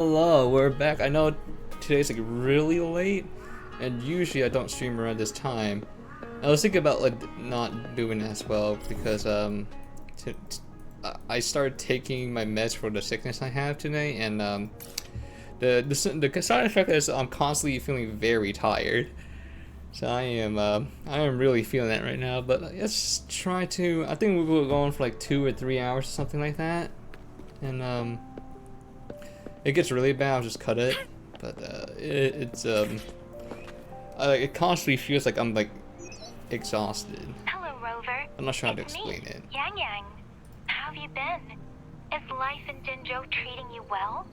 Hello, we're back. I know today's like really late, and usually I don't stream around this time. I was thinking about like not doing it as well because I started taking my meds for the sickness I have today, and the side effect is I'm constantly feeling very tired. So I am really feeling that right now. But let's try to. I think we'll go on for like 2 or 3 hours or something like that, and it gets really bad, I'll just cut it. But it constantly feels like I'm like exhausted. Hello, Rover. I'm not sure how to It's explain me, it. Yang Yang. How have you been? Is life in Jinzhou treating you well?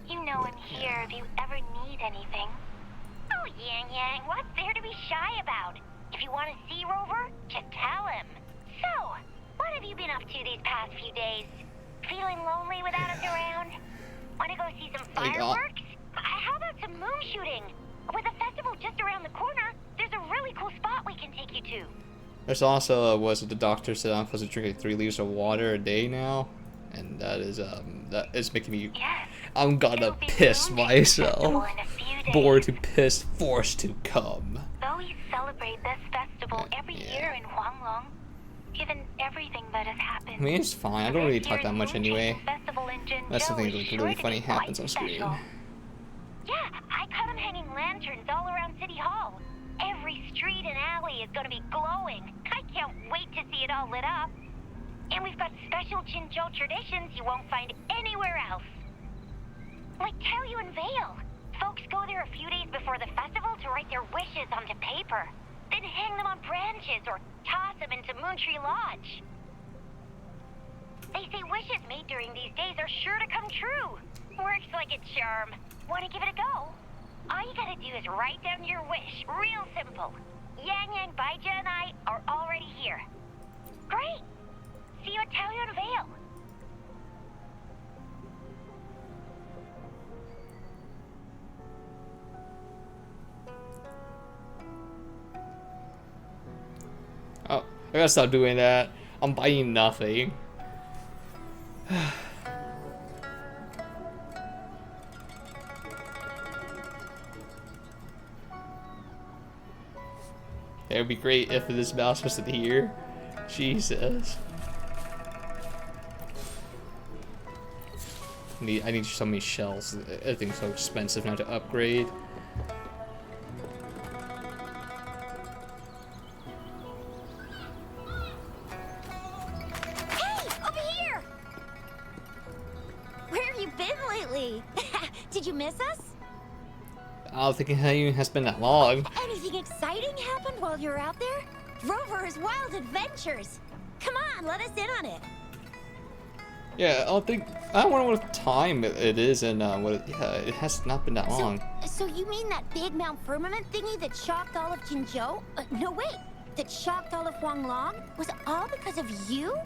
You know I'm here if you ever need anything. Oh, Yang Yang, what's there to be shy about? If you want to see Rover, just tell him. So, what have you been up to these past few days? Feeling lonely without us around? Want to go see some fireworks? How about some moon shooting? With the festival just around the corner, there's a really cool spot we can take you to. There's also was the doctor said I'm supposed to drink like 3 liters of water a day now, and that is making me. Yes. I'm gonna piss myself. Bored to piss, forced to come. Though we celebrate this festival every year in Huanglong, given everything that has happened. I mean, it's fine. I don't really talk that much anyway. That's something that's really funny happens on screen. Yeah, I caught them hanging lanterns all around City Hall. Every street and alley is gonna be glowing. I can't wait to see it all lit up. And we've got special Jinzhou traditions you won't find anywhere else. Like Taoyuan Vale. Folks go there a few days before the festival to write their wishes onto paper, then hang them on branches or toss them into Moontree Lodge. They say wishes made during these days are sure to come true. Works like a charm. Want to give it a go? All you gotta do is write down your wish. Real simple. Yang Yang, Baija, and I are already here. Great! See you at Taoyuan Vale. Oh, I gotta stop doing that. I'm buying nothing. It would be great if this mouse was in here. Jesus. I need so many shells. Everything's so expensive now to upgrade. Did you miss us? I don't think it has been that long. Anything exciting happened while you're out there? Rover's Wild Adventures. Come on, let us in on it. Yeah, I don't know what time it is, and it has not been that long. So you mean that big Mount Firmament thingy that shocked all of Jinzhou? No, wait. That shocked all of Huanglong? Was all because of you?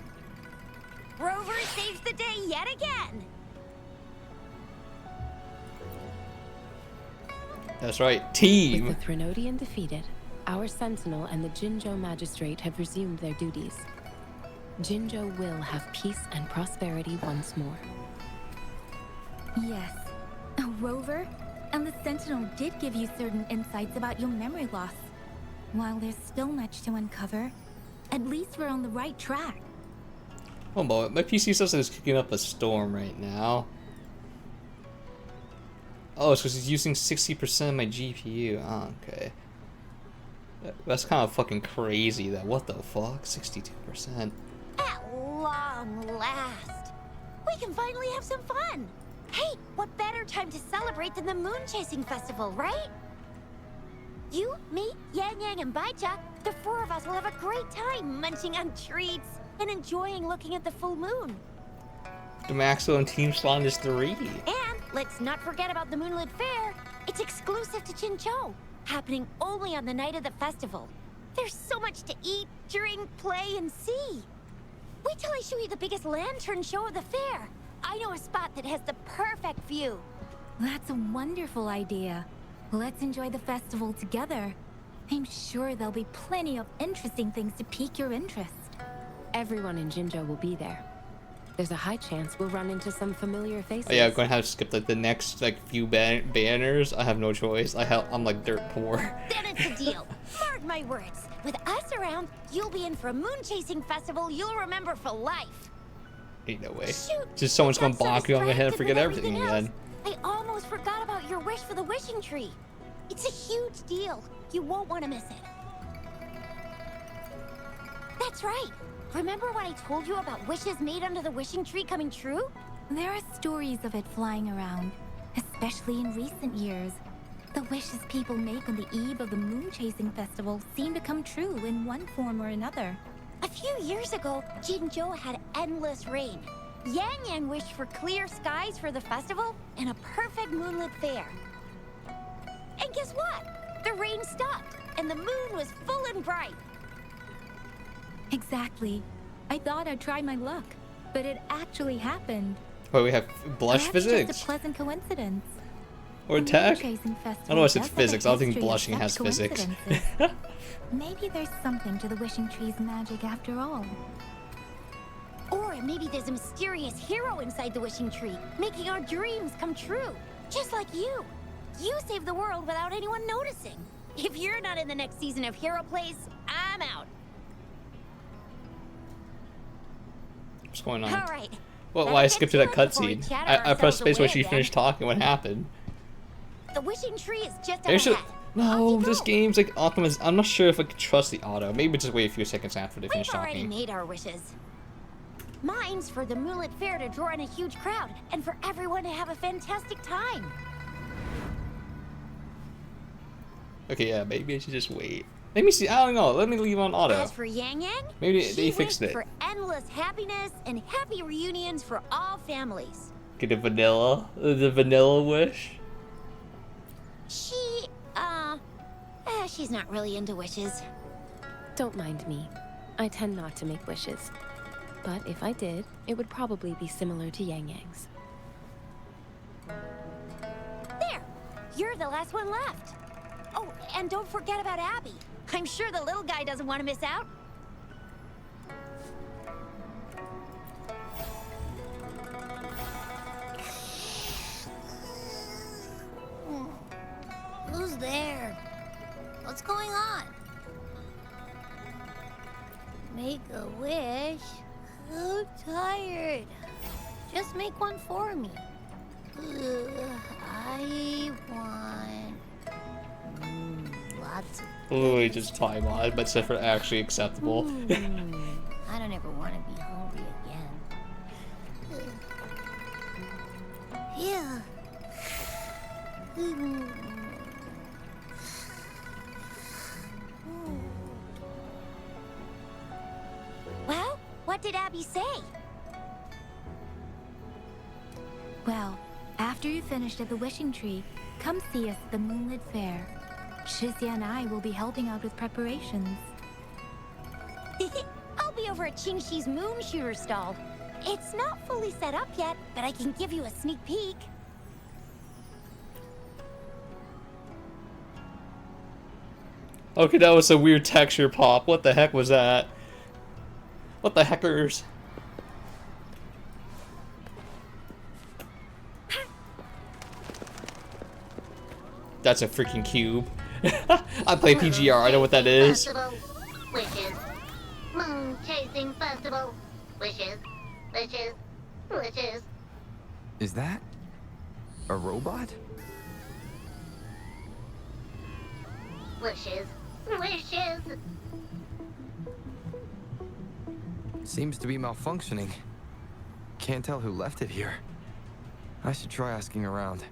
Rover saves the day yet again. That's right, team! With the Threnodian defeated, our Sentinel and the Jinzhou Magistrate have resumed their duties. Jinzhou will have peace and prosperity once more. Yes. Rover, and the Sentinel did give you certain insights about your memory loss. While there's still much to uncover, at least we're on the right track. Oh boy, my PC says it's kicking up a storm right now. Oh, it's because it's using 60% of my GPU. Oh, okay. That's kind of fucking crazy, that. What the fuck? 62%. At long last, we can finally have some fun. Hey, what better time to celebrate than the Moon Chasing Festival, right? You, me, Yang Yang, and Baija, the 4 of us will have a great time munching on treats and enjoying looking at the full moon. The maximum team slot is 3. And let's not forget about the Moonlit Fair. It's exclusive to Jinzhou, happening only on the night of the festival. There's so much to eat, drink, play, and see. Wait till I show you the biggest lantern show of the fair. I know a spot that has the perfect view. That's a wonderful idea. Let's enjoy the festival together. I'm sure there'll be plenty of interesting things to pique your interest. Everyone in Jinzhou will be there. There's a high chance we'll run into some familiar faces. Oh yeah, I'm going to have to skip like the next like few banners. I have no choice. I'm like dirt poor. Then it's a deal. Mark my words. With us around, you'll be in for a moon chasing festival you'll remember for life. Ain't no way. Shoot, Just someone's I going got to so bonk you on the head and distracted forget with everything everything again. else. I almost forgot about your wish for the wishing tree. It's a huge deal. You won't want to miss it. That's right. Remember what I told you about wishes made under the wishing tree coming true? There are stories of it flying around, especially in recent years. The wishes people make on the eve of the moon chasing festival seem to come true in one form or another. A few years ago, Jinzhou had endless rain. Yang Yang wished for clear skies for the festival and a perfect moonlit fair. And guess what? The rain stopped, and the moon was full and bright. Exactly. I thought I'd try my luck, but it actually happened. Wait, we have blush Perhaps physics just a pleasant coincidence. or The tech? moon-chasing I festival don't know if it's does have a physics. I don't think history of blushing such has physics. coincidences. Maybe there's something to the wishing tree's magic after all. Or maybe there's a mysterious hero inside the wishing tree, making our dreams come true. Just like you. You saved the world without anyone noticing. If you're not in the next season of Hero Plays, I'm out. What's going on? All right. Well, Better why I get skipped to to that it before we cutscene? chatter I ourselves pressed space when away she again. finished talking. What happened? The wishing tree is just They up should. ahead. No, Off you this go. game's like optimized. I'm not sure if I can trust the auto. Maybe just wait a few seconds after they finish We've already talking. made our wishes. Mine's for the moonlit fair to draw in a huge crowd and for everyone to have a fantastic time. Okay, yeah, maybe I should just wait. Let me see. I don't know. Let me leave on auto. As for Yang Yang, Maybe she they fixed wished it. for endless happiness and happy reunions for all families. Get a vanilla. The vanilla wish. She's not really into wishes. Don't mind me. I tend not to make wishes. But if I did, it would probably be similar to Yang Yang's. There! You're the last one left. Oh, and don't forget about Abby. I'm sure the little guy doesn't want to miss out. Who's there? What's going on? Make a wish? I'm tired. Just make one for me. I want lots of. Literally just time on, but except for actually acceptable. I don't ever want to be hungry again. Yeah. Well, what did Abby say? Well, after you finished at the wishing tree, come see us at the Moonlit Fair. Shizia and I will be helping out with preparations. I'll be over at Qingxi's moon shooter stall. It's not fully set up yet, but I can give you a sneak peek. Okay, that was a weird texture pop. What the heck was that? What the heckers? That's a freaking cube. I play PGR, I know what that is. Festival. Wishes. Moon chasing festival. Wishes. Wishes. Wishes. Is that a robot? Wishes. Wishes. Seems to be malfunctioning. Can't tell who left it here. I should try asking around.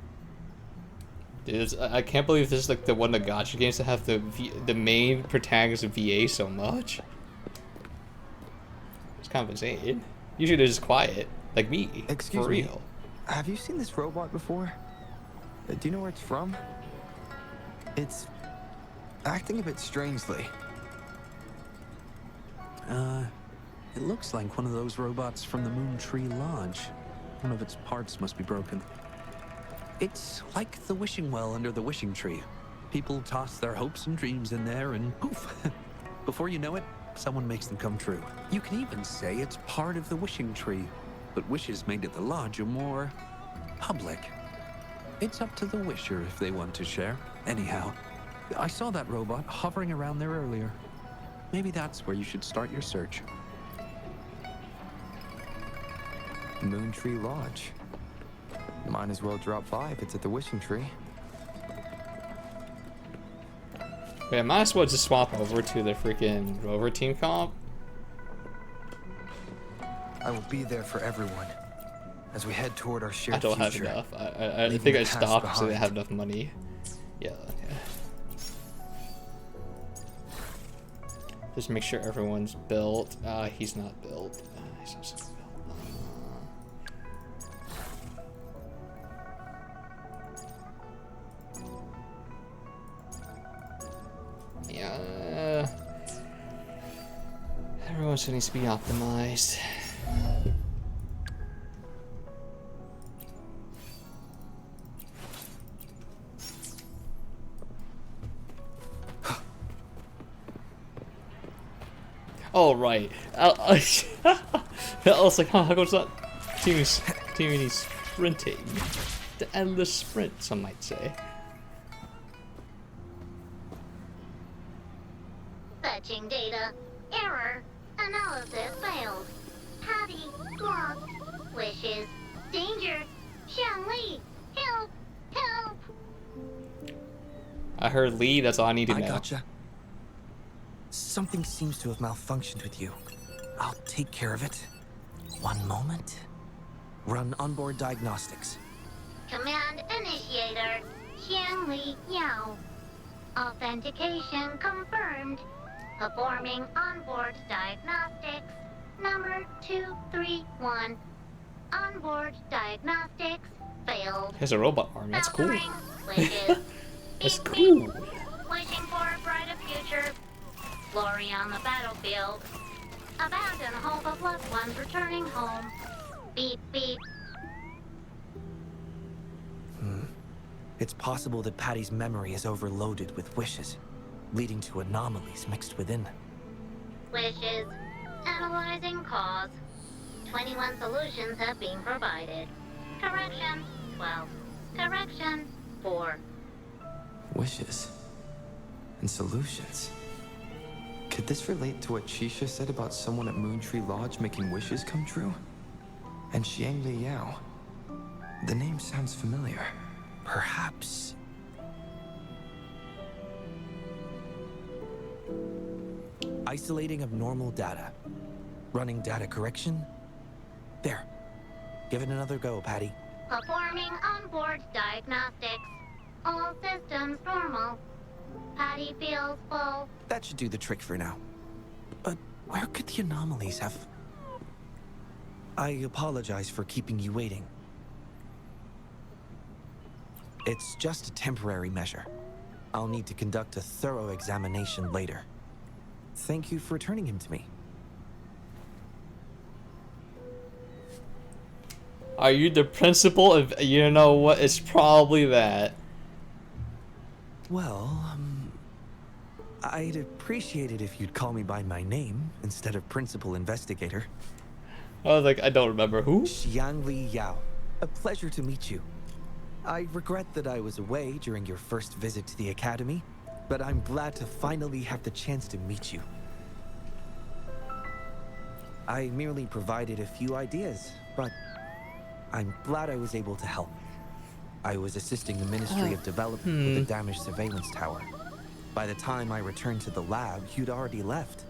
Dude, I can't believe this is like the one of the gacha games that have the main protagonist of VA so much. It's kind of insane. Usually they're just quiet, like me. Excuse for me. real. Have you seen this robot before? Do you know where it's from? It's acting a bit strangely. It looks like one of those robots from the Moon Tree Lodge. One of its parts must be broken. It's like the wishing well under the wishing tree. People toss their hopes and dreams in there and poof. Before you know it, someone makes them come true. You can even say it's part of the wishing tree. but wishes made at the lodge are more public. It's up to the wisher if they want to share. Anyhow, I saw that robot hovering around there earlier. Maybe that's where you should start your search. Moon Tree Lodge. Might as well drop by if it's at the Wishing Tree. Wait, I might as well just swap over to the freaking Rover team comp. I will be there for everyone as we head toward our shared I don't have future. enough. I Leaving think the I past stopped because I didn't behind. have enough money. Yeah. Just make sure everyone's built. He's not built. He's also not built. Yeah. Everyone still needs to be optimized. Oh right. I was like, huh, how goes that team is sprinting? The endless sprint, some might say. Fetching data. Error. Analysis failed. Patty lost. Wishes. Danger. Xiangli. Help. Help. I heard Lee, that's all I need to I know. gotcha. Something seems to have malfunctioned with you. I'll take care of it. One moment. Run onboard diagnostics. Command initiator. Xiangli Yao. Authentication confirmed. Performing onboard diagnostics. Number 231. Onboard diagnostics failed. He has a robot arm, that's cool. Filtering Wishes. That's Beep, cool. beep. Wishing for a brighter future. Glory on the battlefield. Abandon hope of loved ones returning home. Beep, beep. It's possible that Patty's memory is overloaded with wishes, leading to anomalies mixed within. Wishes. Analyzing cause. 21 solutions have been provided. Correction, 12. Correction, 4. Wishes and solutions. Could this relate to what Shisha said about someone at Moon Tree Lodge making wishes come true? And Xiangli Yao. The name sounds familiar. Perhaps. Isolating abnormal data. Running data correction. There. Give it another go, Patty. Performing onboard diagnostics. All systems normal. Patty feels full. That should do the trick for now. But where could the anomalies have... I apologize for keeping you waiting. It's just a temporary measure. I'll need to conduct a thorough examination later. Thank you for returning him to me. Are you the principal of, you know what, it's probably that. Well, I'd appreciate it if you'd call me by my name instead of Principal Investigator. I was like, I don't remember who? Xiangli Yao. A pleasure to meet you. I regret that I was away during your first visit to the Academy, but I'm glad to finally have the chance to meet you. I merely provided a few ideas, but I'm glad I was able to help. I was assisting the Ministry of Development with a damaged surveillance tower. By the time I returned to the lab, you'd already left.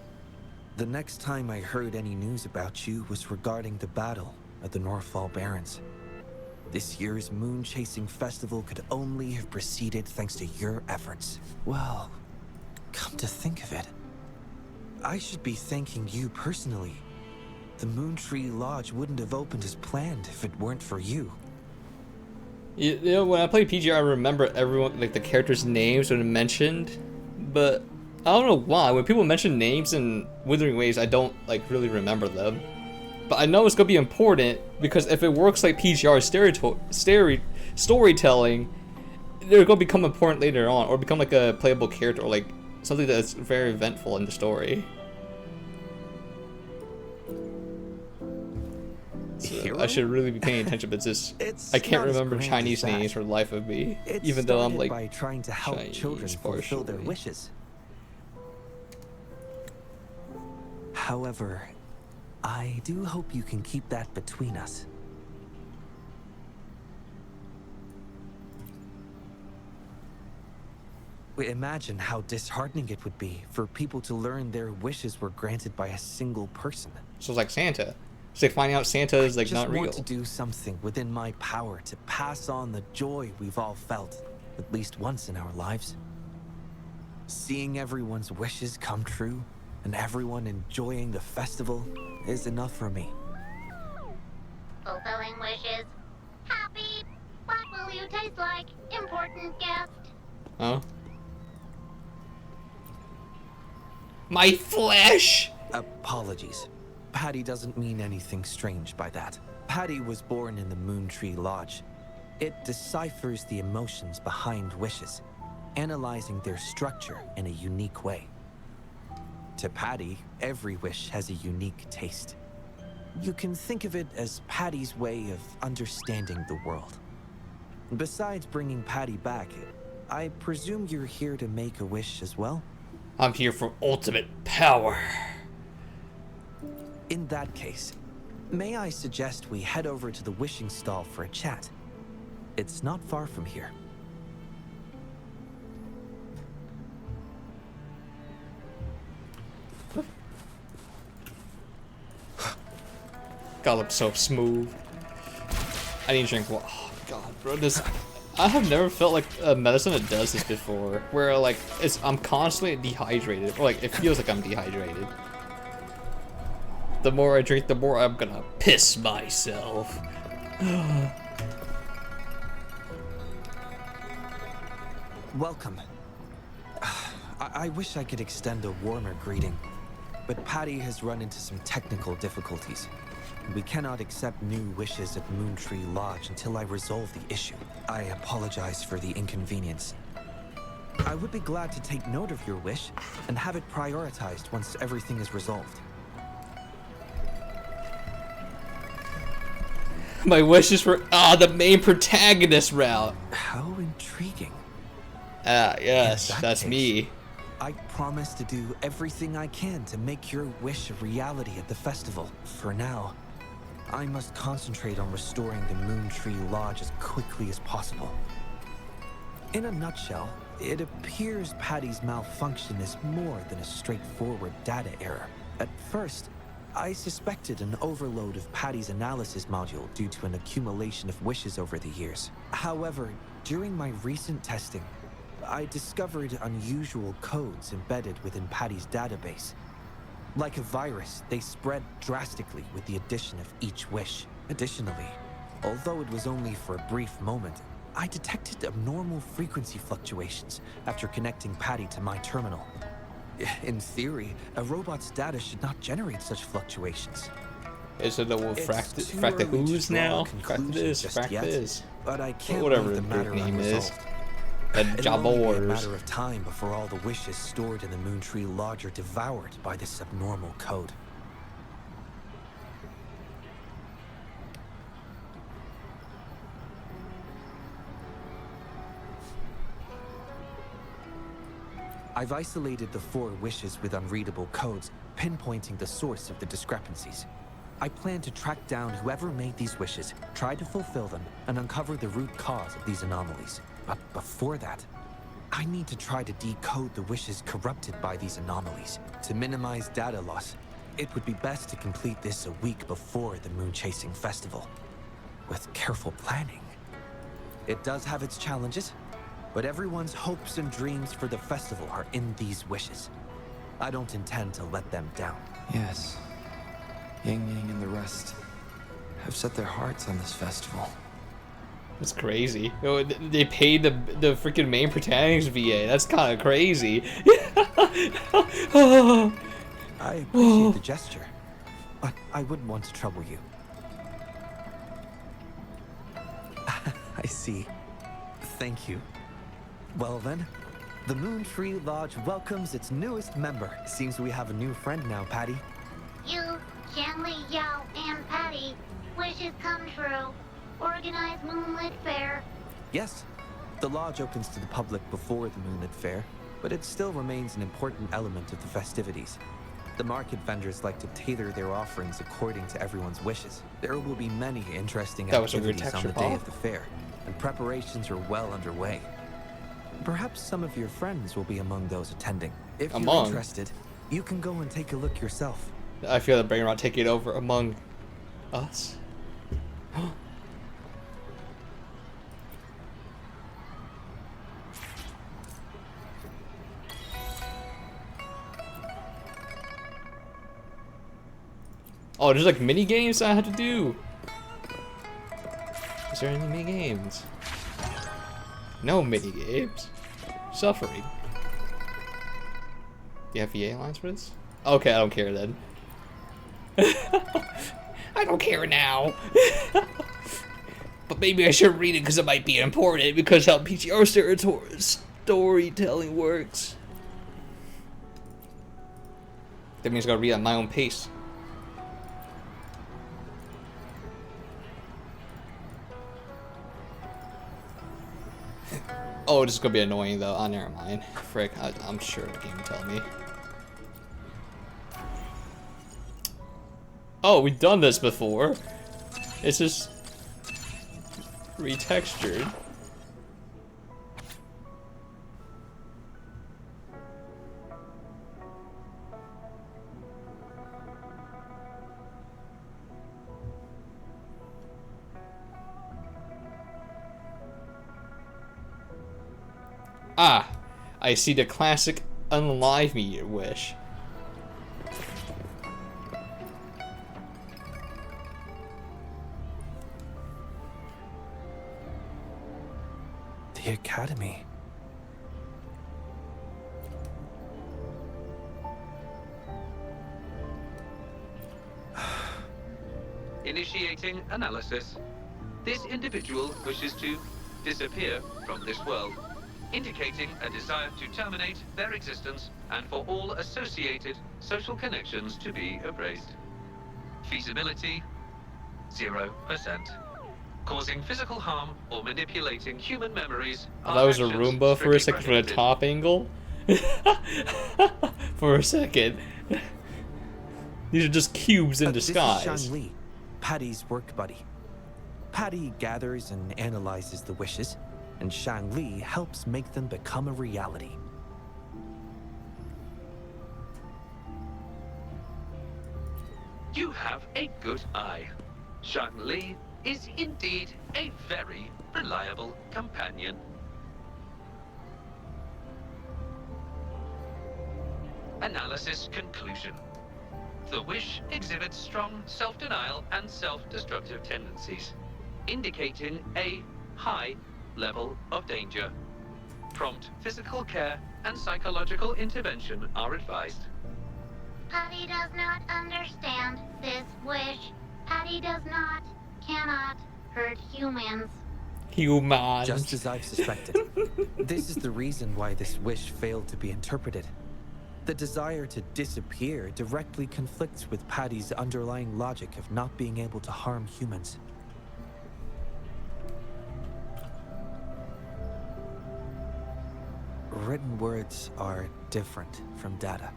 The next time I heard any news about you was regarding the battle at the Northfall Barrens. This year's moon chasing festival could only have proceeded thanks to your efforts. Well, come to think of it, I should be thanking you personally. The Moon Tree Lodge wouldn't have opened as planned if it weren't for you. You know, when I played PGR, I remember everyone, like the characters' names when mentioned, but I don't know why. When people mention names in Withering Waves, I don't like really remember them. But I know it's gonna be important because if it works like PGR storytelling, they're gonna become important later on, or become like a playable character, or like something that's very eventful in the story. So Hero? I should really be paying attention, but it's just It's I can't not as remember grand Chinese as that. names for the life of me. It Even though I'm started like by trying to help children Chinese fulfill their partially. wishes. However, I do hope you can keep that between us. Imagine how disheartening it would be for people to learn their wishes were granted by a single person. So it's like Santa. It's like finding out Santa is like I just not real. want to do something within my power to pass on the joy we've all felt, at least once in our lives. Seeing everyone's wishes come true and everyone enjoying the festival is enough for me. Fulfilling wishes. Happy. What will you taste like, important guest? Huh? My flesh! Apologies. Patty doesn't mean anything strange by that. Patty was born in the Moon Tree Lodge. It deciphers the emotions behind wishes, analyzing their structure in a unique way. To Patty, every wish has a unique taste. You can think of it as Patty's way of understanding the world. Besides bringing Patty back, I presume you're here to make a wish as well? I'm here for ultimate power. In that case, may I suggest we head over to the wishing stall for a chat? It's not far from here. God, looks so smooth. I need to drink water. Oh God, bro, this. I have never felt like a medicine that does this before, where like I'm constantly dehydrated, or like it feels like I'm dehydrated. The more I drink, the more I'm gonna piss myself. Welcome. I wish I could extend a warmer greeting, but Patty has run into some technical difficulties. We cannot accept new wishes at Moon Tree Lodge until I resolve the issue. I apologize for the inconvenience. I would be glad to take note of your wish and have it prioritized once everything is resolved. My wishes were the main protagonist route. How intriguing. Yes, In that that's case, me. I promise to do everything I can to make your wish a reality at the festival. For now, I must concentrate on restoring the Moon Tree Lodge as quickly as possible. In a nutshell, it appears Patty's malfunction is more than a straightforward data error. At first, I suspected an overload of Patty's analysis module due to an accumulation of wishes over the years. However, during my recent testing, I discovered unusual codes embedded within Patty's database. Like a virus, they spread drastically with the addition of each wish. Additionally, although it was only for a brief moment, I detected abnormal frequency fluctuations after connecting Patty to my terminal. In theory, a robot's data should not generate such fluctuations. Is it a It's fract the too early to who's draw now? a Fract conclusion this, just fract yet, this. but I can't Whatever leave the the matter group name is. unresolved. And It'll only be a Jabors. matter of time before all the wishes stored in the Moon Tree Lodge are devoured by this abnormal code. I've isolated the 4 wishes with unreadable codes, pinpointing the source of the discrepancies. I plan to track down whoever made these wishes, try to fulfill them, and uncover the root cause of these anomalies. But before that, I need to try to decode the wishes corrupted by these anomalies. To minimize data loss, it would be best to complete this a week before the Moon Chasing Festival. With careful planning. It does have its challenges, but everyone's hopes and dreams for the festival are in these wishes. I don't intend to let them down. Yes. Yang Yang and the rest have set their hearts on this festival. That's crazy. Oh, they paid the freaking main protagonist VA. That's kind of crazy. I appreciate the gesture, but I wouldn't want to trouble you. I see. Thank you. Well then, the Moon Tree Lodge welcomes its newest member. Seems we have a new friend now, Patty. You, Qianli, Yao, and Patty. wishes come true. Organize Moonlit Fair. Yes, the lodge opens to the public before the Moonlit Fair, but it still remains an important element of the festivities. The market vendors like to tailor their offerings according to everyone's wishes. There will be many interesting That was a weird activities on texture the day ball. of the fair, and preparations are well underway. Perhaps some of your friends will be among those attending. If you're Among? interested, you can go and take a look yourself. I feel that Brainrot taking it over among us. Oh, there's like mini games I have to do. Is there any mini games? No mini games. Suffering. Do you have VA lines for this? Okay, I don't care then. I don't care now. But maybe I should read it because it might be important because how PTR storytelling works. That means I gotta read at my own pace. Oh, this is gonna be annoying though. Oh, never mind. Frick, I'm sure the game will tell me. Oh, we've done this before. It's just retextured. Ah, I see the classic unalive me wish. The Academy. Initiating analysis. This individual wishes to disappear from this world, indicating a desire to terminate their existence and for all associated social connections to be erased. Feasibility, 0%. Causing physical harm or manipulating human memories. Oh, that was a Roomba for a second from the top angle. For a second. These are just cubes in disguise. This is Shang Li, Patty's work buddy. Patty gathers and analyzes the wishes, and Shang Li helps make them become a reality. You have a good eye. Shang Li is indeed a very reliable companion. Analysis conclusion. The wish exhibits strong self-denial and self-destructive tendencies, indicating a high level of danger. Prompt physical care and psychological intervention are advised. Patty does not understand this wish. Patty does not, cannot hurt humans. Humans. Just as I've suspected. This is the reason why this wish failed to be interpreted. The desire to disappear directly conflicts with Patty's underlying logic of not being able to harm humans. Written words are different from data.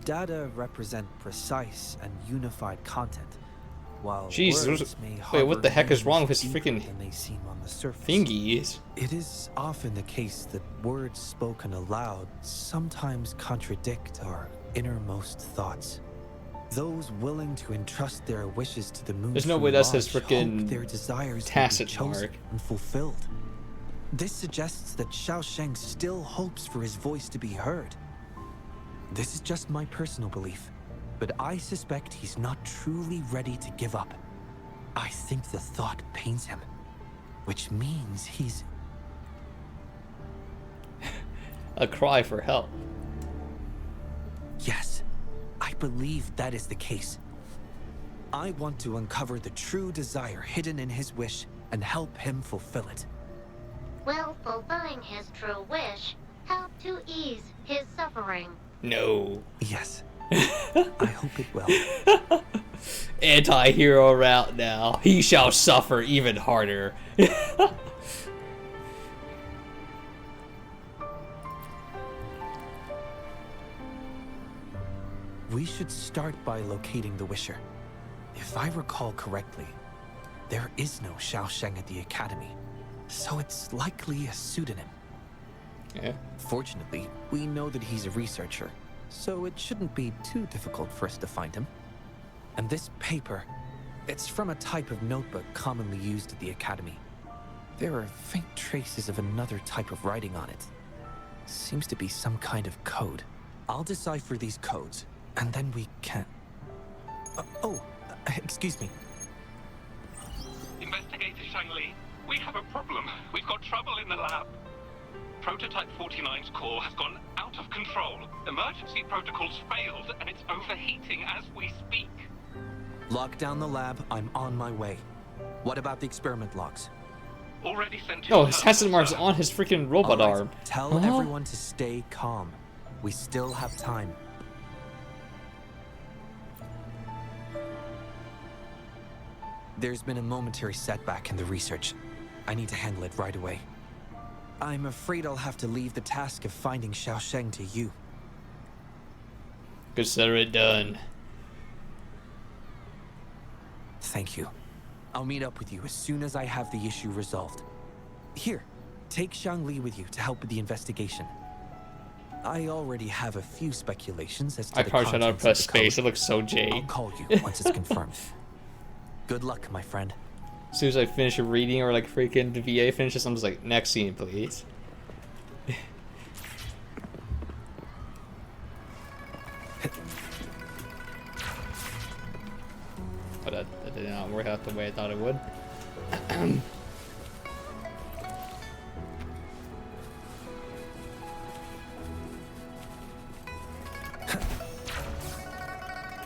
Data represent precise and unified content, while Jeez, words may wait, what the heck is wrong with his deeper freaking than they seem on the surface. thingies? It is often the case that words spoken aloud sometimes contradict our innermost thoughts. Those willing to entrust their wishes to the moon. There's no way that's his frickin' their desires to be tacit chosen mark. and fulfilled. This suggests that Xiao Sheng still hopes for his voice to be heard. This is just my personal belief, but I suspect he's not truly ready to give up. I think the thought pains him, which means he's... A cry for help. Yes, I believe that is the case. I want to uncover the true desire hidden in his wish and help him fulfill it. Will fulfilling his true wish help to ease his suffering? No. Yes, I hope it will. Anti-hero route now. He shall suffer even harder. We should start by locating the Wisher. If I recall correctly, there is no Xiaosheng at the Academy, so it's likely a pseudonym. Yeah. Fortunately, we know that he's a researcher, so it shouldn't be too difficult for us to find him. And this paper, it's from a type of notebook commonly used at the Academy. There are faint traces of another type of writing on it. Seems to be some kind of code. I'll decipher these codes, and then we can... excuse me. Investigator Shangli, we have a problem. We've got trouble in the lab. Prototype 49's core has gone out of control. Emergency protocols failed, and it's overheating as we speak. Lock down the lab. I'm on my way. What about the experiment logs? Already sent Oh, his hazard mark's on his freaking robot All right, arm. Tell everyone to stay calm. We still have time. There's been a momentary setback in the research. I need to handle it right away. I'm afraid I'll have to leave the task of finding Xiaosheng to you. Consider it done. Thank you. I'll meet up with you as soon as I have the issue resolved. Here, take Shangli with you to help with the investigation. I already have a few speculations as to I the probably should not contents press of the space. code. It looks so Jade. I'll call you once it's confirmed. Good luck, my friend. As soon as I finish reading or like freaking the VA finishes, I'm just like, next scene, please. But that did not work out the way I thought it would.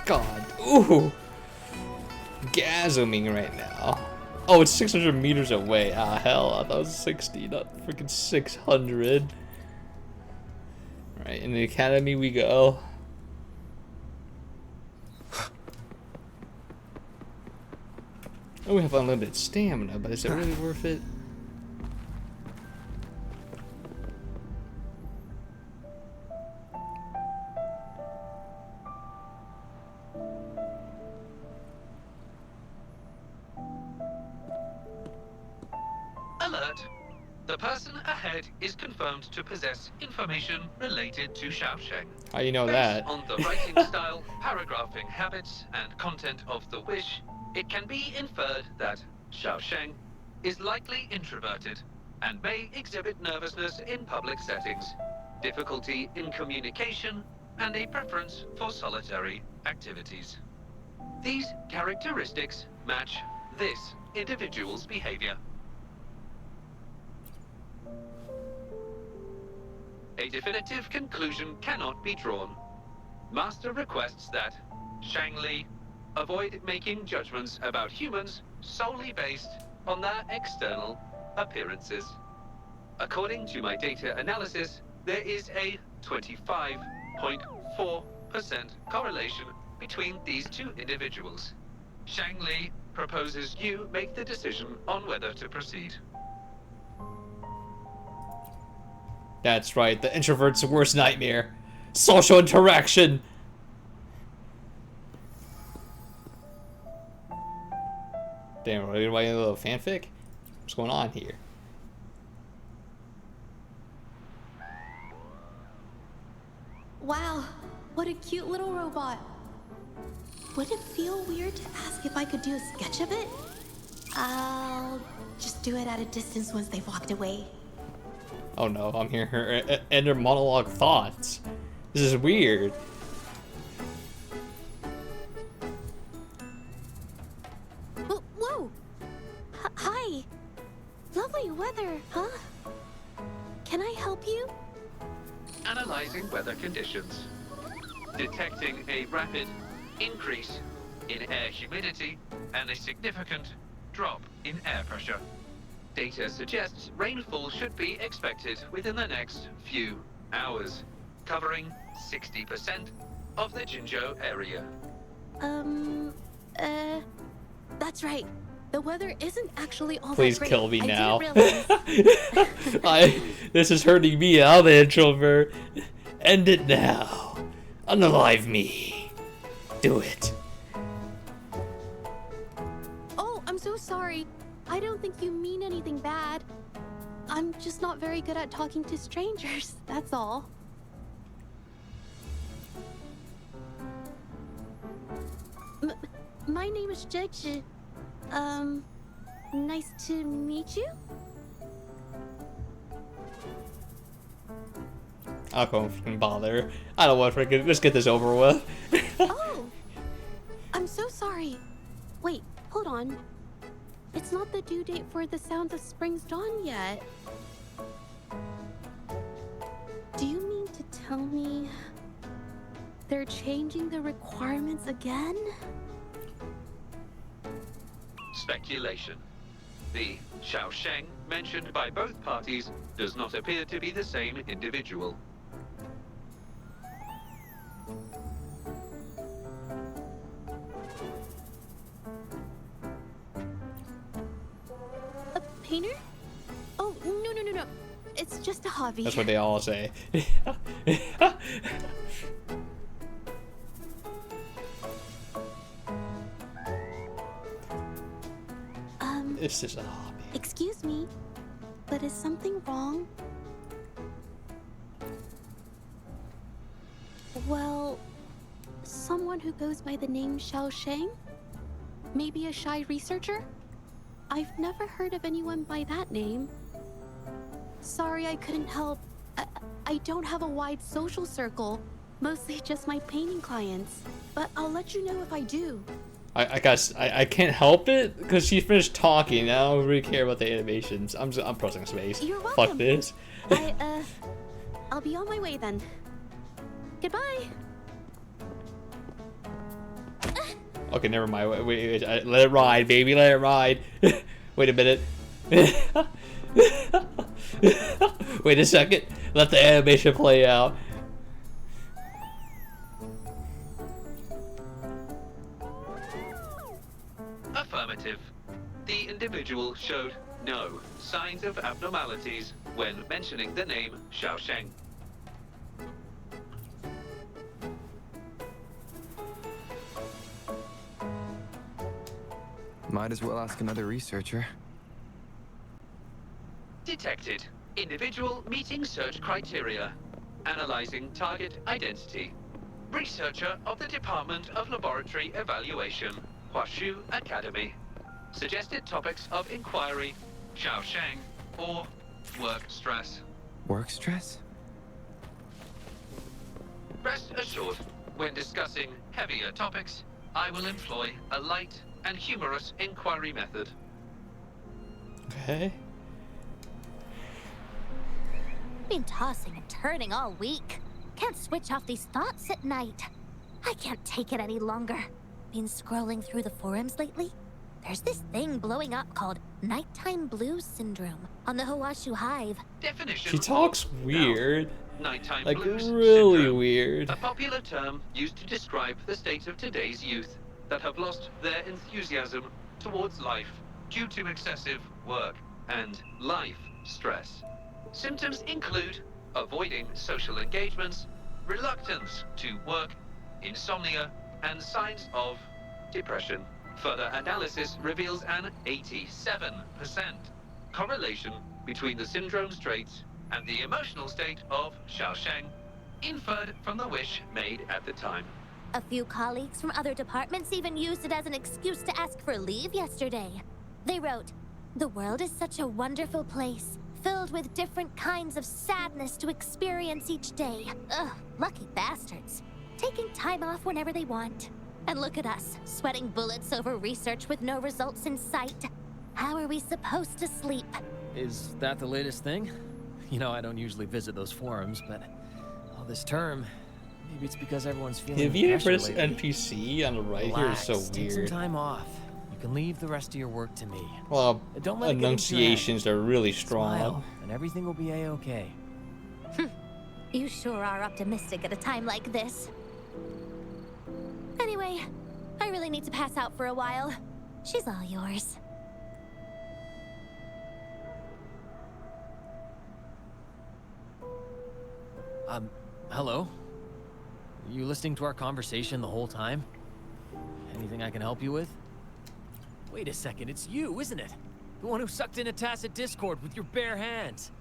God. Ooh. Gasming right now. Oh, it's 600 meters away. Ah, hell. I thought it was 60, not freaking 600. Right, in the academy we go. Oh, we have unlimited stamina, but is it really worth it? Alert! The person ahead is confirmed to possess information related to Xiaosheng. How you know Based that? on the writing style, paragraphing habits, and content of the wish, it can be inferred that Xiaosheng is likely introverted and may exhibit nervousness in public settings, difficulty in communication, and a preference for solitary activities. These characteristics match this individual's behavior. A definitive conclusion cannot be drawn. Master requests that Shangli avoid making judgments about humans solely based on their external appearances. According to my data analysis, there is a 25.4% correlation between these two individuals. Shangli proposes you make the decision on whether to proceed. That's right, the introvert's worst nightmare. Social interaction! Damn, are we writing a little fanfic? What's going on here? Wow, what a cute little robot. Would it feel weird to ask if I could do a sketch of it? I'll just do it at a distance once they've walked away. Oh no, I'm hearing her inner monologue thoughts. This is weird. Whoa! Hi! Lovely weather, huh? Can I help you? Analyzing weather conditions. Detecting a rapid increase in air humidity and a significant drop in air pressure. Data suggests rainfall should be expected within the next few hours, covering 60% of the Jinzhou area. That's right. The weather isn't actually all Please that great. kill me I now. didn't realize. This is hurting me. I'm the introvert. End it now. Unalive me. Do it. Oh, I'm so sorry. I don't think you mean anything bad. I'm just not very good at talking to strangers, that's all. My name is Judge. Nice to meet you. I don't fucking bother. I don't want to freaking. Let's get this over with. Oh, I'm so sorry. Wait, hold on. It's not the due date for the Sounds of Spring's Dawn yet. Do you mean to tell me they're changing the requirements again? Speculation. The Xiaosheng mentioned by both parties does not appear to be the same individual. A painter? Oh, no. It's just a hobby. That's what they all say. It's just a hobby. Excuse me, but is something wrong? Well, someone who goes by the name Xiaosheng? Maybe a shy researcher? I've never heard of anyone by that name. Sorry I couldn't help. I don't have a wide social circle, mostly just my painting clients. But I'll let you know if I do. I guess I can't help it because she finished talking. I don't really care about the animations. I'm pressing space. You're welcome. Fuck this. I'll be on my way then. Goodbye. Okay, never mind. Wait, let it ride, baby. Let it ride. Wait a minute. Wait a second. Let the animation play out. Affirmative. The individual showed no signs of abnormalities when mentioning the name Xiaosheng. Might as well ask another researcher. Detected. Individual meeting search criteria. Analyzing target identity. Researcher of the Department of Laboratory Evaluation, Huashu Academy. Suggested topics of inquiry, Xiaosheng, or work stress. Work stress? Rest assured, when discussing heavier topics, I will employ a light and humorous inquiry method. Okay. Been tossing and turning all week. Can't switch off these thoughts at night. I can't take it any longer. Been scrolling through the forums lately? There's this thing blowing up called nighttime blues syndrome on the Hawashu Hive. Definition. She talks weird. Nighttime Like blues really syndrome, weird. a popular term used to describe the state of today's youth that have lost their enthusiasm towards life due to excessive work and life stress. Symptoms include avoiding social engagements, reluctance to work, insomnia, and signs of depression. Further analysis reveals an 87% correlation between the syndrome's traits and the emotional state of Xiaosheng, inferred from the wish made at the time. A few colleagues from other departments even used it as an excuse to ask for leave yesterday. They wrote, "The world is such a wonderful place, filled with different kinds of sadness to experience each day. Ugh, lucky bastards. Taking time off whenever they want. And look at us, sweating bullets over research with no results in sight. How are we supposed to sleep?" Is that the latest thing? You know, I don't usually visit those forums, but all this term, maybe it's because everyone's feeling The pressure VFS lately. NPC on the right here is so Relax, take some weird. time off. You can leave the rest of your work to me. Well, Don't let it get into your head. enunciations are really strong. Smile, and everything will be a-okay. You sure are optimistic at a time like this. Anyway, I really need to pass out for a while. She's all yours. Hello? You listening to our conversation the whole time? Anything I can help you with? Wait a second, it's you, isn't it? The one who sucked in a tacit discord with your bare hands.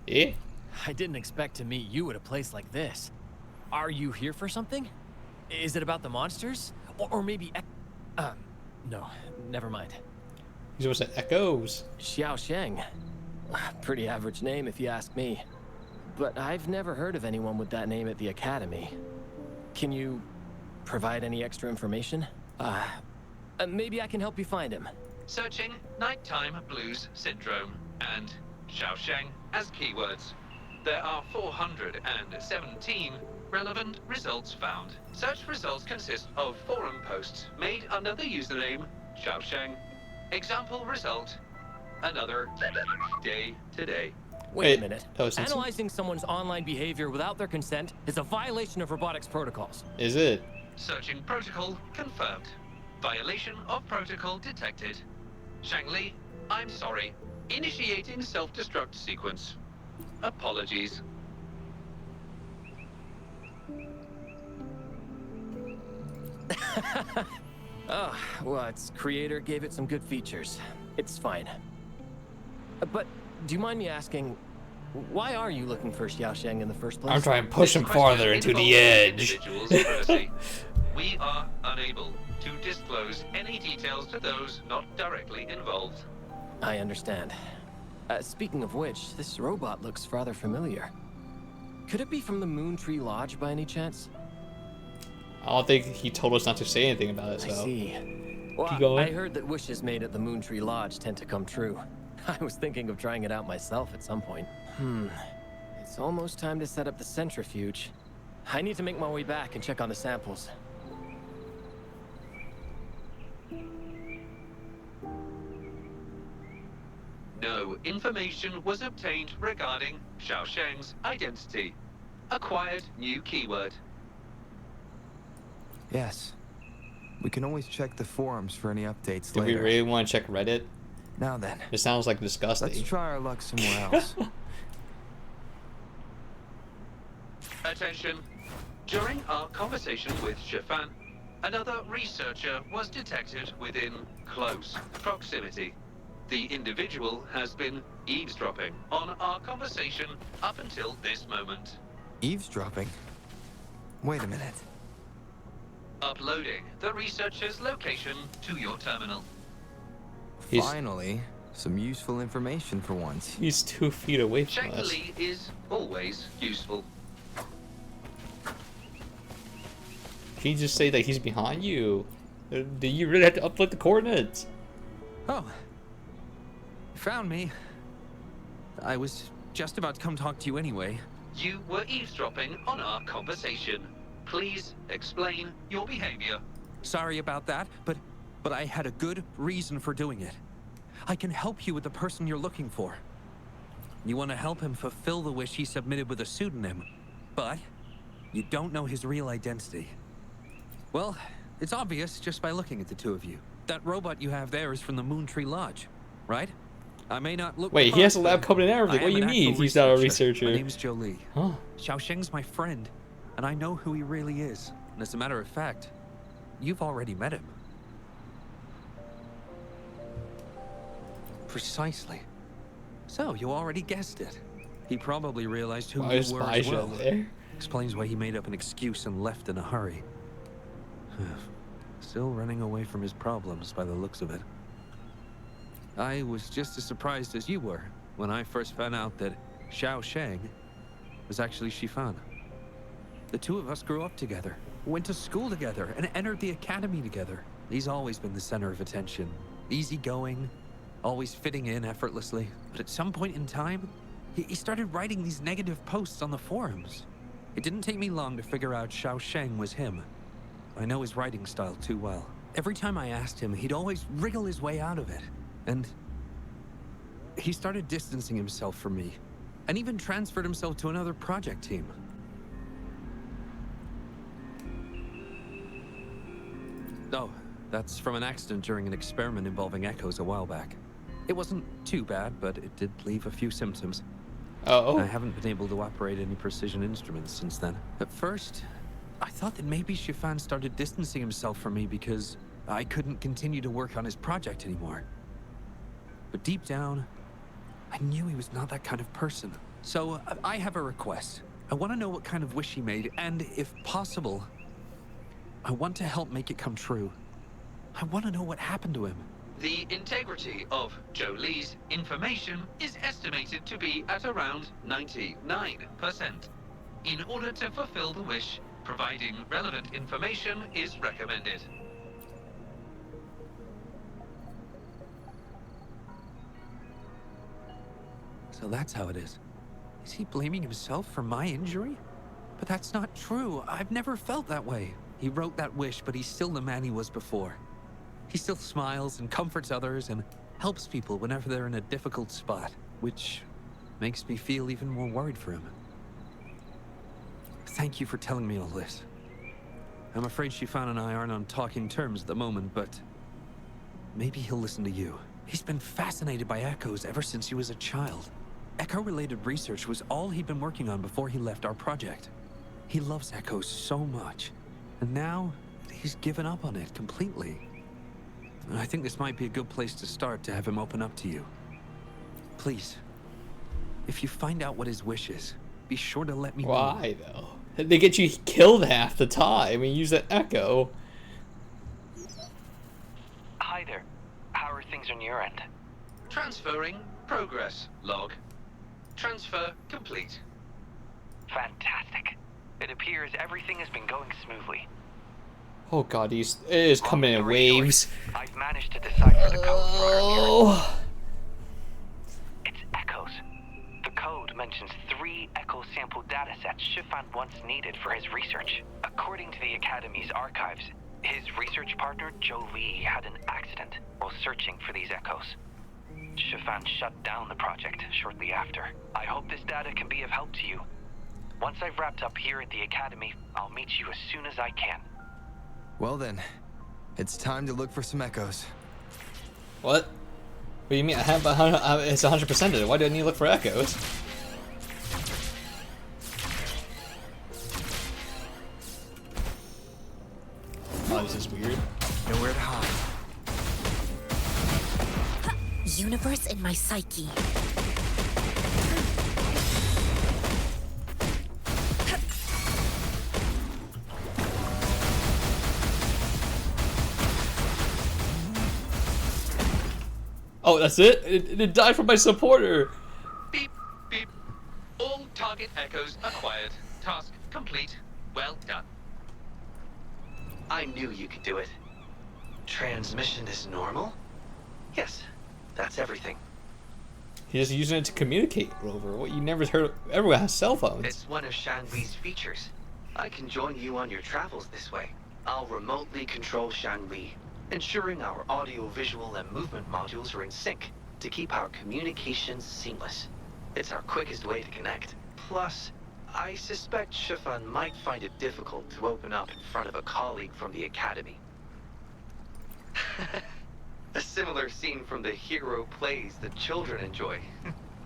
Eh? I didn't expect to meet you at a place like this. Are you here for something? Is it about the monsters? Or maybe no, never mind. He's supposed to echoes. Xiao Sheng. Pretty average name if you ask me. But I've never heard of anyone with that name at the Academy. Can you provide any extra information? Maybe I can help you find him. Searching nighttime blues syndrome and Xiaosheng as keywords. There are 417 relevant results found. Such results consist of forum posts made under the username Xiaosheng. Example result, another day today. Wait a minute. that was insane. Analyzing someone's online behavior without their consent is a violation of robotics protocols. Is it? Searching protocol confirmed. Violation of protocol detected. Shangli, I'm sorry. Initiating self-destruct sequence. Apologies. Oh, well, its creator gave it some good features. It's fine. But do you mind me asking, why are you looking for Xiaosheng in the first place? I'm trying to push him farther into the edge. We are unable to disclose any details to those not directly involved. I understand. Speaking of which, this robot looks rather familiar. Could it be from the Moon Tree Lodge by any chance? I don't think he told us not to say anything about it, so. I see. Well, Keep going. I heard that wishes made at the Moon Tree Lodge tend to come true. I was thinking of trying it out myself at some point. It's almost time to set up the centrifuge. I need to make my way back and check on the samples. No information was obtained regarding Xiaosheng's identity. Acquired new keyword. Yes. We can always check the forums for any updates Do later. we really want to check Reddit? Now then, It sounds like disgusting. let's try our luck somewhere else. Attention. During our conversation with Shifan, another researcher was detected within close proximity. The individual has been eavesdropping on our conversation up until this moment. Eavesdropping? Wait a minute. Uploading the researcher's location to your terminal. Finally, some useful information for once. He's 2 feet away from us. Shangli is always useful. Can you just say that he's behind you? Do you really have to upload the coordinates? Oh. You found me. I was just about to come talk to you anyway. You were eavesdropping on our conversation. Please explain your behavior. Sorry about that, but I had a good reason for doing it. I can help you with the person you're looking for. You want to help him fulfill the wish he submitted with a pseudonym, but you don't know his real identity. Well, it's obvious just by looking at the two of you. That robot you have there is from the Moon Tree Lodge, right? I may not look. Wait, he has a fast, lab but coat and everything. I What do am you an mean actual he's not a researcher? My name's Jolie. Huh? Xiaosheng's my friend, and I know who he really is. And as a matter of fact, you've already met him. Precisely. So, you already guessed it. He probably realized who Why you is were spy as show well. there? Explains why he made up an excuse and left in a hurry. Still running away from his problems by the looks of it. I was just as surprised as you were when I first found out that Xiaosheng was actually Shifan. The two of us grew up together, went to school together, and entered the academy together. He's always been the center of attention. Easygoing, always fitting in effortlessly. But at some point in time, he started writing these negative posts on the forums. It didn't take me long to figure out Xiaosheng was him. I know his writing style too well. Every time I asked him, he'd always wriggle his way out of it. And he started distancing himself from me, and even transferred himself to another project team. Oh, that's from an accident during an experiment involving echoes a while back. It wasn't too bad, but it did leave a few symptoms. Oh. I haven't been able to operate any precision instruments since then. At first, I thought that maybe Chiffon started distancing himself from me because I couldn't continue to work on his project anymore. But deep down, I knew he was not that kind of person. So I have a request. I want to know what kind of wish he made, and if possible, I want to help make it come true. I want to know what happened to him. The integrity of Joe Lee's information is estimated to be at around 99%. In order to fulfill the wish, providing relevant information is recommended. So that's how it is. Is he blaming himself for my injury? But that's not true. I've never felt that way. He wrote that wish, but he's still the man he was before. He still smiles and comforts others and helps people whenever they're in a difficult spot, which makes me feel even more worried for him. Thank you for telling me all this. I'm afraid Chiffon and I aren't on talking terms at the moment, but maybe he'll listen to you. He's been fascinated by echoes ever since he was a child. Echo-related research was all he'd been working on before he left our project. He loves echoes so much, and now he's given up on it completely. I think this might be a good place to start to have him open up to you. Please, if you find out what his wish is, be sure to let me know. Why, though? They get you killed half the time. I mean, use that echo. Hi there. How are things on your end? Transferring progress log. Transfer complete. Fantastic. It appears everything has been going smoothly. Oh god, it is coming in waves. I've managed to decipher the code for our appearance. It's echoes. The code mentions 3 echo sample datasets Chiffon once needed for his research. According to the Academy's archives, his research partner, Joe Lee, had an accident while searching for these echoes. Chiffon shut down the project shortly after. I hope this data can be of help to you. Once I've wrapped up here at the Academy, I'll meet you as soon as I can. Well then, it's time to look for some echoes. What? What do you mean? It's 100%ed it. Why do I need to look for echoes? Oh, this is weird. Nowhere to hide. Universe in my psyche. Oh, that's it? It died from my supporter. Beep, beep. All target echoes acquired. Task complete. Well done. I knew you could do it. Transmission is normal? Yes, that's everything. He's just using it to communicate, Rover. What you never heard of, everyone has cell phones. It's one of Shangwi's features. I can join you on your travels this way. I'll remotely control Shangwi, ensuring our audio, visual, and movement modules are in sync to keep our communications seamless. It's our quickest way to connect. Plus, I suspect Chiffon might find it difficult to open up in front of a colleague from the Academy. A similar scene from the hero plays that children enjoy,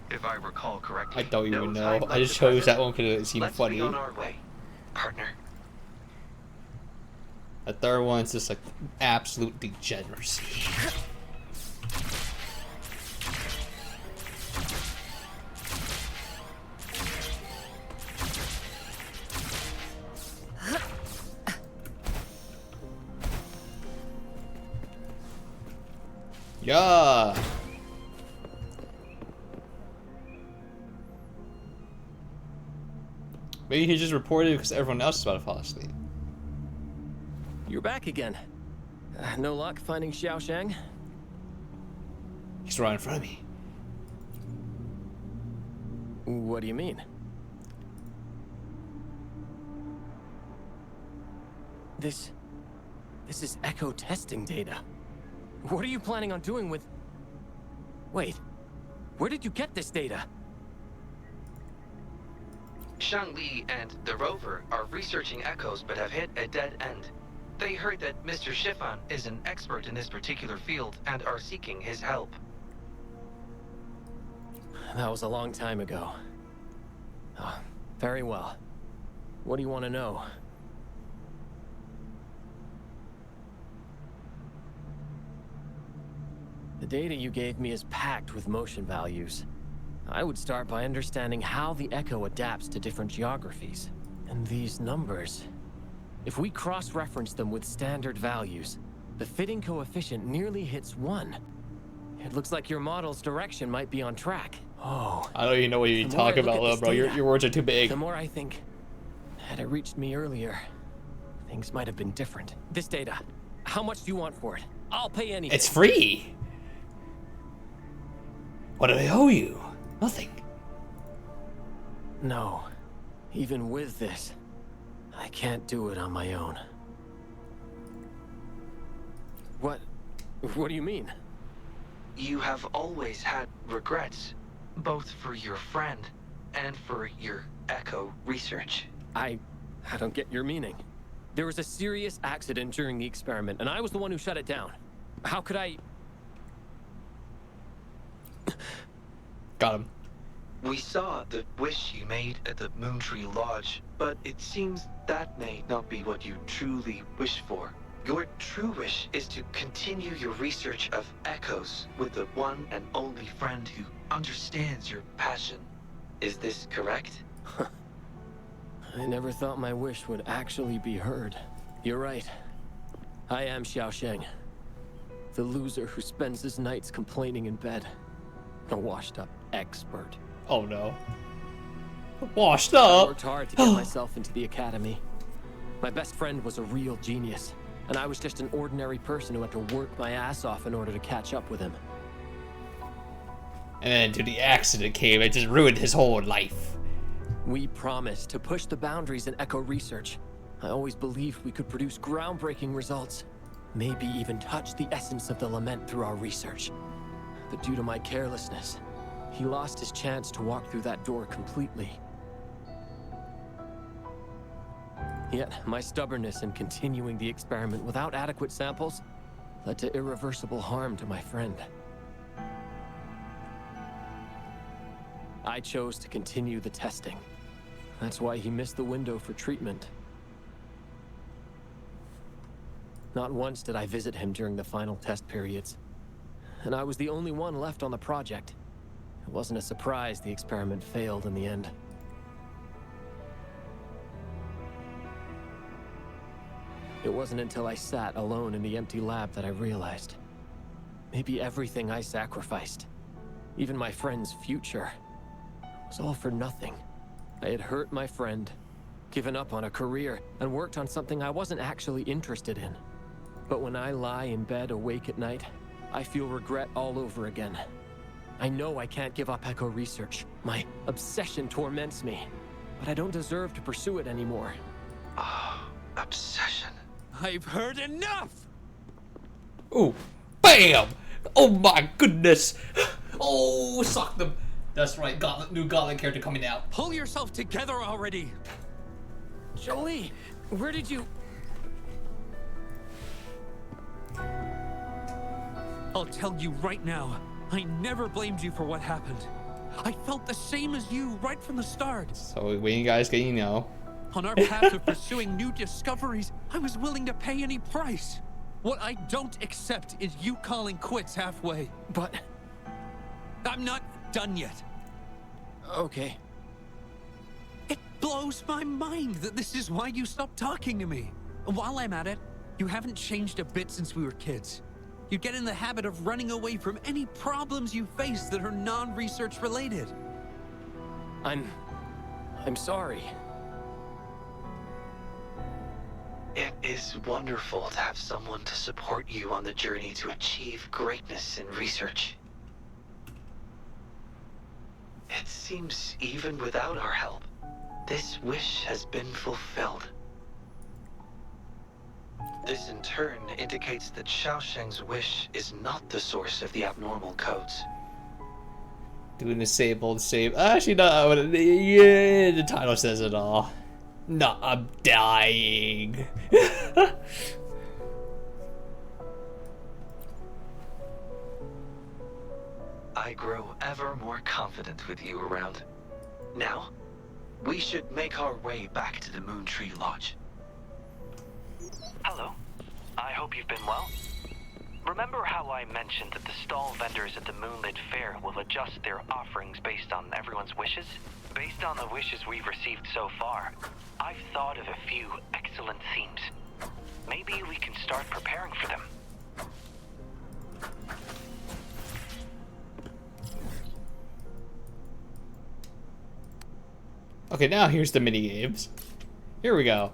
if I recall correctly. I don't even know. I just chose that one because it seemed funny. Let's be on our way, partner. The third one's just like absolute degeneracy. Yeah. Maybe he just reported because everyone else is about to fall asleep. You're back again. No luck finding Xiao Shang? He's right in front of me. What do you mean? This is echo testing data. What are you planning on doing with... Wait, where did you get this data? Shang Li and the rover are researching echoes but have hit a dead end. They heard that Mr. Chiffon is an expert in this particular field and are seeking his help. That was a long time ago. Oh, very well. What do you want to know? The data you gave me is packed with motion values. I would start by understanding how the Echo adapts to different geographies. And these numbers... If we cross-reference them with standard values, the fitting coefficient nearly hits 1. It looks like your model's direction might be on track. Oh. I don't even know what you talk about, little bro. Your words are too big. The more I think, had it reached me earlier, things might have been different. This data, how much do you want for it? I'll pay anything. It's free. What do I owe you? Nothing. No. Even with this, I can't do it on my own. What do you mean? You have always had regrets, both for your friend and for your Echo research. I don't get your meaning. There was a serious accident during the experiment, and I was the one who shut it down. How could I... Got him. We saw the wish you made at the Moontree Lodge, but it seems that may not be what you truly wish for. Your true wish is to continue your research of echoes with the one and only friend who understands your passion. Is this correct? I never thought my wish would actually be heard. You're right. I am Xiaosheng, the loser who spends his nights complaining in bed. A washed-up expert. Oh no. Washed up? I worked hard to get myself into the academy. My best friend was a real genius, and I was just an ordinary person who had to work my ass off in order to catch up with him. And then to the accident came, it just ruined his whole life. We promised to push the boundaries in echo research. I always believed we could produce groundbreaking results. Maybe even touch the essence of the lament through our research. But due to my carelessness, he lost his chance to walk through that door completely. Yet, my stubbornness in continuing the experiment without adequate samples led to irreversible harm to my friend. I chose to continue the testing. That's why he missed the window for treatment. Not once did I visit him during the final test periods. And I was the only one left on the project. It wasn't a surprise the experiment failed in the end. It wasn't until I sat alone in the empty lab that I realized. Maybe everything I sacrificed, even my friend's future, was all for nothing. I had hurt my friend, given up on a career, and worked on something I wasn't actually interested in. But when I lie in bed awake at night, I feel regret all over again. I know I can't give up echo research. My obsession torments me, but I don't deserve to pursue it anymore. Ah, obsession. I've heard enough! Ooh, bam! Oh my goodness! Oh, suck them. That's right, new Gauntlet character coming out. Pull yourself together already! Jolie, where did you... I'll tell you right now, I never blamed you for what happened. I felt the same as you right from the start. So when you guys get, On our path of pursuing new discoveries, I was willing to pay any price. What I don't accept is you calling quits halfway. But... I'm not done yet. Okay. It blows my mind that this is why you stopped talking to me. While I'm at it, you haven't changed a bit since we were kids. You get in the habit of running away from any problems you face that are non-research related. I'm sorry. It is wonderful to have someone to support you on the journey to achieve greatness in research. It seems even without our help, this wish has been fulfilled. This in turn indicates that Xiaosheng's wish is not the source of the abnormal codes. Doing disabled save. Actually, no. Yeah, the title says it all. No, I'm dying. I grow ever more confident with you around. Now, we should make our way back to the Moon Tree Lodge. Hello. I hope you've been well. Remember how I mentioned that the stall vendors at the Moonlit Fair will adjust their offerings based on everyone's wishes? Based on the wishes we've received so far, I've thought of a few excellent themes. Maybe we can start preparing for them. Okay, now here's the mini games. Here we go.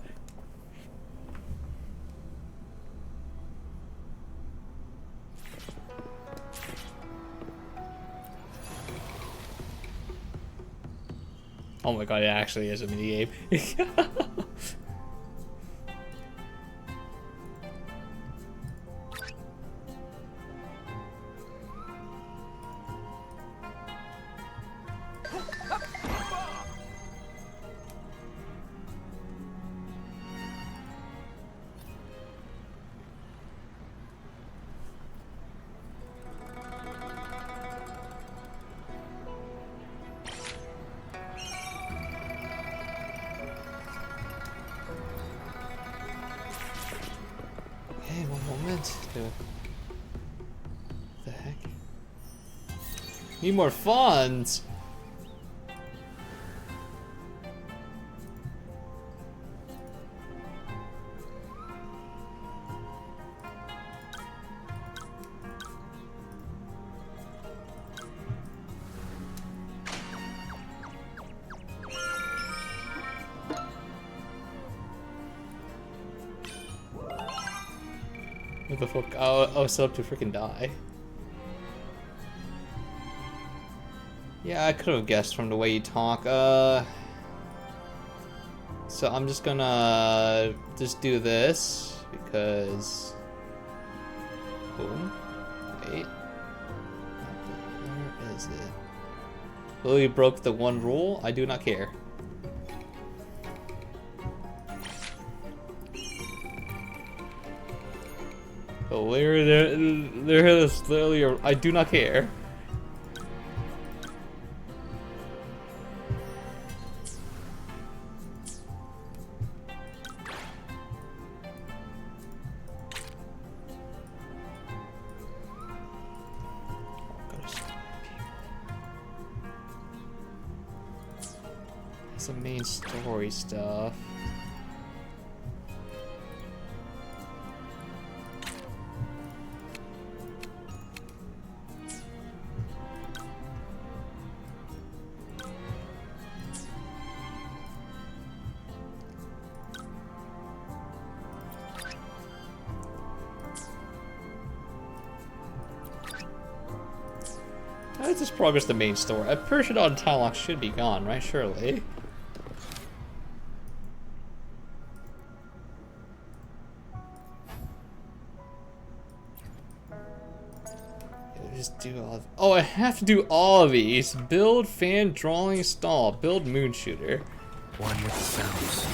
Oh my god, it actually is a mini game. Hey, one moment. The heck? Need more funds. What the fuck? I was set up to freaking die. Yeah, I could have guessed from the way you talk. So I'm just gonna just do this because. Boom. Wait. Where is it? Lily broke the one rule. I do not care. Oh, there is literally a, I do not care. Some main story stuff. Let's just progress the main story. I'm pretty sure all the time locks should be gone, right? Surely. Just do all of, oh, I have to do all of these. Build fan drawing stall. Build moon shooter. One with the sounds.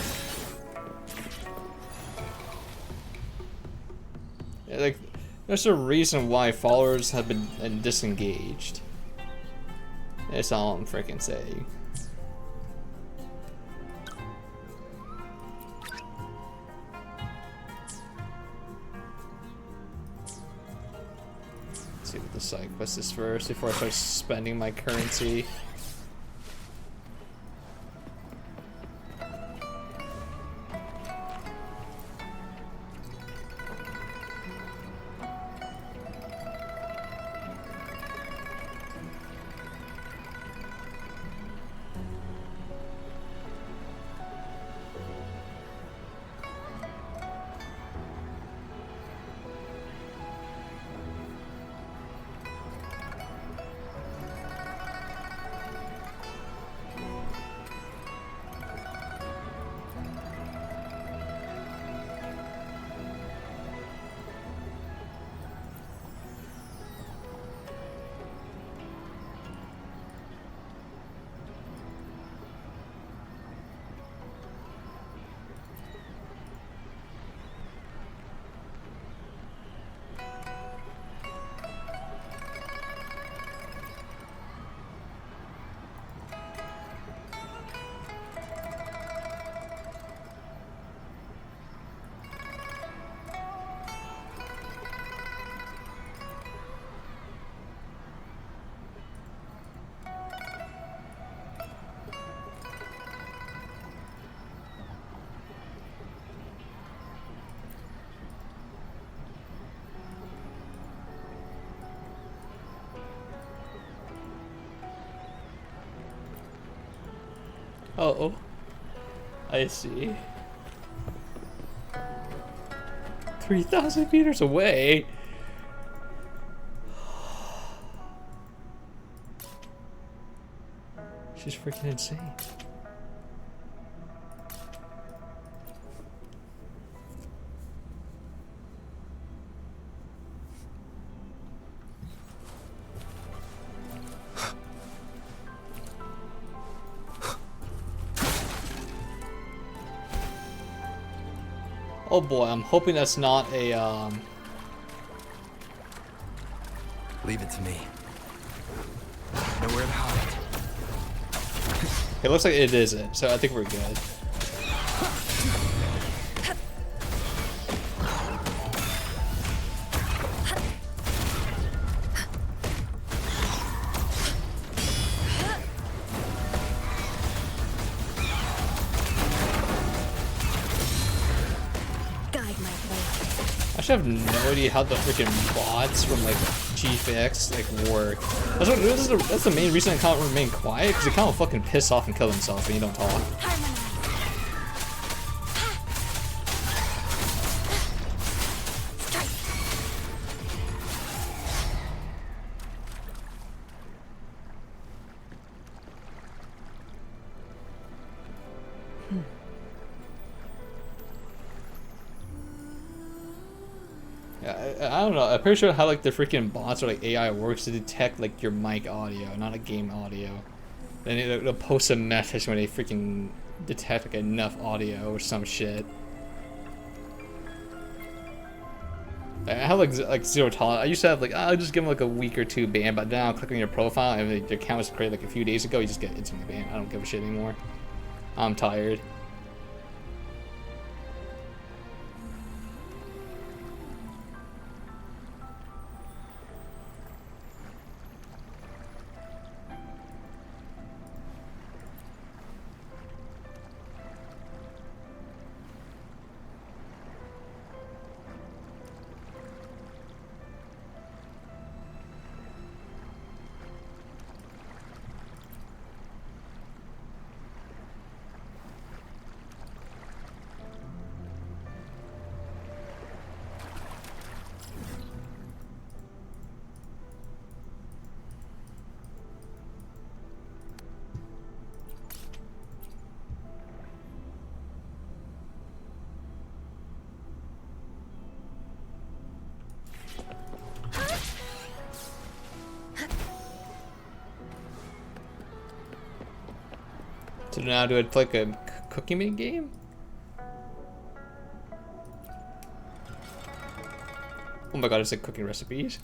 Yeah, like, there's a reason why followers have been disengaged. That's all I'm freaking saying. Let's see what the side quest is first before I start spending my currency. Oh, I see. 3,000 meters away. She's freaking insane. Oh boy, I'm hoping that's not a Leave it to me. Nowhere to hide. It looks like it isn't, so I think we're good. I have no idea how the freaking bots from like GFX like work. That's the main reason I can't remain quiet, because they kind of fucking piss off and kill themselves when you don't talk. I don't know. I'm pretty sure how like the freaking bots or like AI works to detect like your mic audio, not a game audio. Then it'll post a message when they freaking detect like enough audio or some shit. I have like zero tolerance. I used to have like I'll just give them like a week or two ban, but now I'm clicking your profile and the account was created like a few days ago. You just get instantly banned. I don't give a shit anymore. I'm tired. So now do I play like a cookie made game? Oh my god, it's like cooking recipes.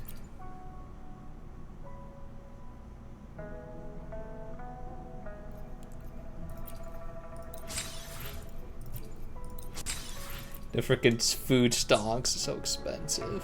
The freaking food stocks are so expensive.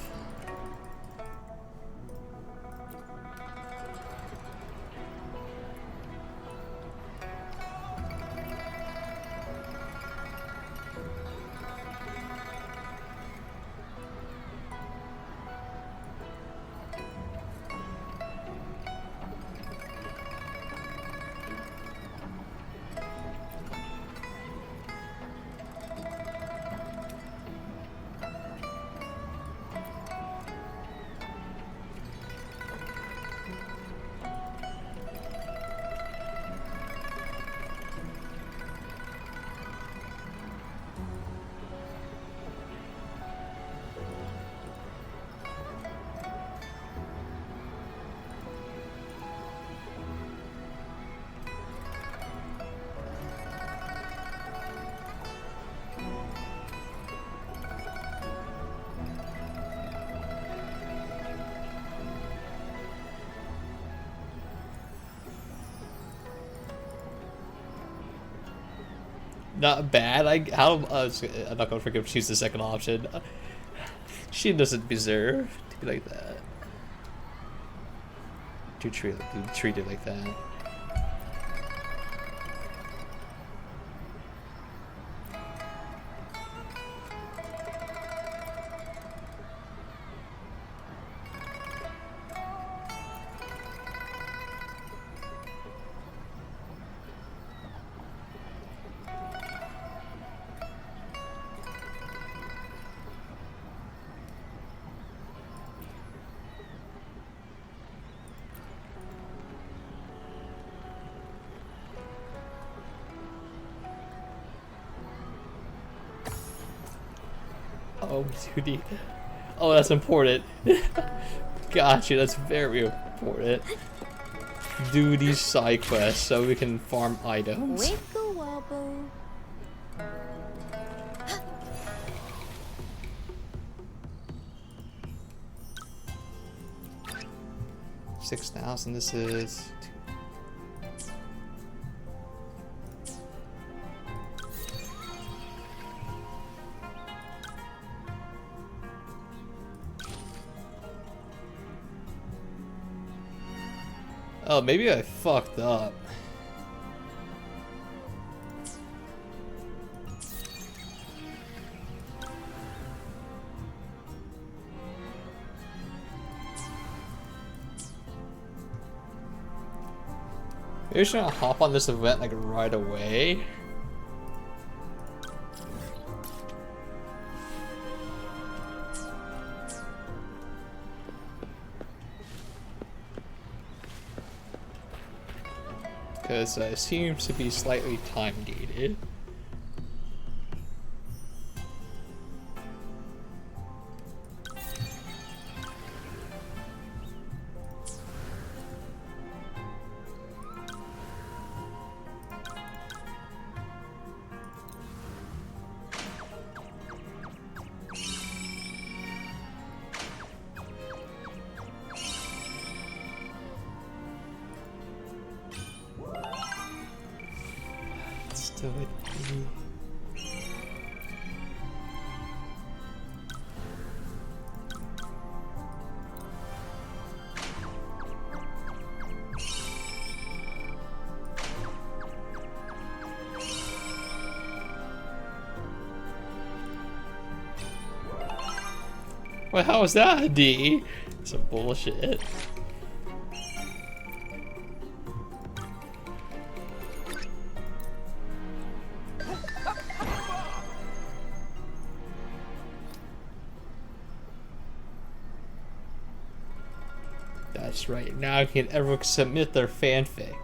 Not bad. I'm not gonna freaking choose the second option. She doesn't deserve to be like that. To be treated like that. Oh, duty. Oh, that's important. Gotcha, that's very important. Do these side quests so we can farm items. Wiggle wobble. 6,000. This is. Oh, maybe I fucked up. Maybe I should hop on this event like right away. Because it seems to be slightly time gated. So well, how is that a D? Some bullshit. That's right, now can everyone submit their fanfic.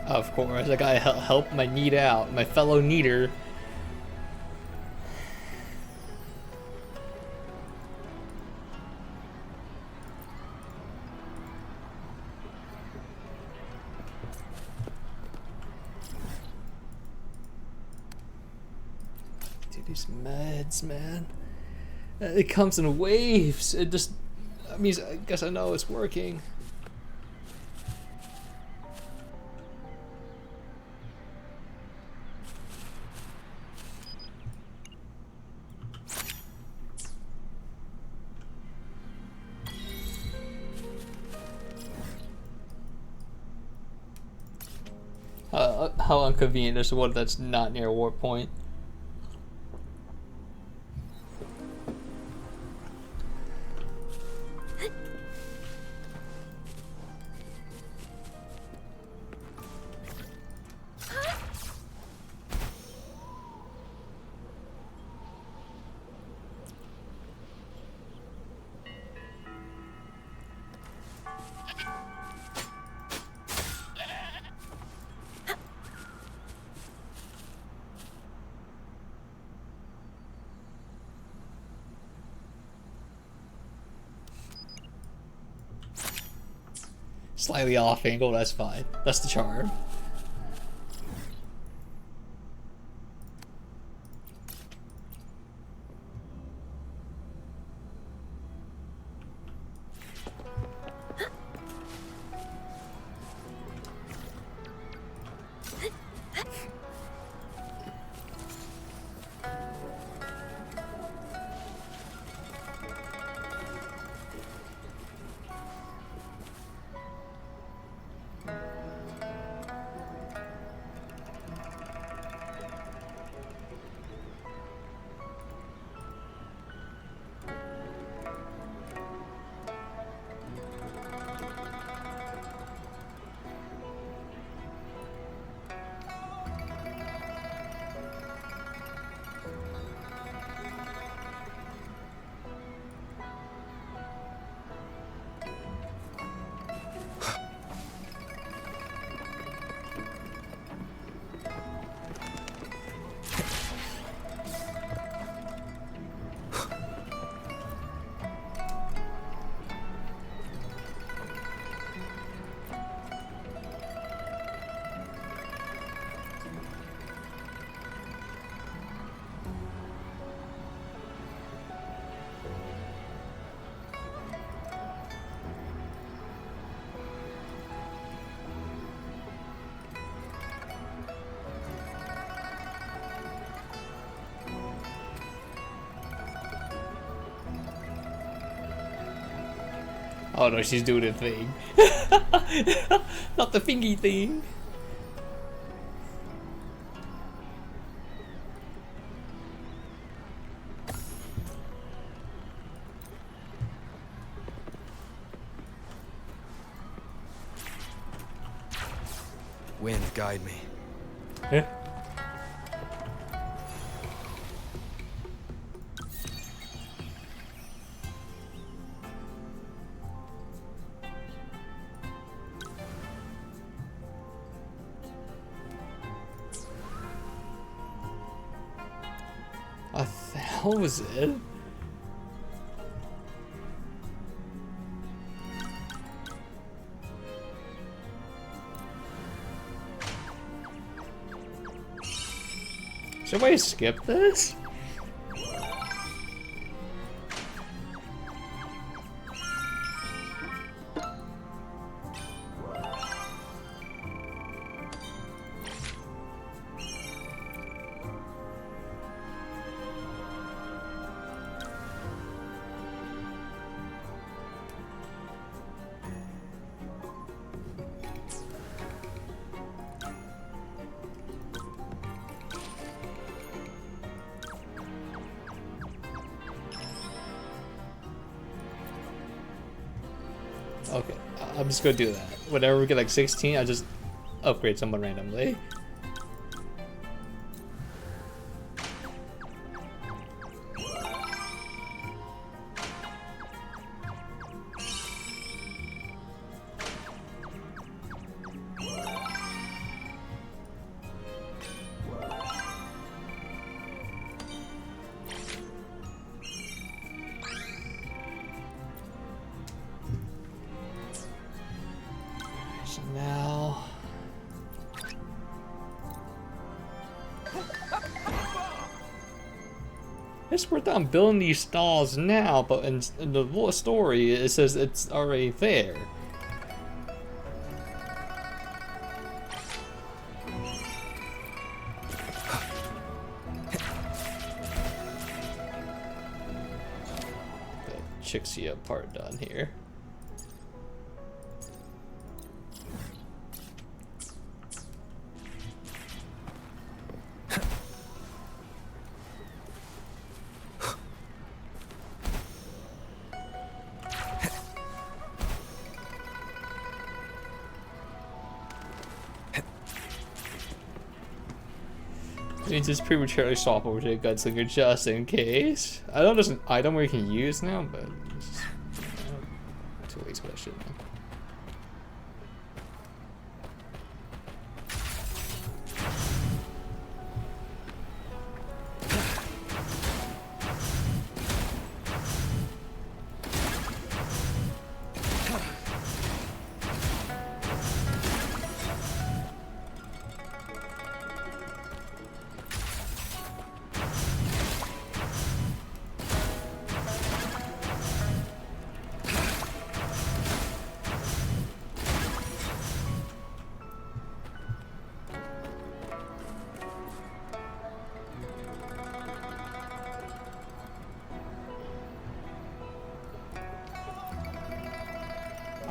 Of course, I gotta help my need out, my fellow needer. Dude, these meds, man. It comes in waves. It just, I mean, I guess I know it's working. How inconvenient is one that's not near a warp point. Slightly off angle, that's fine. That's the charm. Oh no, she's doing a thing. Not the thingy thing. Wind, guide me. Yeah. What the hell was it? Should somebody skip this? Okay, I'm just gonna do that. Whenever we get like 16, I just upgrade someone randomly. So now, it's worth on building these stalls now, but in the little story it says it's already there. The Chixia part done here. Means it's prematurely swap over to a gunslinger just in case. I know there's an item where you can use now, but it's just, too late for that shit now.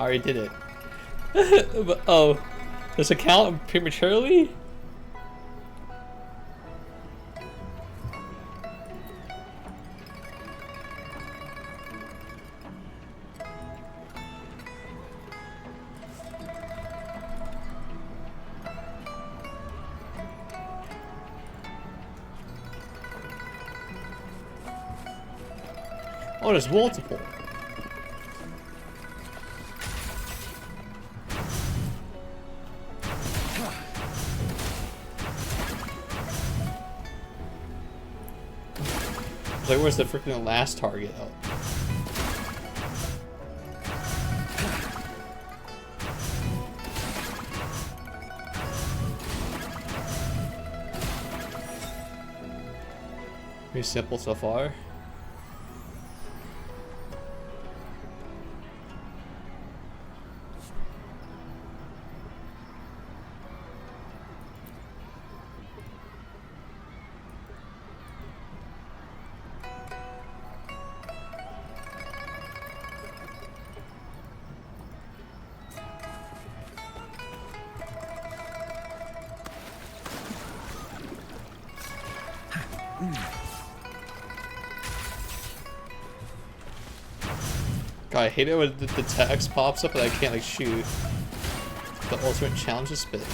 already did it. But, oh, does it count prematurely? Oh, there's multiple. Like, where's the freaking last target? Oh. Pretty simple so far. God, I hate it when the text pops up and I can't like shoot. The ultimate challenge is spitting.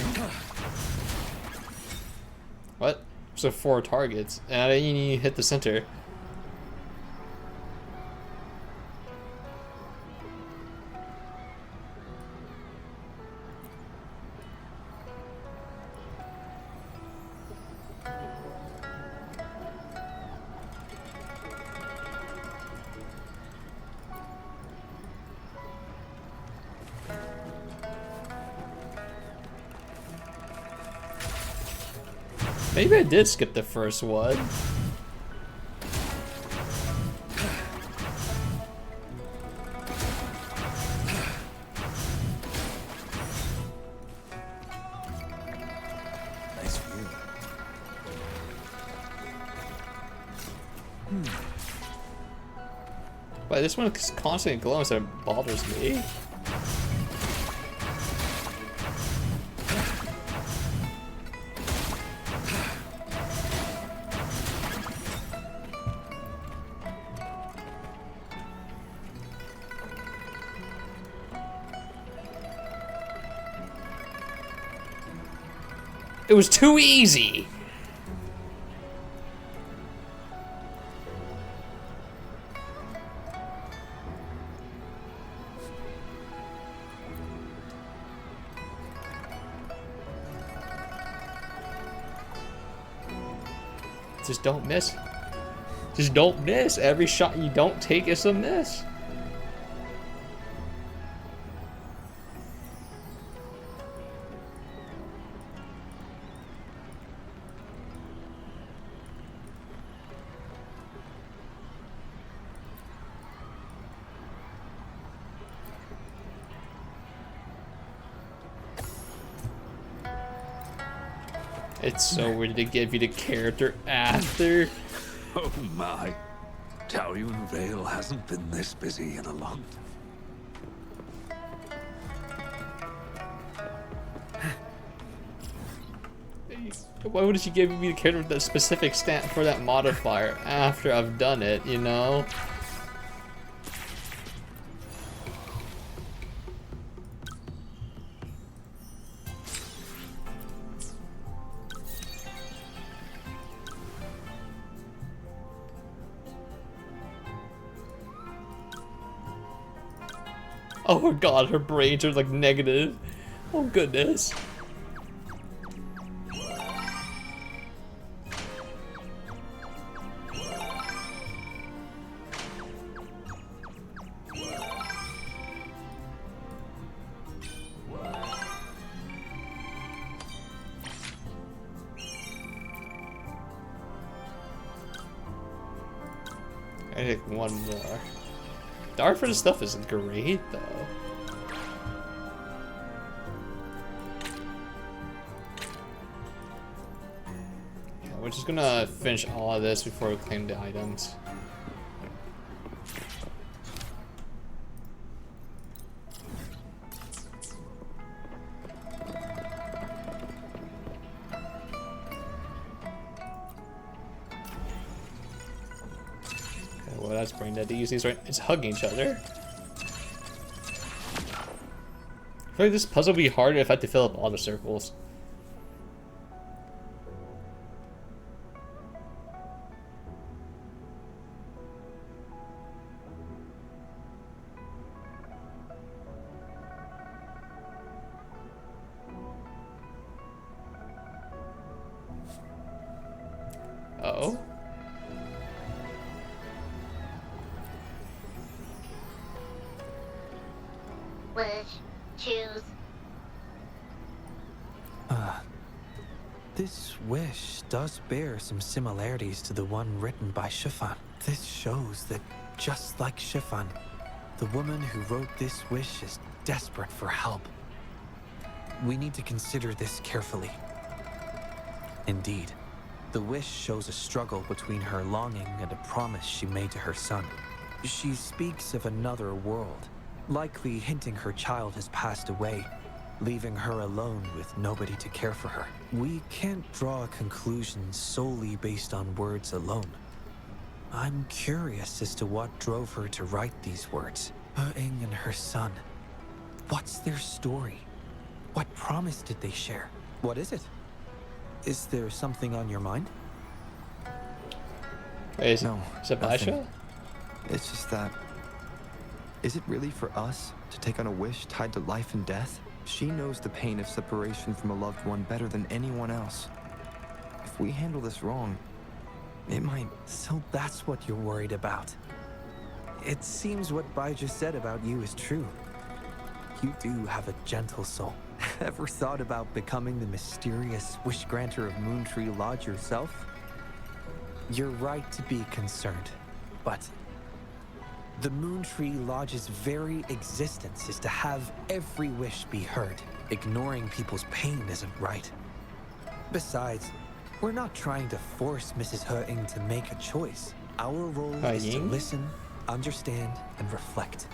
What? So 4 targets, and I didn't even hit the center. Maybe I did skip the first one. Nice view. But this one is constantly glowing, so it bothers me. It was too easy. Just don't miss. Just don't miss. Every shot you don't take is a miss. It's so weird to give you the character after. Oh my. Taoyuan Vale hasn't been this busy in a long time. Why would she give me the character with the specific stat for that modifier after I've done it, you know? Oh my god, her brains are like negative. Oh goodness. I think one more. The art for this stuff is great, though. Yeah, we're just gonna finish all of this before we claim the items. Let's bring that to use these right. It's hugging each other. I feel like this puzzle would be harder if I had to fill up all the circles. Uh-oh. Wish. Choose. This wish does bear some similarities to the one written by Chiffon. This shows that, just like Chiffon, the woman who wrote this wish is desperate for help. We need to consider this carefully. Indeed, the wish shows a struggle between her longing and a promise she made to her son. She speaks of another world, likely hinting her child has passed away, leaving her alone with nobody to care for her. We can't draw a conclusion solely based on words alone. I'm curious as to what drove her to write these words. He and her son. What's their story? What promise did they share? What is it? Is there something on your mind? Is No, it nothing. Baisha? It's just that... Is it really for us to take on a wish tied to life and death? She knows the pain of separation from a loved one better than anyone else. If we handle this wrong, it might... So that's what you're worried about. It seems what Bai just said about you is true. You do have a gentle soul. Ever thought about becoming the mysterious wish granter of Moontree Lodge yourself? You're right to be concerned, but the Moontree Lodge's very existence is to have every wish be heard. Ignoring people's pain isn't right. Besides, we're not trying to force Mrs. Hurting to make a choice. Our role is to listen, understand, and reflect.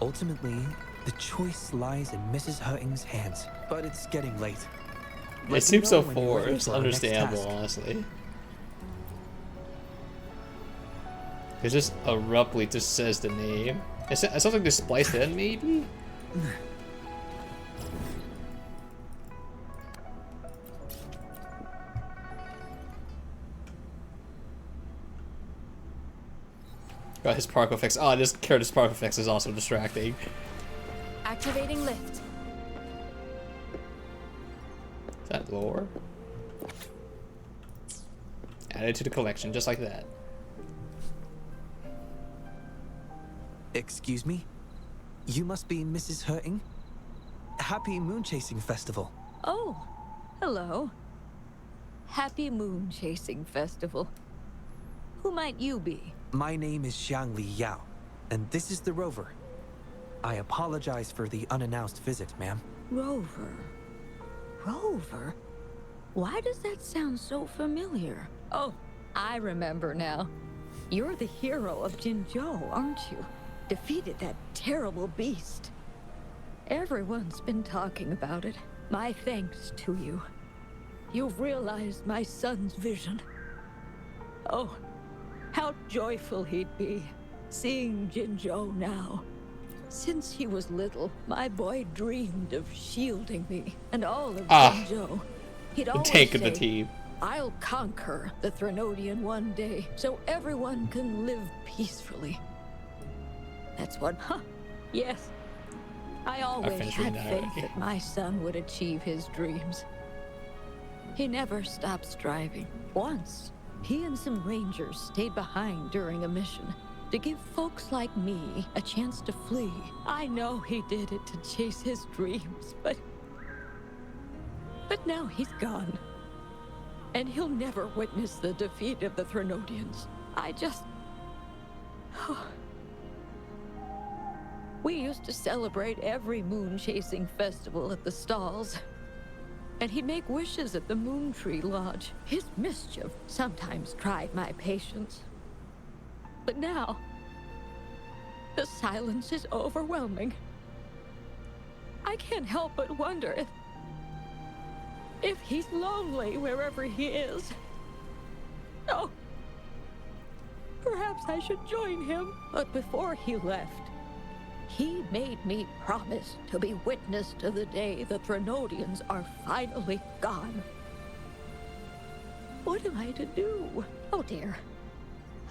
Ultimately, the choice lies in Mrs. Hurting's hands, but it's getting late. It seems so forced. Understandable, honestly. It just abruptly just says the name. It sounds like they spliced it in, maybe? Got his particle effects. Oh, this character's particle effects is also distracting. Activating lift. Is that lore? Add it to the collection, just like that. Excuse me? You must be Mrs. Hurting? Happy Moon Chasing Festival. Oh, hello. Happy Moon Chasing Festival. Who might you be? My name is Xiang Li Yao, and this is the Rover. I apologize for the unannounced visit, ma'am. Rover. Rover? Why does that sound so familiar? Oh, I remember now. You're the hero of Jinzhou, aren't you? Defeated that terrible beast. Everyone's been talking about it. My thanks to you. You've realized my son's vision. Oh, how joyful he'd be, seeing Jinzhou now. Since he was little, my boy dreamed of shielding me and all of Jinzhou. He'd always Tank of the say, team. I'll conquer the Threnodian one day, so everyone can live peacefully. That's what, yes. I always had faith that my son would achieve his dreams. He never stopped striving. Once, he and some rangers stayed behind during a mission to give folks like me a chance to flee. I know he did it to chase his dreams, but now he's gone. And he'll never witness the defeat of the Threnodians. I just... We used to celebrate every moon-chasing festival at the stalls. And he'd make wishes at the Moontree Lodge. His mischief sometimes tried my patience. But now, the silence is overwhelming. I can't help but wonder if he's lonely wherever he is. Oh, Perhaps I should join him. But before he left, he made me promise to be witness to the day the Threnodians are finally gone. What am I to do? Oh dear.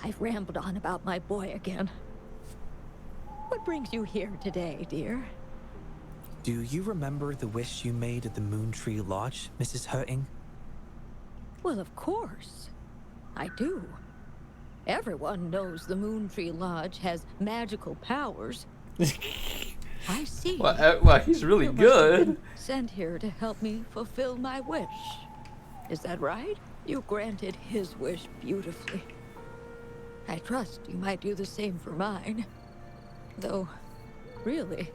I've rambled on about my boy again. What brings you here today, dear? Do you remember the wish you made at the Moon Tree Lodge, Mrs. Hurting? Well, of course. I do. Everyone knows the Moon Tree Lodge has magical powers. I see. Well, he's really You must have good. been sent here to help me fulfill my wish. Is that right? You granted his wish beautifully. I trust you might do the same for mine. Though, really,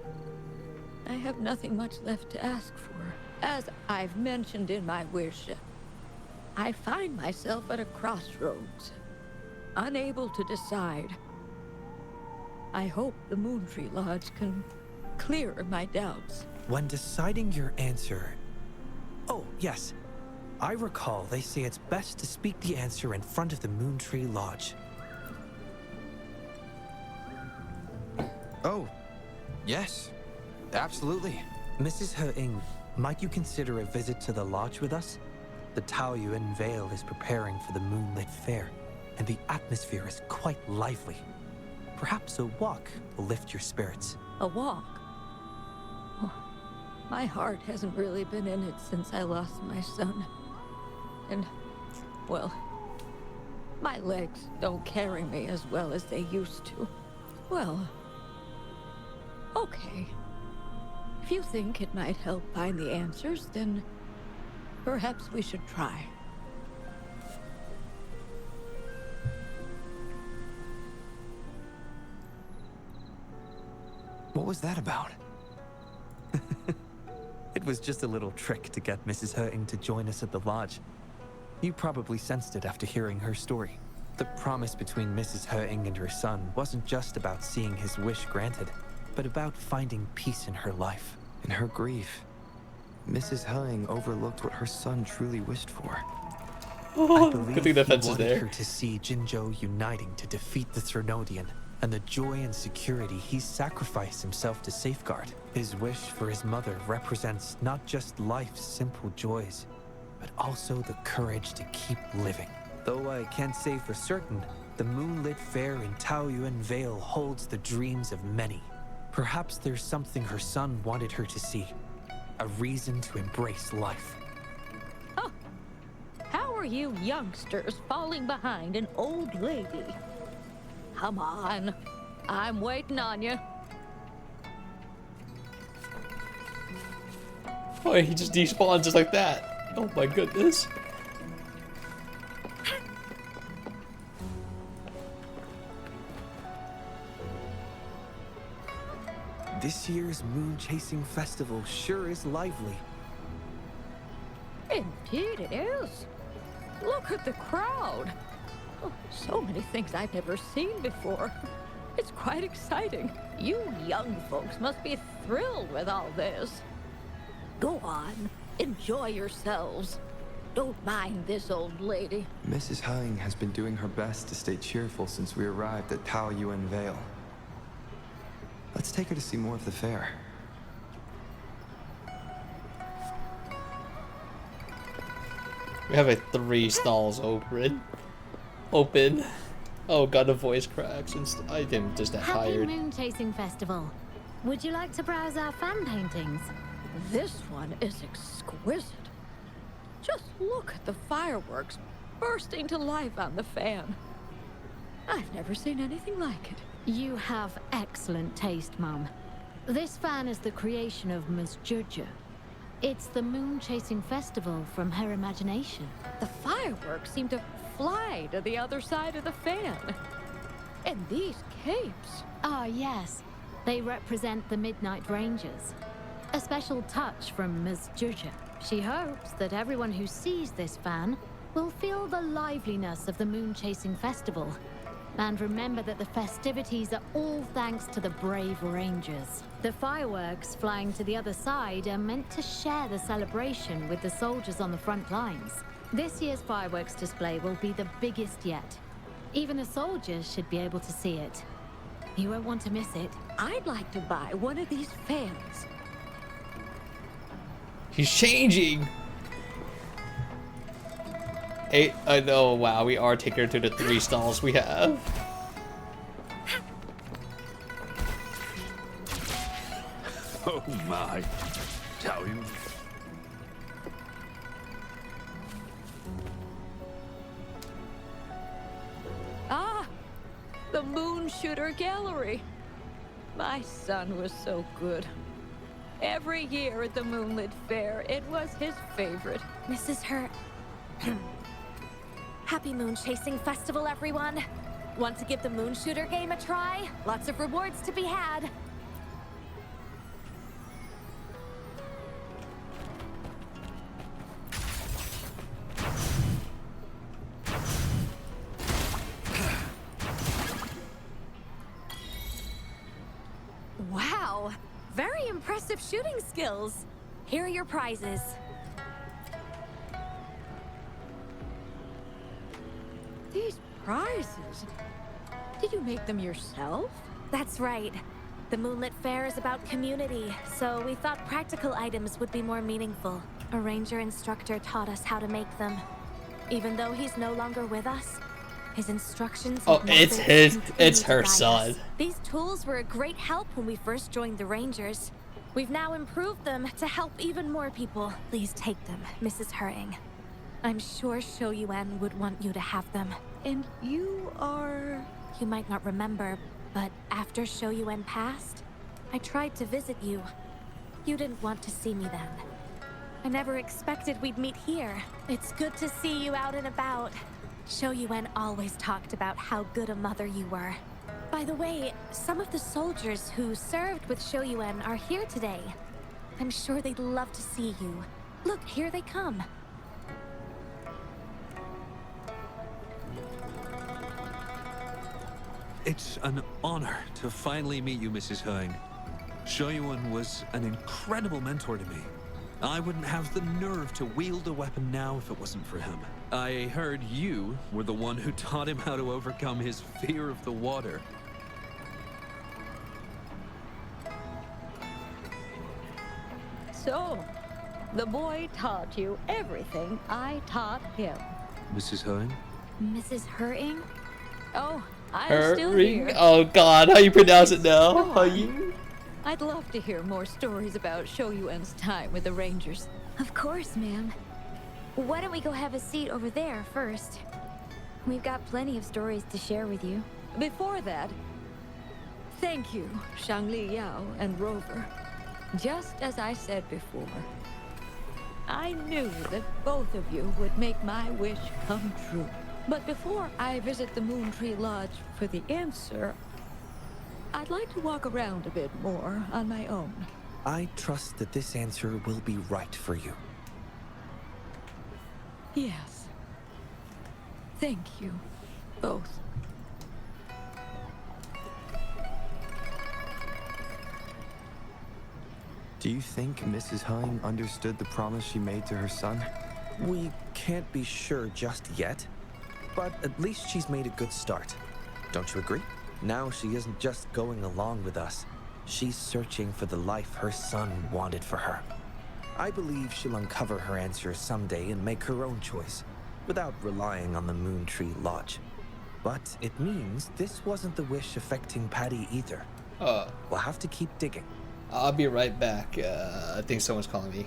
I have nothing much left to ask for. As I've mentioned in my wish, I find myself at a crossroads, unable to decide. I hope the Moon Tree Lodge can clear my doubts. When deciding your answer... Oh, yes. I recall they say it's best to speak the answer in front of the Moon Tree Lodge. Oh, yes. Absolutely. Mrs. Hurting, might you consider a visit to the lodge with us? The Taoyuan Vale is preparing for the moonlit fair, and the atmosphere is quite lively. Perhaps a walk will lift your spirits. A walk? Oh, my heart hasn't really been in it since I lost my son. And, well, my legs don't carry me as well as they used to. Well, okay. If you think it might help find the answers, then perhaps we should try. What was that about? It was just a little trick to get Mrs. Hurting to join us at the lodge. You probably sensed it after hearing her story. The promise between Mrs. Hurting and her son wasn't just about seeing his wish granted, but about finding peace in her life. In her grief, Mrs. Hurting overlooked what her son truly wished for. I believe good thing the he fence is wanted there. her to see Jinzhou uniting to defeat the Threnodian, and the joy and security he sacrificed himself to safeguard. His wish for his mother represents not just life's simple joys, but also the courage to keep living. Though I can't say for certain, the moonlit fair in Taoyuan Vale holds the dreams of many. Perhaps there's something her son wanted her to see. A reason to embrace life. Oh, how are you youngsters falling behind an old lady? Come on, I'm waiting on you. Oh, he just despawned just like that. Oh my goodness. This year's Moon Chasing Festival sure is lively. Indeed it is. Look at the crowd. Oh, so many things I've never seen before. It's quite exciting. You young folks must be thrilled with all this. Go on, enjoy yourselves. Don't mind this old lady. Mrs. Hurting has been doing her best to stay cheerful since we arrived at Taoyuan Vale. Let's take her to see more of the fair. We have 3 stalls open. Oh god, the voice cracks. And I am just that Happy tired. Moon Chasing Festival. Would you like to browse our fan paintings? This one is exquisite. Just look at the fireworks bursting to life on the fan. I've never seen anything like it. You have excellent taste, Mum. This fan is the creation of Ms. Judger. It's the Moon Chasing Festival from her imagination. The fireworks seem to fly to the other side of the fan. And these capes. Ah, yes. They represent the Midnight Rangers. A special touch from Ms. Judger. She hopes that everyone who sees this fan will feel the liveliness of the Moon Chasing Festival. And remember that the festivities are all thanks to the brave Rangers. The fireworks flying to the other side are meant to share the celebration with the soldiers on the front lines. This year's fireworks display will be the biggest yet. Even the soldiers should be able to see it. You won't want to miss it. I'd like to buy one of these fans. He's changing. Oh wow, we are taking her to the 3 stalls we have. Oh my. Tell you. Ah, the Moon Shooter Gallery. My son was so good. Every year at the Moonlit Fair, it was his favorite. Mrs. Hurt. Happy Moon Chasing Festival, everyone! Want to give the Moon Shooter game a try? Lots of rewards to be had. Wow! Very impressive shooting skills. Here are your prizes. These prizes? Did you make them yourself? That's right. The Moonlit Fair is about community, so we thought practical items would be more meaningful. A ranger instructor taught us how to make them. Even though he's no longer with us, his instructions... Oh, it's her son. These tools were a great help when we first joined the Rangers. We've now improved them to help even more people. Please take them, Mrs. Hurting. I'm sure Shou Yuan would want you to have them. And you are... You might not remember, but after Shou Yuan passed, I tried to visit you. You didn't want to see me then. I never expected we'd meet here. It's good to see you out and about. Shou Yuan always talked about how good a mother you were. By the way, some of the soldiers who served with Shou Yuan are here today. I'm sure they'd love to see you. Look, here they come. It's an honor to finally meet you, Mrs. Heng. Shou Yuan was an incredible mentor to me. I wouldn't have the nerve to wield a weapon now if it wasn't for him. I heard you were the one who taught him how to overcome his fear of the water. So, the boy taught you everything I taught him. Mrs. Heng? Mrs. Hurting? Oh, I'm still here. Oh god, how you pronounce it now? How you? I'd love to hear more stories about Shou Yuan's time with the Rangers. Of course, ma'am. Why don't we go have a seat over there first? We've got plenty of stories to share with you. Before that, thank you, Shangli Yao and Rover. Just as I said before, I knew that both of you would make my wish come true. But before I visit the Moon Tree Lodge for the answer, I'd like to walk around a bit more on my own. I trust that this answer will be right for you. Yes. Thank you, both. Do you think Mrs. Hine understood the promise she made to her son? We can't be sure just yet, but at least she's made a good start. Don't you agree? Now she isn't just going along with us. She's searching for the life her son wanted for her. I believe she'll uncover her answers someday and make her own choice, without relying on the Moon Tree Lodge. But it means this wasn't the wish affecting Patty either. We'll have to keep digging. I'll be right back. I think someone's calling me.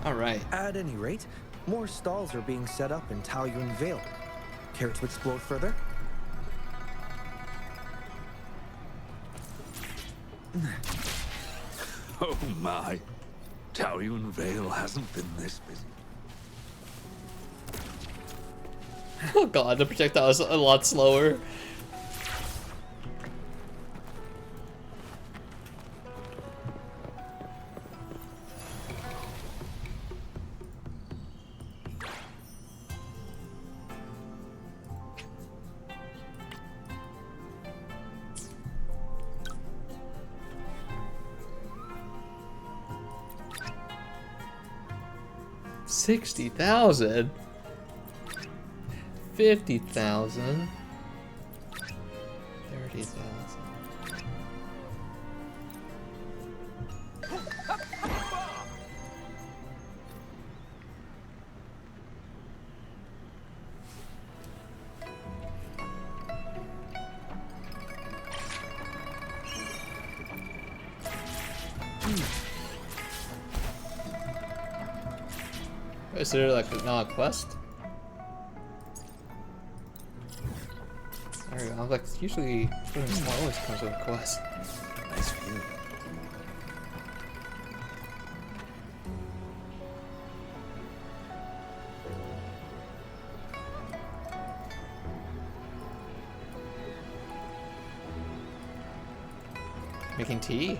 All right. At any rate, more stalls are being set up in Taoyuan Vale. Care to explore further? Oh my. Taoyuan Vale hasn't been this busy. Oh god, the projectile is a lot slower. $60,000, $50,000, $30,000. Is there like not a quest? There we go. Like usually it always comes with a quest. Nice view. Making tea?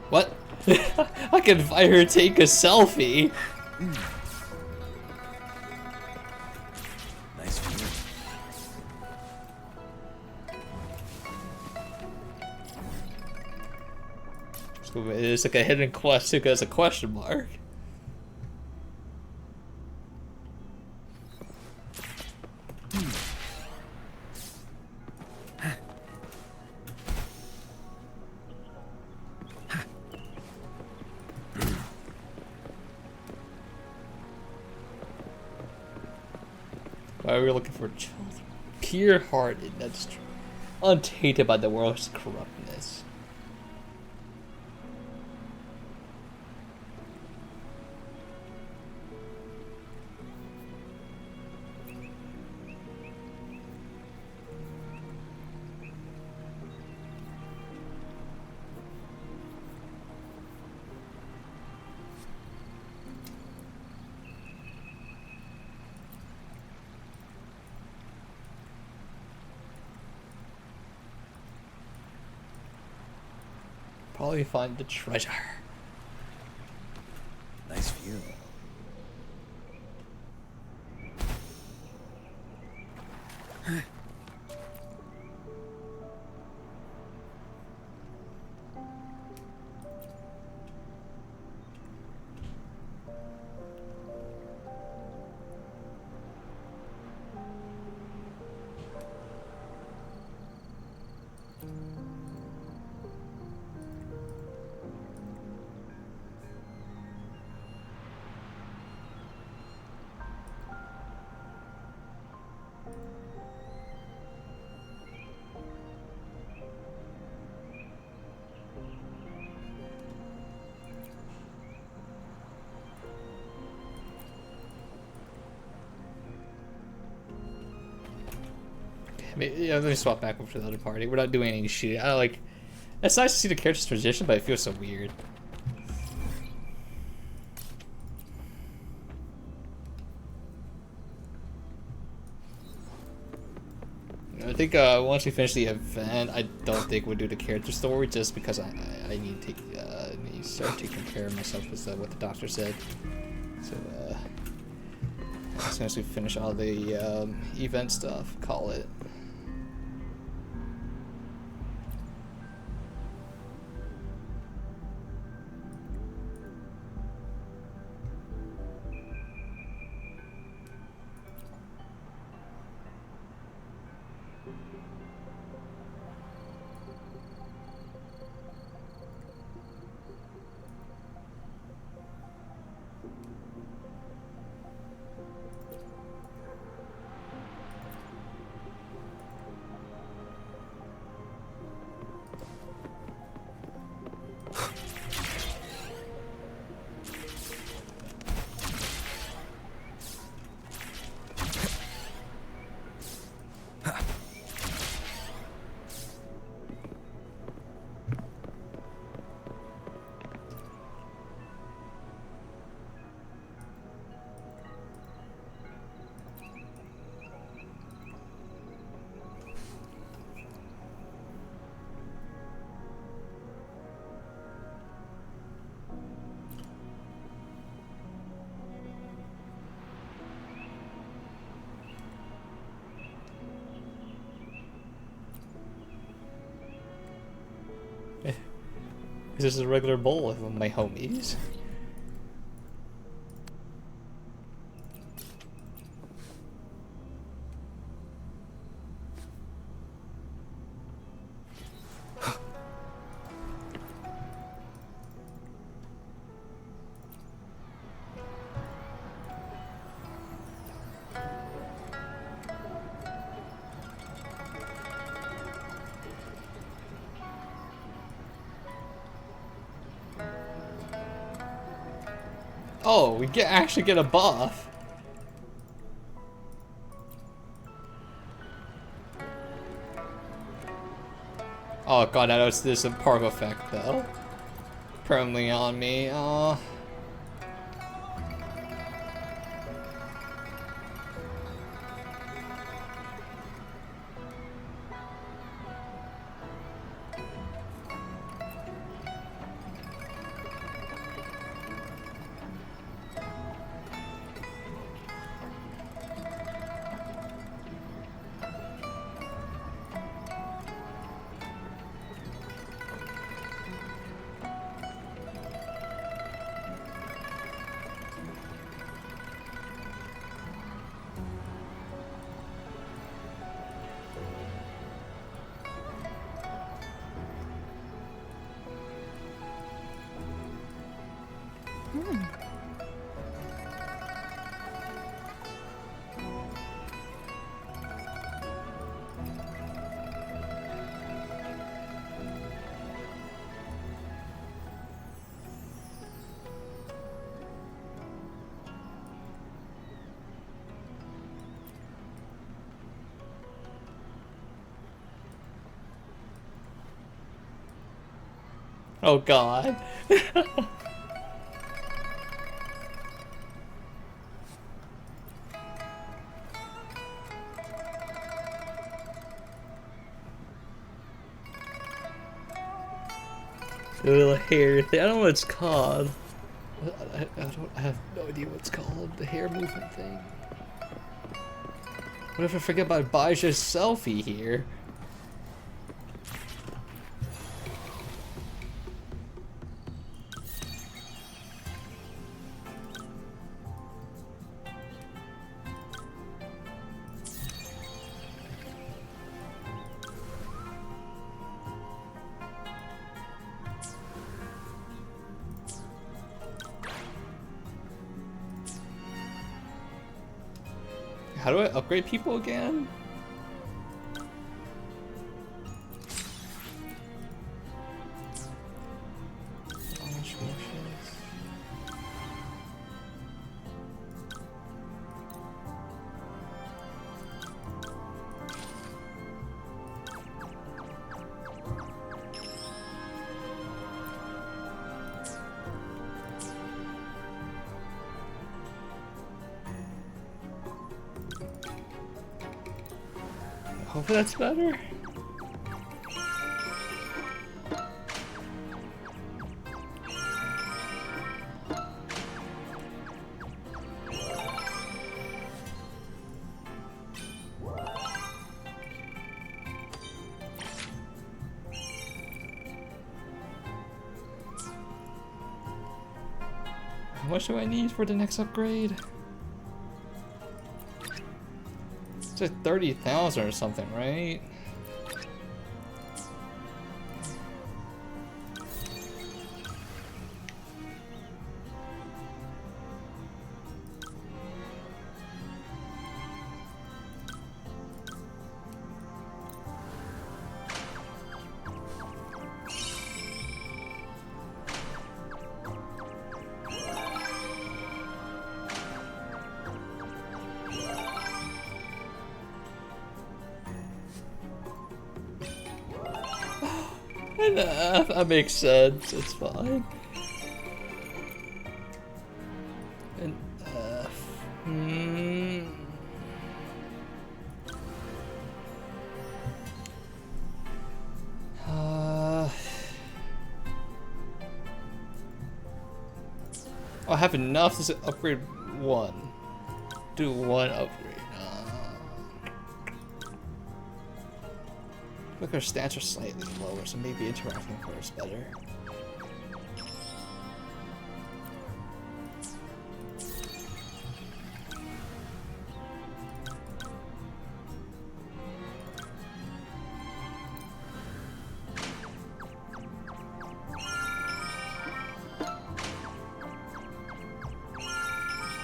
What? I can find her take a selfie. Nice view. So it's like a hidden quest because a question mark. Why are we looking for children? Pure-hearted, that's true. Untainted by the world's corruptness. Probably find the treasure. Nice view. Yeah, let me swap back over to the other party. We're not doing any shit. I like. It's nice to see the characters transition, but it feels so weird. I think once we finish the event, I don't think we'll do the character story just because I need to take, need to start taking care of myself with what the doctor said. So as soon as we finish all the event stuff, call it. This is a regular bowl of my homies. Oh, we actually get a buff. Oh god, I noticed this a park effect though. Permanently on me. Oh. Oh god. The little hair thing. I don't know what it's called. I have no idea what it's called. The hair movement thing. What if I forget about Baja's selfie here? How do I upgrade people again? Hopefully that's better. How much do I need for the next upgrade? It's like 30,000 or something, right? That makes sense. It's fine. And I have enough to upgrade one. Do one upgrade. Look, our stats are slightly lower, so maybe interacting with her is better.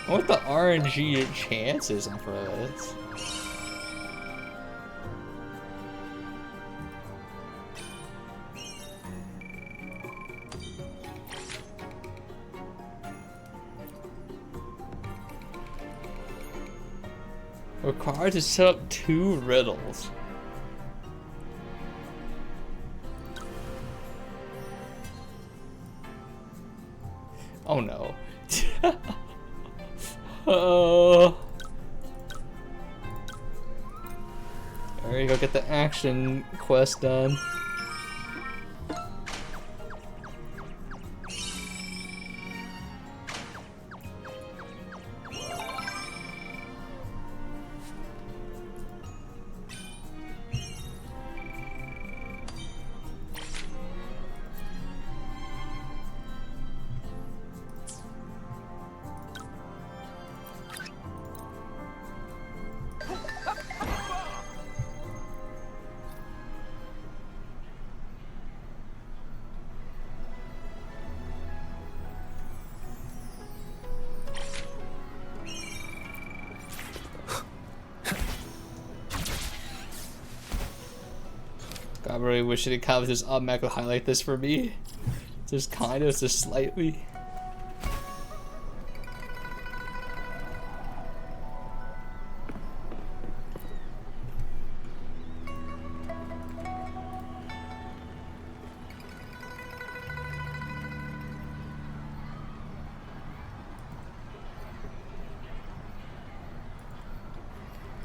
What the RNG chances for this? Required to set up 2 riddles. Oh no. Oh. There you go, get the action quest done. I really wish it could just automatically highlight this for me. Just kind of, just slightly.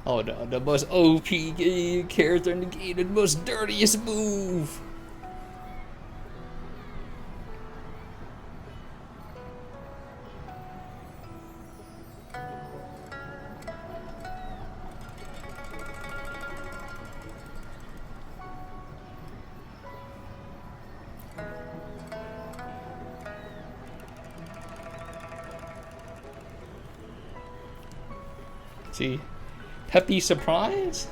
Oh no, the most OP character in the game, the most dirtiest move! See? Peppy surprise?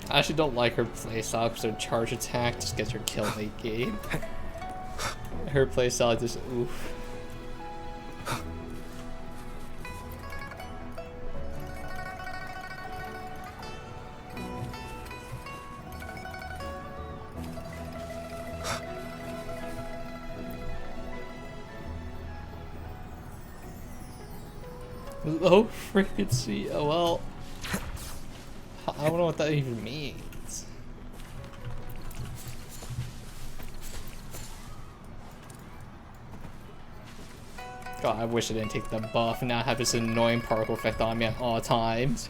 I actually don't like her playstyle because her charge attack just gets her killed late game. Her playstyle just oof. Low frequency. Oh well. I don't know what that even means. God, I wish I didn't take the buff and now have this annoying particle effect on me at all times.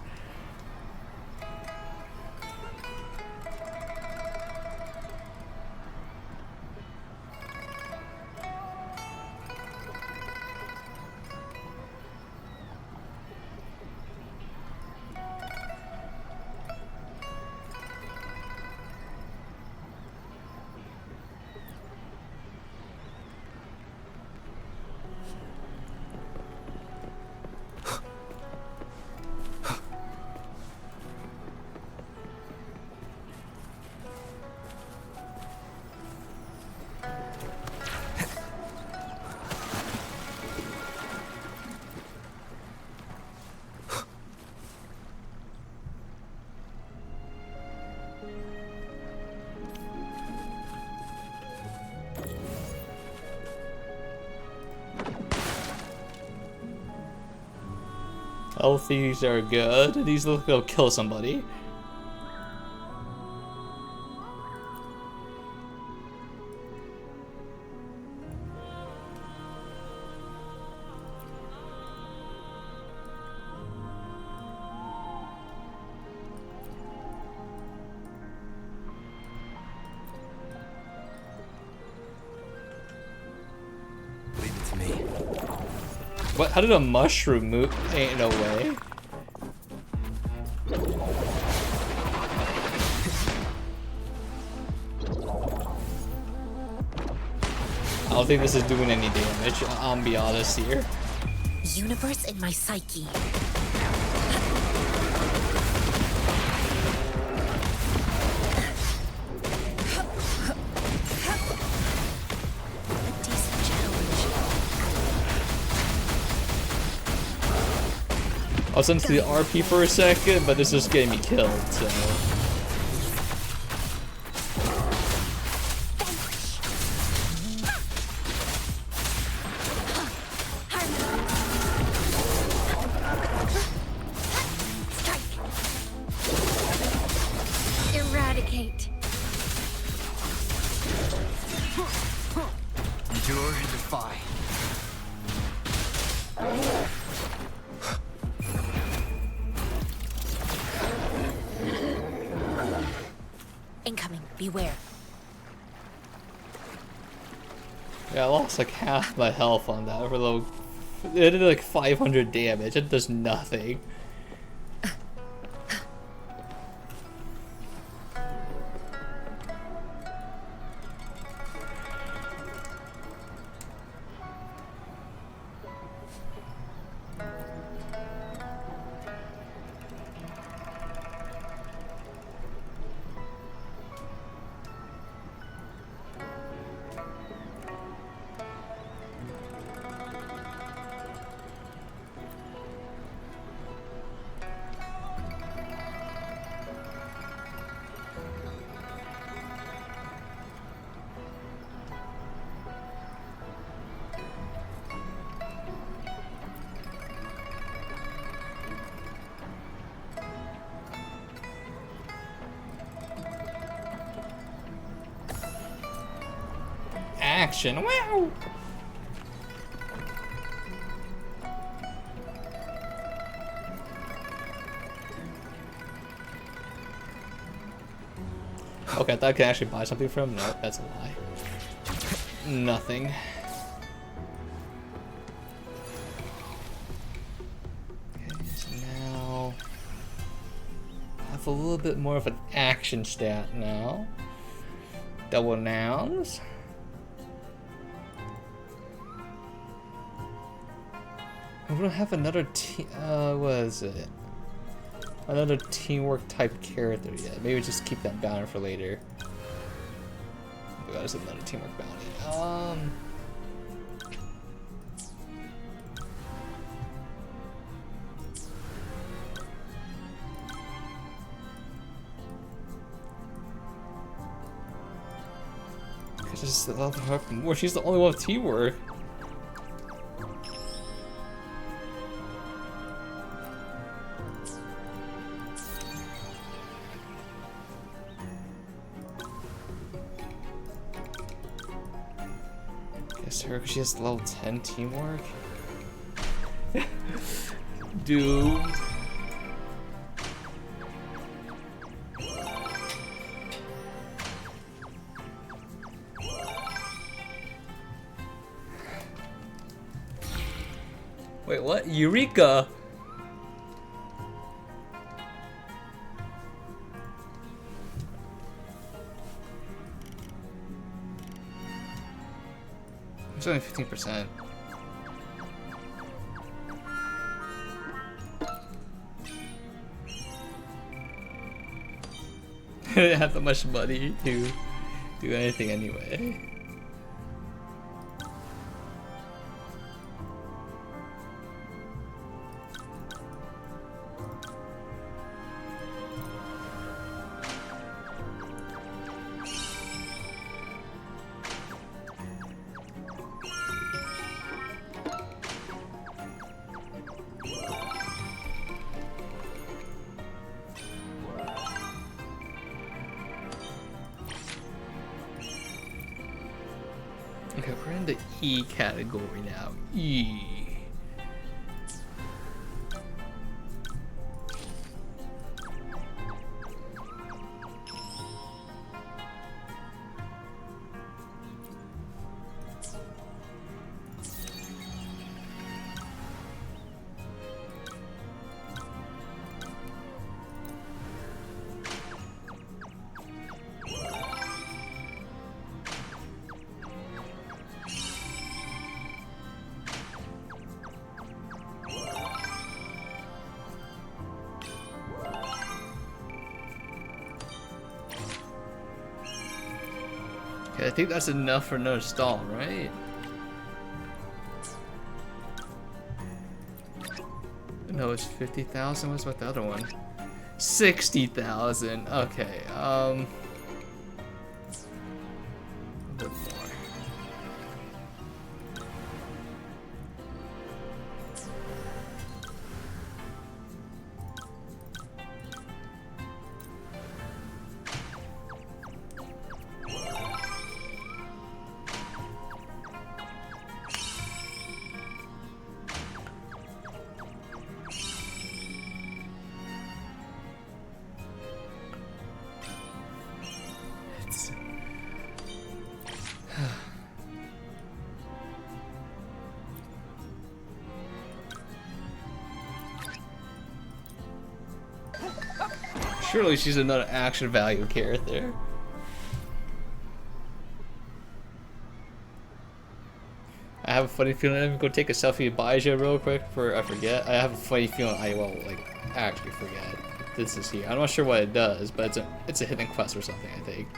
Health these are good. These look like they'll kill somebody. Leave it to me. What? How did a mushroom move? Ain't no way. I don't think this is doing any damage. I'll be honest here. Universe in my psyche. A decent challenge. I was into the RP for a second, but this is getting me killed, so. Eradicate. Endure and defy. Incoming. Beware. Yeah, I lost like half my health on that. For low, it did like 500 damage. It does nothing. Action! Wow! Okay, I thought I could actually buy something from him. No, that's a lie. Nothing. Okay, so now I have a little bit more of an action stat now. Double nouns. We don't have another what is it? Another teamwork type character. Yeah, maybe just keep that bounty for later. That was another teamwork bounty. Just love her more. She's the only one with teamwork. Guess her, 'cause she has level 10 teamwork. Dude. Wait, what? Eureka! It's only 15%. I didn't have that much money to do anything anyway. Okay, we're in the E category now. E. Okay, I think that's enough for another stall, right? No, it's 50,000. What's about the other one? 60,000. Okay. A bit more. Surely she's another action value character. I have a funny feeling I'm gonna go take a selfie with Baija real quick for I forget. I have a funny feeling I will like actually forget this is here. I'm not sure what it does, but it's a hidden quest or something, I think.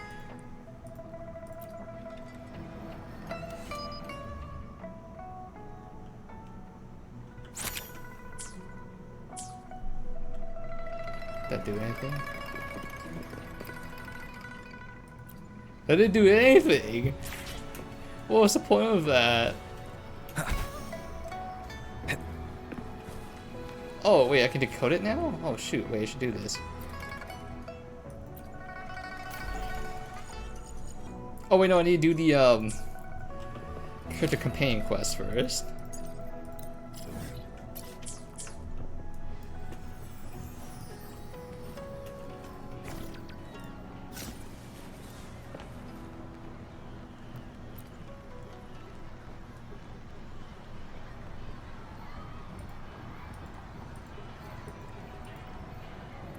That do anything? That didn't do anything. What was the point of that? Oh wait, I can decode it now? Oh shoot, wait, I should do this. Oh wait, no, I need to do the character companion quest first.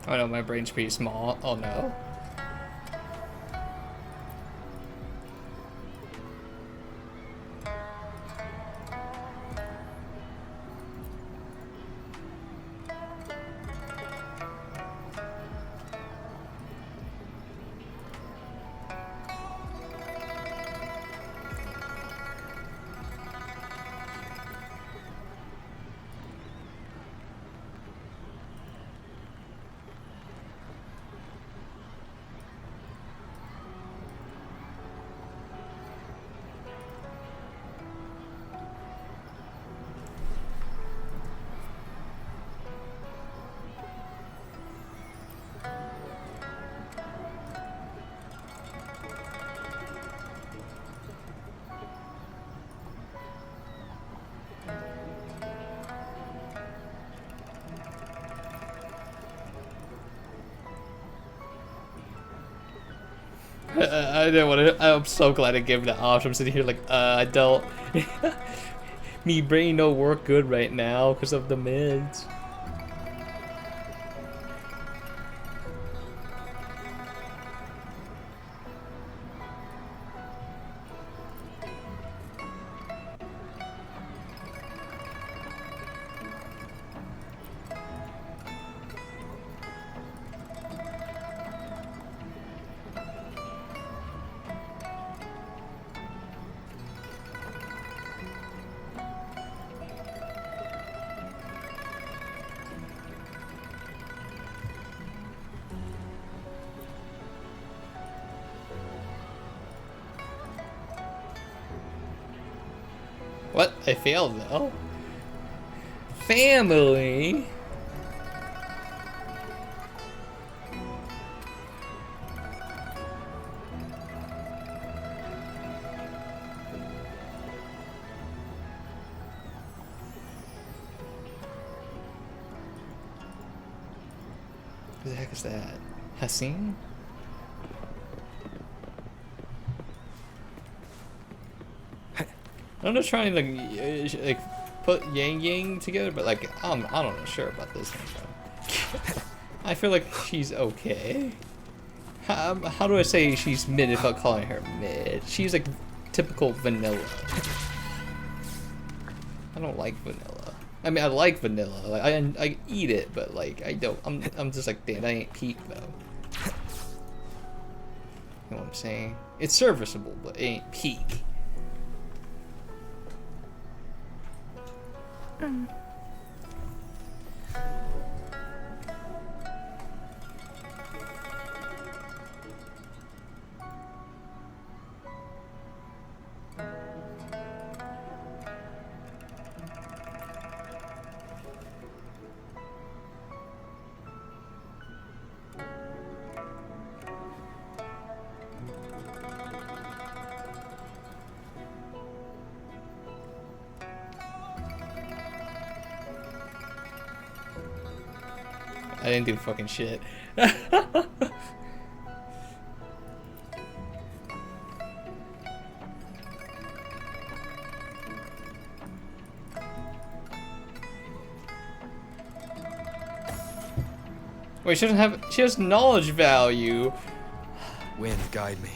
Oh no, my brain's pretty small. Oh no. I didn't want to. I'm so glad I gave him the option. I'm sitting here like, I don't. Me brain no work good right now because of the mids. What? I failed though. Family. Who the heck is that? Hassan? I'm just trying to like put Yang Yang together, but like I don't know sure about this one. I feel like she's okay. How do I say she's mid without calling her mid? She's like typical vanilla. I don't like vanilla. I mean I like vanilla. Like I eat it, but like I don't. I'm just like damn, that ain't peak though. You know what I'm saying? It's serviceable, but it ain't peak. I didn't do fucking shit. Wait, she doesn't have. She has knowledge value. Wind, guide me.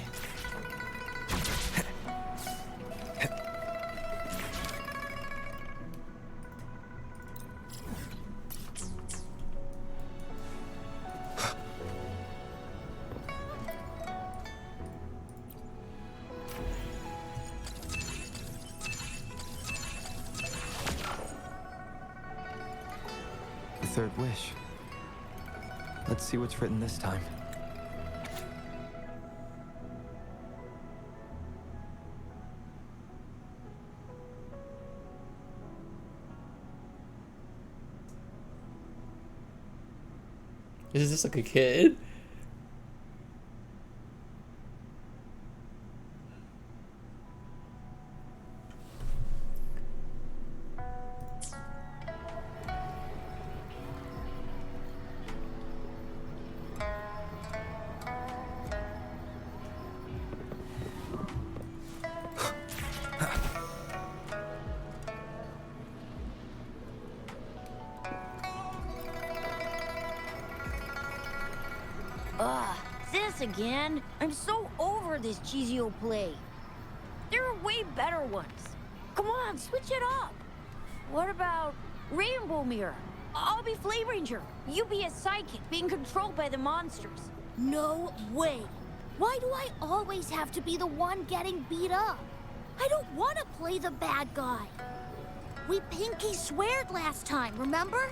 The third wish. Let's see what's written this time. Is this like a kid? This again? I'm so over this cheesy old play. There are way better ones. Come on, switch it up. What about Rainbow Mirror? I'll be Flame Ranger. You be a psychic being controlled by the monsters. No way. Why do I always have to be the one getting beat up? I don't want to play the bad guy. We pinky sweared last time, remember?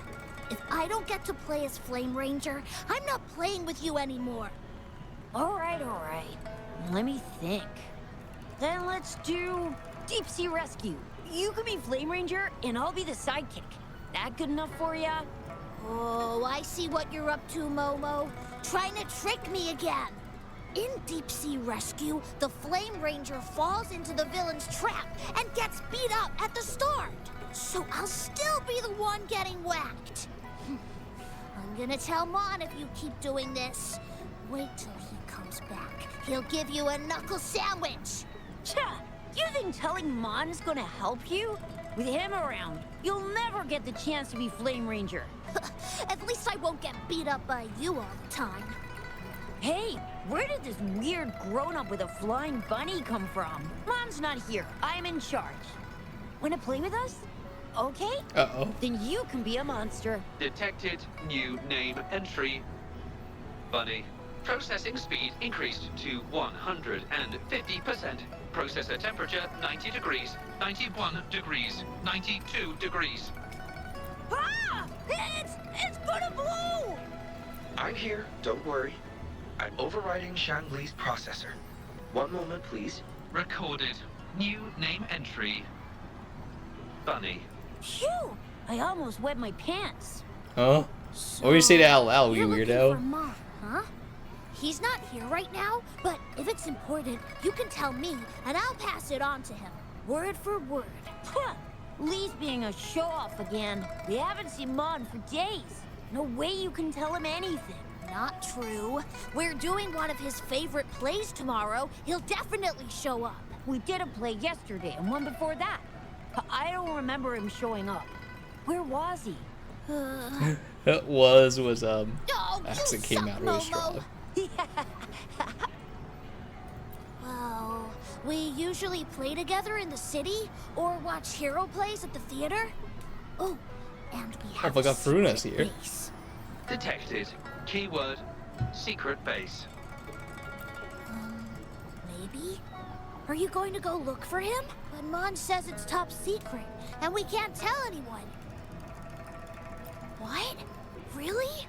If I don't get to play as Flame Ranger, I'm not playing with you anymore. All right. Let me think. Then let's do Deep Sea Rescue. You can be Flame Ranger, and I'll be the sidekick. That good enough for ya? Oh, I see what you're up to, Momo. Trying to trick me again. In Deep Sea Rescue, the Flame Ranger falls into the villain's trap and gets beat up at the start. So I'll still be the one getting whacked. I'm gonna tell Mon if you keep doing this. Wait till he comes back. he'll give you a knuckle sandwich. Cha! You think telling Mon's gonna help you? With him around, you'll never get the chance to be Flame Ranger. At least I won't get beat up by you all the time. Hey, where did this weird grown-up with a flying bunny come from? Mon's not here. I'm in charge. Wanna play with us? Okay? Uh-oh. Then you can be a monster. Detected new name entry. Bunny. Processing speed increased to 150%. Processor temperature 90 degrees, 91 degrees, 92 degrees. Ah! It's gonna blow! I'm here, don't worry. I'm overriding Shangli's processor. One moment, please. Recorded. New name entry. Bunny. Phew! I almost wet my pants. Huh? What do you say that out loud, you You're looking weirdo? for Mom, huh? He's not here right now, but if it's important, you can tell me, and I'll pass it on to him. Word for word. Huh. Lee's being a show-off again. We haven't seen Mon for days. No way you can tell him anything. Not true. We're doing one of his favorite plays tomorrow. He'll definitely show up. We did a play yesterday and one before that. I don't remember him showing up. Where was he? It was Oh, accent you came suck, out really Momo. strong. Well, we usually play together in the city or watch hero plays at the theater. Oh, and we I have forgot Fruna's here. base. Detected. Keyword. Secret base. Maybe? Are you going to go look for him? But Mon says it's top secret, and we can't tell anyone. What? Really?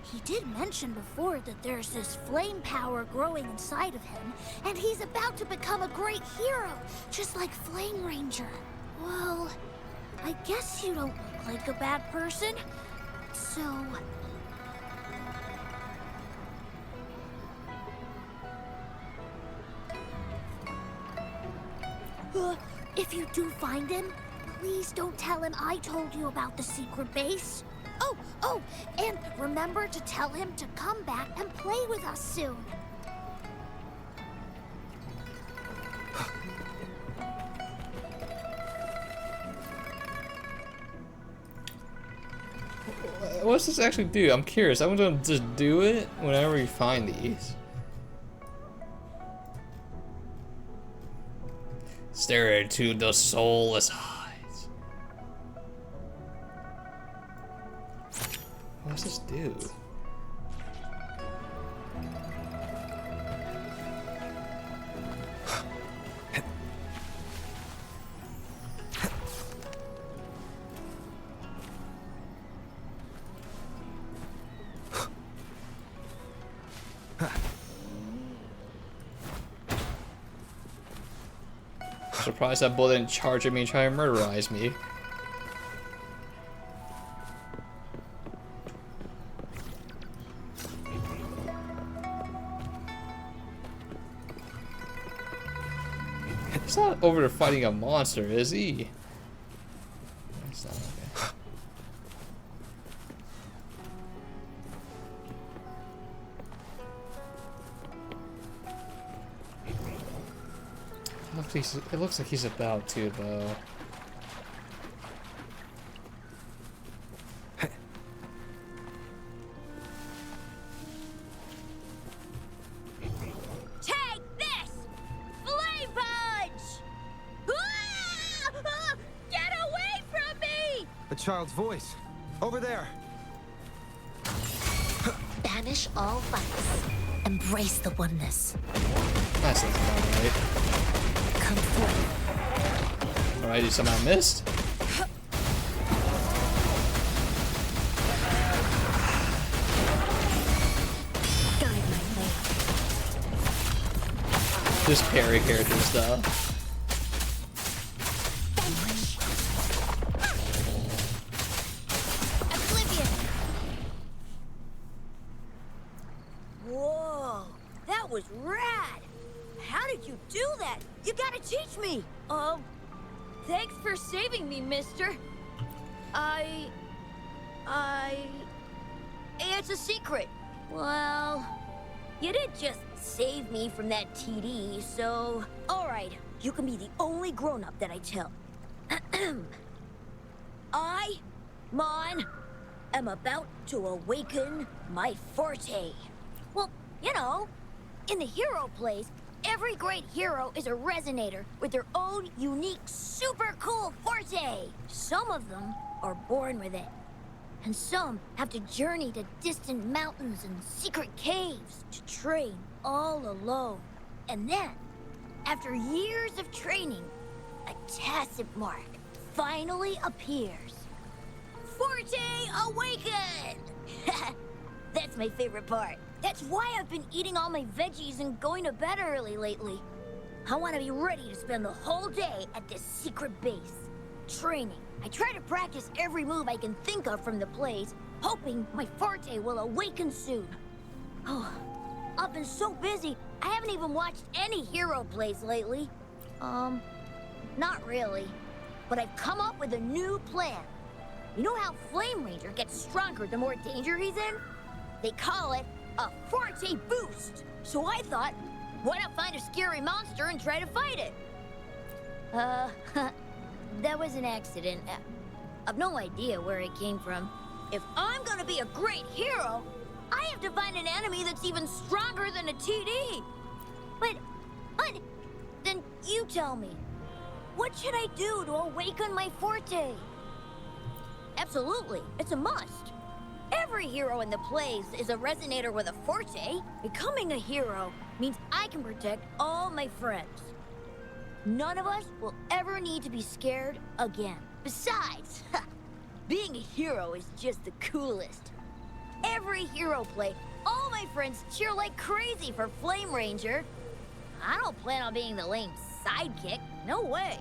He did mention before that there's this flame power growing inside of him, and he's about to become a great hero, just like Flame Ranger. Well, I guess you don't look like a bad person, so... if you do find him, please don't tell him I told you about the secret base. Oh, and remember to tell him to come back and play with us soon. What's this actually do? I'm curious. I'm gonna just do it whenever we find these. Stare into the soulless eyes. What's this do? Surprised that bull didn't charge at me and try to murderize me. He's not over there fighting a monster, is he? That's not okay. It looks like he's about to, though. Take this! Flame punch! Ah! Get away from me! A child's voice. Over there. Banish all vice. Embrace the oneness. That's not right. Come forth. Alright, did somehow missed? Guide my way. Just parry character stuff. Vanquish. Oblivion. Whoa, that was rad. How did you do that? You gotta teach me. Thanks for saving me, mister. It's a secret. Well, You did just save me from that TD, so... Alright, you can be the only grown-up that I tell. I, Mon, am about to awaken my forte. Well, you know, in the hero plays, every great hero is a resonator with their own unique, super cool forte. Some of them are born with it, and some have to journey to distant mountains and secret caves to train all alone. And then, after years of training, a tacit mark finally appears. Forte awakened! That's my favorite part. That's why I've been eating all my veggies and going to bed early lately. I want to be ready to spend the whole day at this secret base, training. I try to practice every move I can think of from the plays, hoping my forte will awaken soon. Oh, I've been so busy, I haven't even watched any hero plays lately. Not really. But I've come up with a new plan. You know how Flame Ranger gets stronger the more danger he's in? They call it a forte boost. So I thought, why not find a scary monster and try to fight it? That was an accident. I've no idea where it came from. If I'm gonna be a great hero, I have to find an enemy that's even stronger than a TD. But, then you tell me, what should I do to awaken my forte? Absolutely, it's a must. Every hero in the plays is a resonator with a forte. Becoming a hero means I can protect all my friends. None of us will ever need to be scared again. Besides, being a hero is just the coolest. Every hero play, all my friends cheer like crazy for Flame Ranger. I don't plan on being the lame sidekick. No way.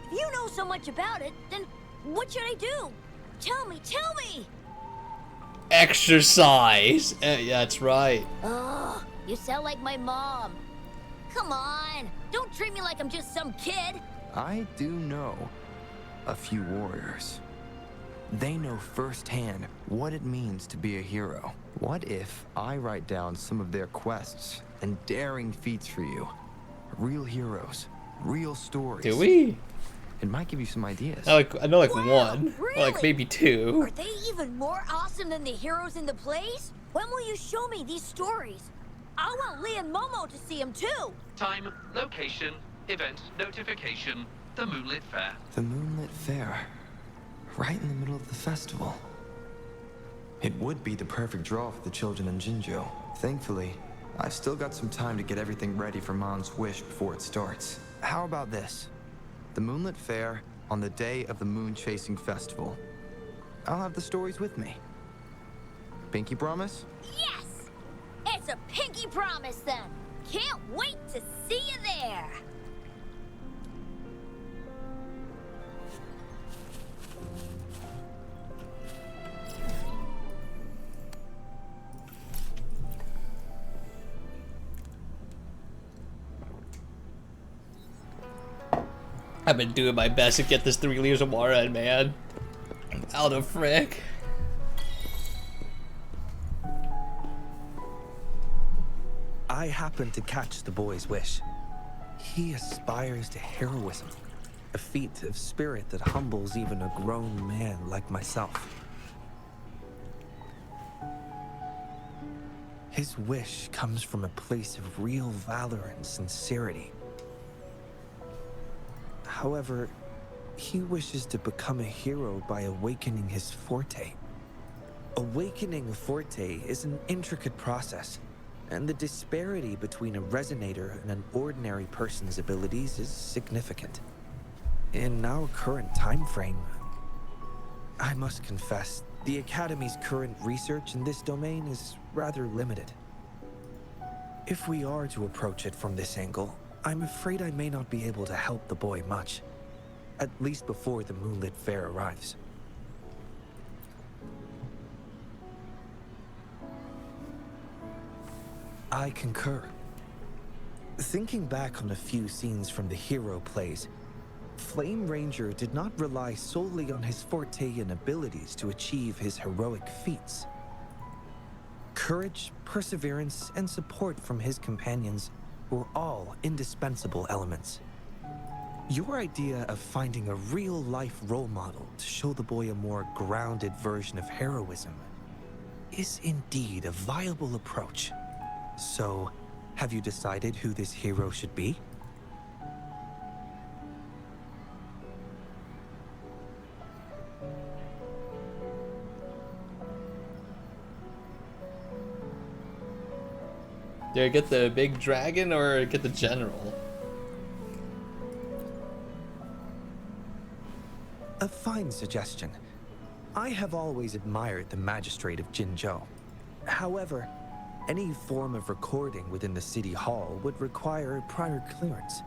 If you know so much about it, then what should I do? Tell me, tell me! Exercise! Yeah, that's right. Oh, you sound like my mom. Come on, don't treat me like I'm just some kid. I do know a few warriors. They know firsthand what it means to be a hero. What if I write down some of their quests and daring feats for you? Real heroes, real stories. Do we? It might give you some ideas. I know like Wow, one, really? or like maybe two. Are they even more awesome than the heroes in the plays? When will you show me these stories? I want Lee and Momo to see them too. Time, location, event notification, the Moonlit Fair. The Moonlit Fair. Right in the middle of the festival. It would be the perfect draw for the children in Jinzhou. Thankfully, I've still got some time to get everything ready for Mon's wish before it starts. How about this? The Moonlit Fair on the day of the Moon Chasing Festival. I'll have the stories with me. Pinky promise? Yes! It's a pinky promise then. Can't wait to see you there. I've been doing my best to get this 3 liters of water in, man. How the frick? I happen to catch the boy's wish. He aspires to heroism, a feat of spirit that humbles even a grown man like myself. His wish comes from a place of real valor and sincerity. However, he wishes to become a hero by awakening his forte. Awakening a forte is an intricate process, and the disparity between a resonator and an ordinary person's abilities is significant. In our current time frame, I must confess, the Academy's current research in this domain is rather limited. If we are to approach it from this angle, I'm afraid I may not be able to help the boy much, at least before the Moonlit Fair arrives. I concur. Thinking back on a few scenes from the hero plays, Flame Ranger did not rely solely on his forte and abilities to achieve his heroic feats. Courage, perseverance, and support from his companions were all indispensable elements. Your idea of finding a real-life role model to show the boy a more grounded version of heroism is indeed a viable approach. So, have you decided who this hero should be? Do I get the big dragon or get the general? A fine suggestion. I have always admired the magistrate of Jinzhou. However, any form of recording within the city hall would require prior clearance.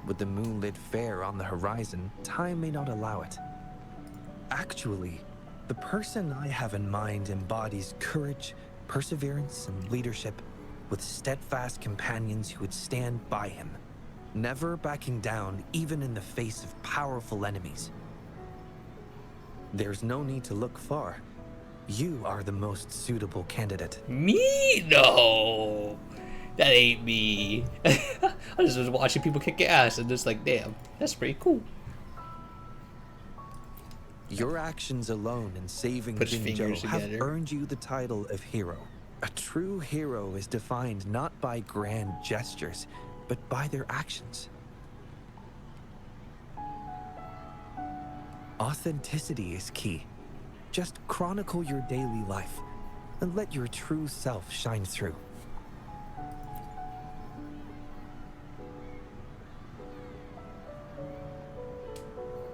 With the moonlit fair on the horizon, time may not allow it. Actually, the person I have in mind embodies courage, perseverance, and leadership, with steadfast companions who would stand by him, never backing down even in the face of powerful enemies. There's no need to look far. You are the most suitable candidate. Me? No! That ain't me. I just was watching people kick ass and just like, damn, that's pretty cool. Your actions alone in saving Put Jinzhou have together. earned you the title of hero. A true hero is defined not by grand gestures, but by their actions. Authenticity is key. Just chronicle your daily life and let your true self shine through.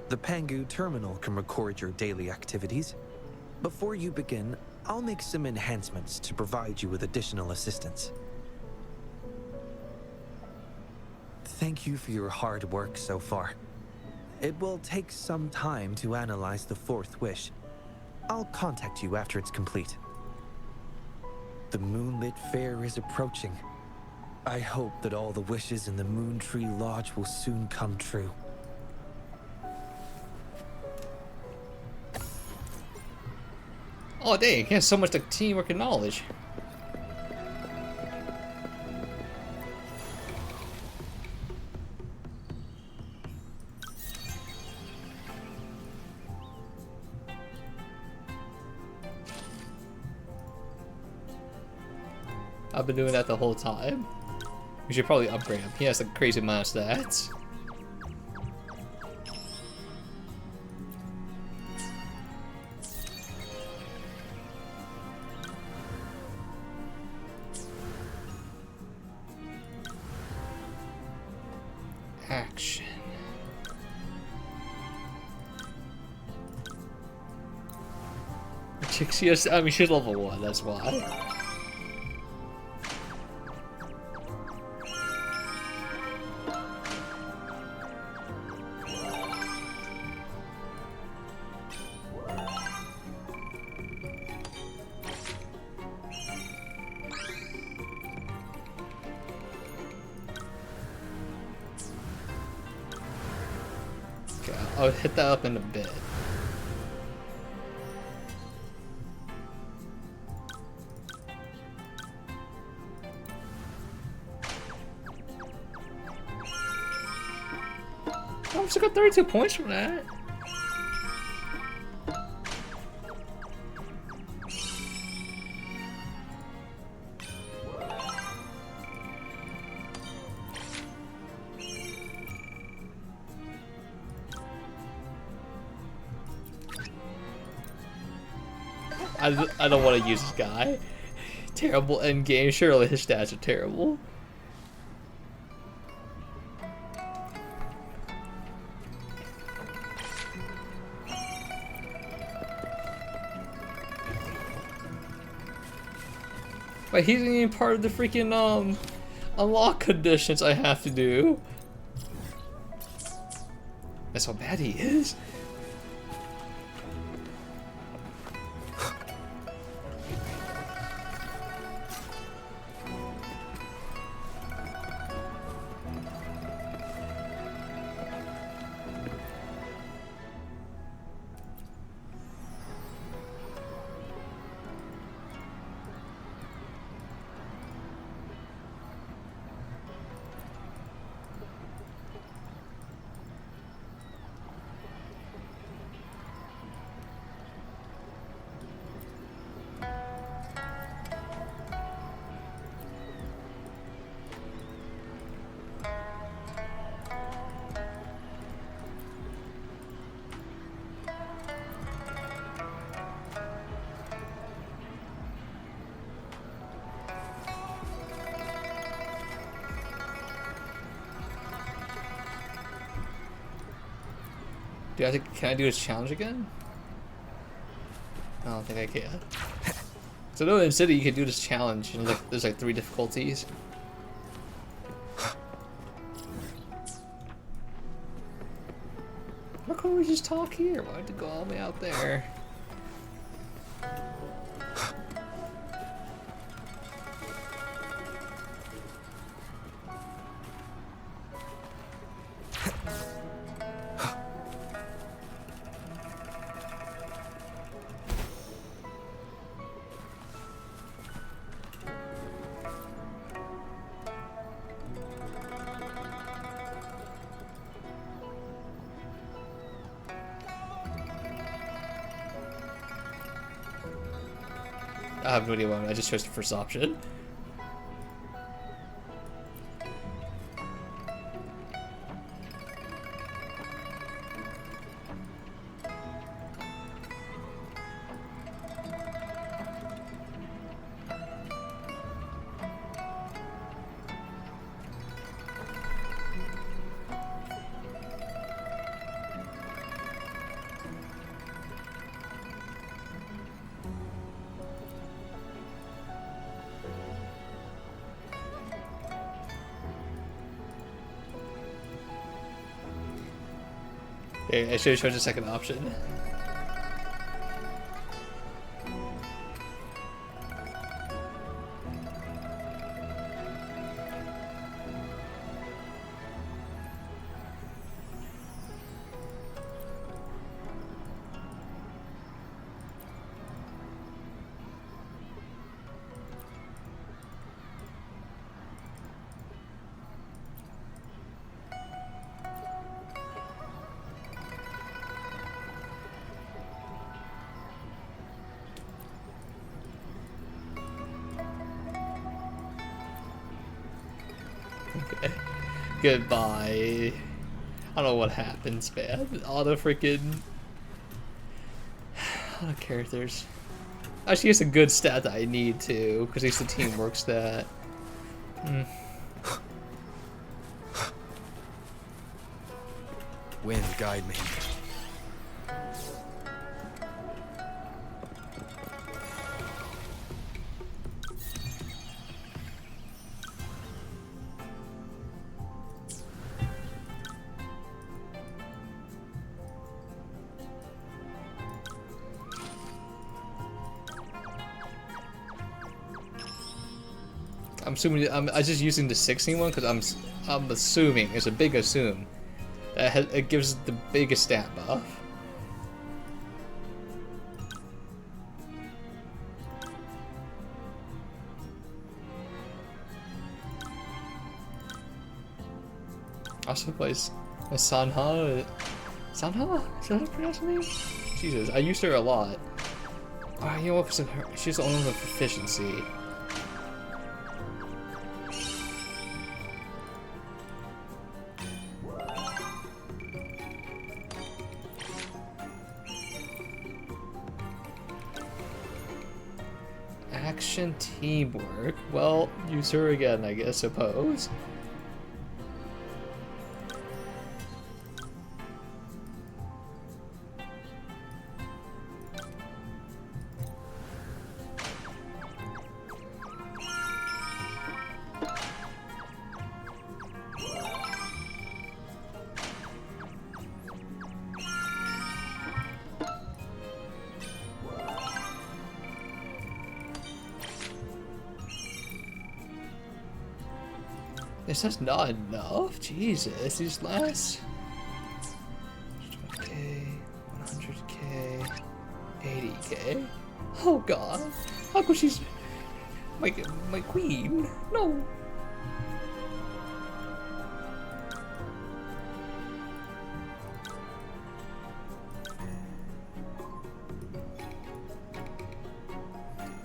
The Pangu terminal can record your daily activities. Before you begin, I'll make some enhancements to provide you with additional assistance. Thank you for your hard work so far. It will take some time to analyze the fourth wish. I'll contact you after it's complete. The moonlit fair is approaching. I hope that all the wishes in the Moon Tree Lodge will soon come true. Oh dang, he has so much like teamwork and knowledge. I've been doing that the whole time. We should probably upgrade him. He has a crazy amount of stats. Action. I mean, she's level 1, that's why. Okay, I'll hit that up in a bit. I still got 32 points from that. I don't want to use this guy. Terrible endgame. Surely his stats are terrible. Wait, he's not even part of the freaking unlock conditions I have to do. That's how bad he is. Can I do this challenge again? I don't think I can. So I know in City you can do this challenge and like there's like 3 difficulties. Why can't we just talk here? Why had to go all the way out there? I have no idea why. I just chose the first option. Okay, I should have chosen the second option. Okay. Goodbye. I don't know what happens, man. All the freaking... all the characters. Actually, it's a good stat that I need to, because it's the teamwork stat. Wind, guide me. I'm assuming I'm just using the 16 one because I'm assuming it's a big assume that it gives the biggest stat buff. Also plays Sanha. Sanha? Is that how to pronounce her name? Jesus, I used her a lot. You know what? Cause she's the only one with proficiency. Action teamwork. Well, use her again, I suppose. This is not enough. Jesus, these last 20k, 100k, 80k. Oh God, how could she's my queen? No.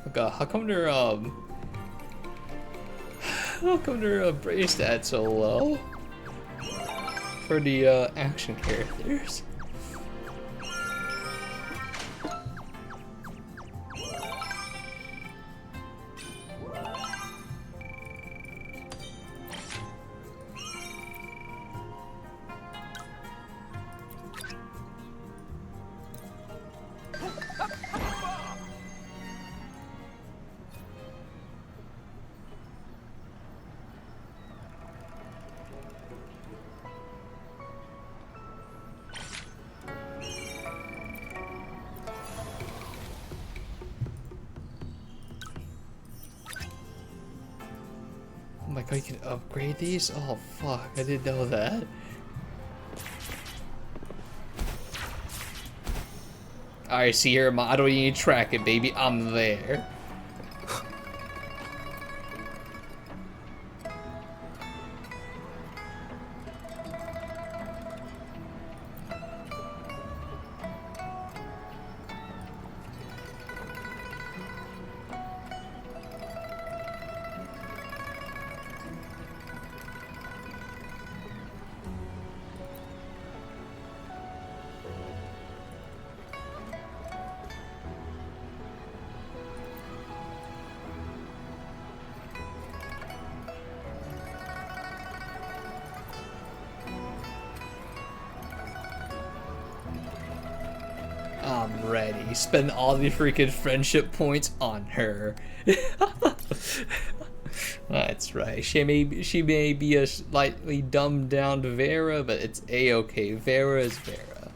Oh God, how come they're how come their brace stats so low for the action characters? Oh, you can upgrade these? Oh, fuck. I didn't know that. Alright, see here, I don't even track it, baby. I'm there. I'm ready. Spend all the freaking friendship points on her. That's right. She may be a slightly dumbed down Vera, but it's a-okay. Vera is Vera.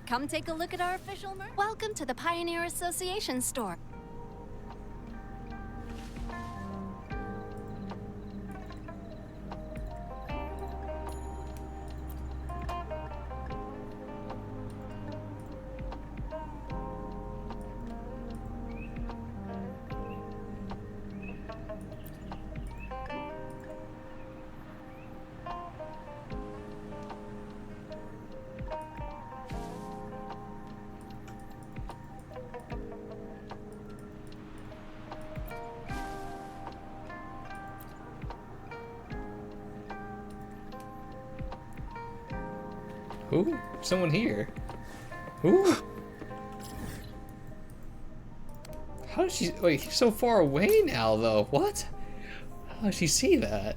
Come take a look at our official merch. Welcome to the Pioneer Association store. Ooh, someone here. Ooh. How did she, wait, he's so far away now though. What? How did she see that?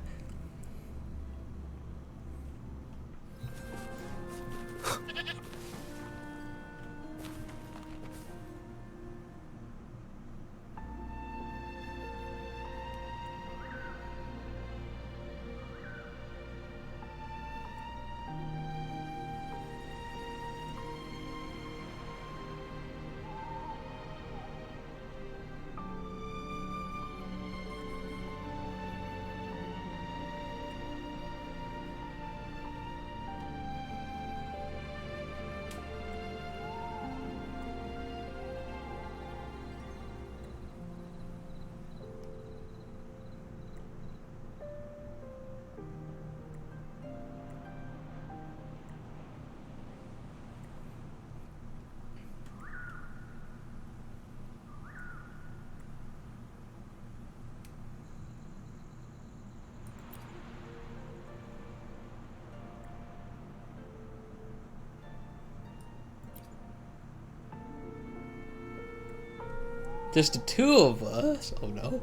Just the two of us? Oh no.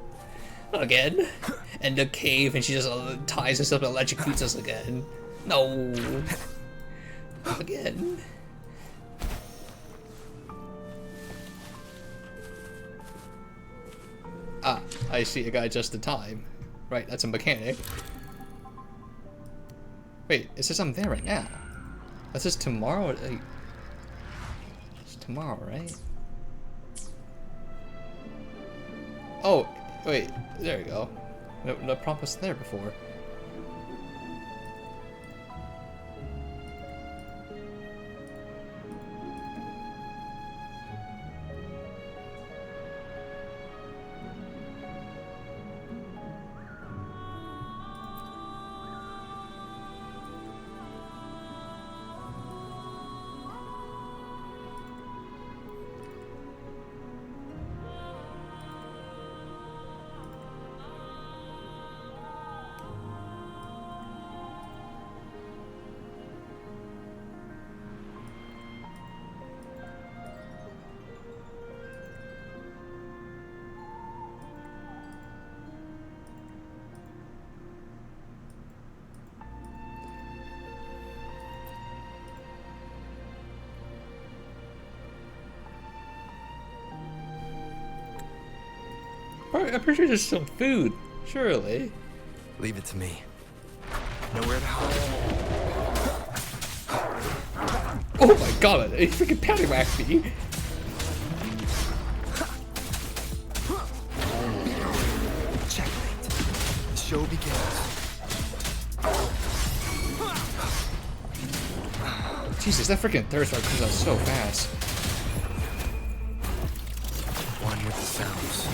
Again? And the cave, and she just ties us up and electrocutes us again. No. Again. Ah, I see a guy just in time. Right, that's a mechanic. Wait, it says I'm there right now. That says tomorrow? It's tomorrow, right? Oh, wait, there we go. The prompt was there before. I'm pretty sure there's some food, surely. Leave it to me. Nowhere to hide. Oh my god, he freaking paddywhacked me. Checkmate. The show begins. Jesus, that freaking thirst rod comes out so fast. One with the sounds.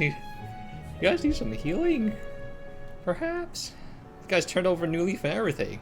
You guys need some healing? Perhaps? You guys turned over a new leaf and everything.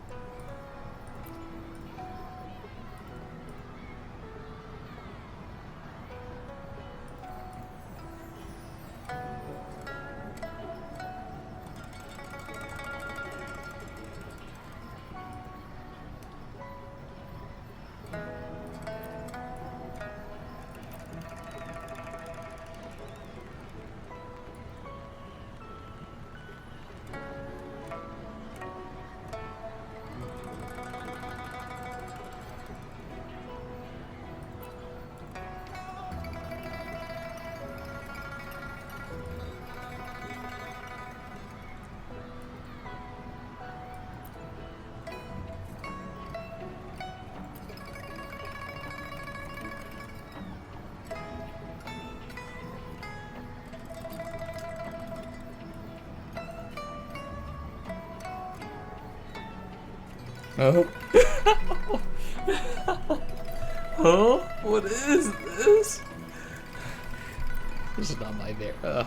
Oh. Huh? What is this? This is not my era.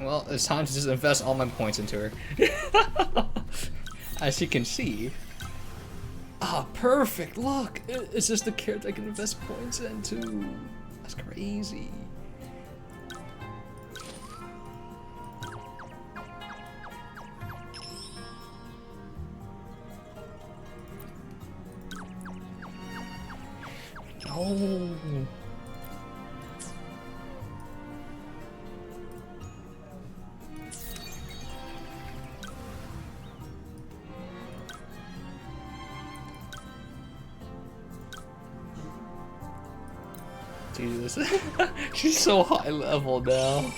Well, it's time to just invest all my points into her. As you can see. Ah, perfect! Look! It's just the character I can invest points into. That's crazy. No. Jesus. She's so high level now.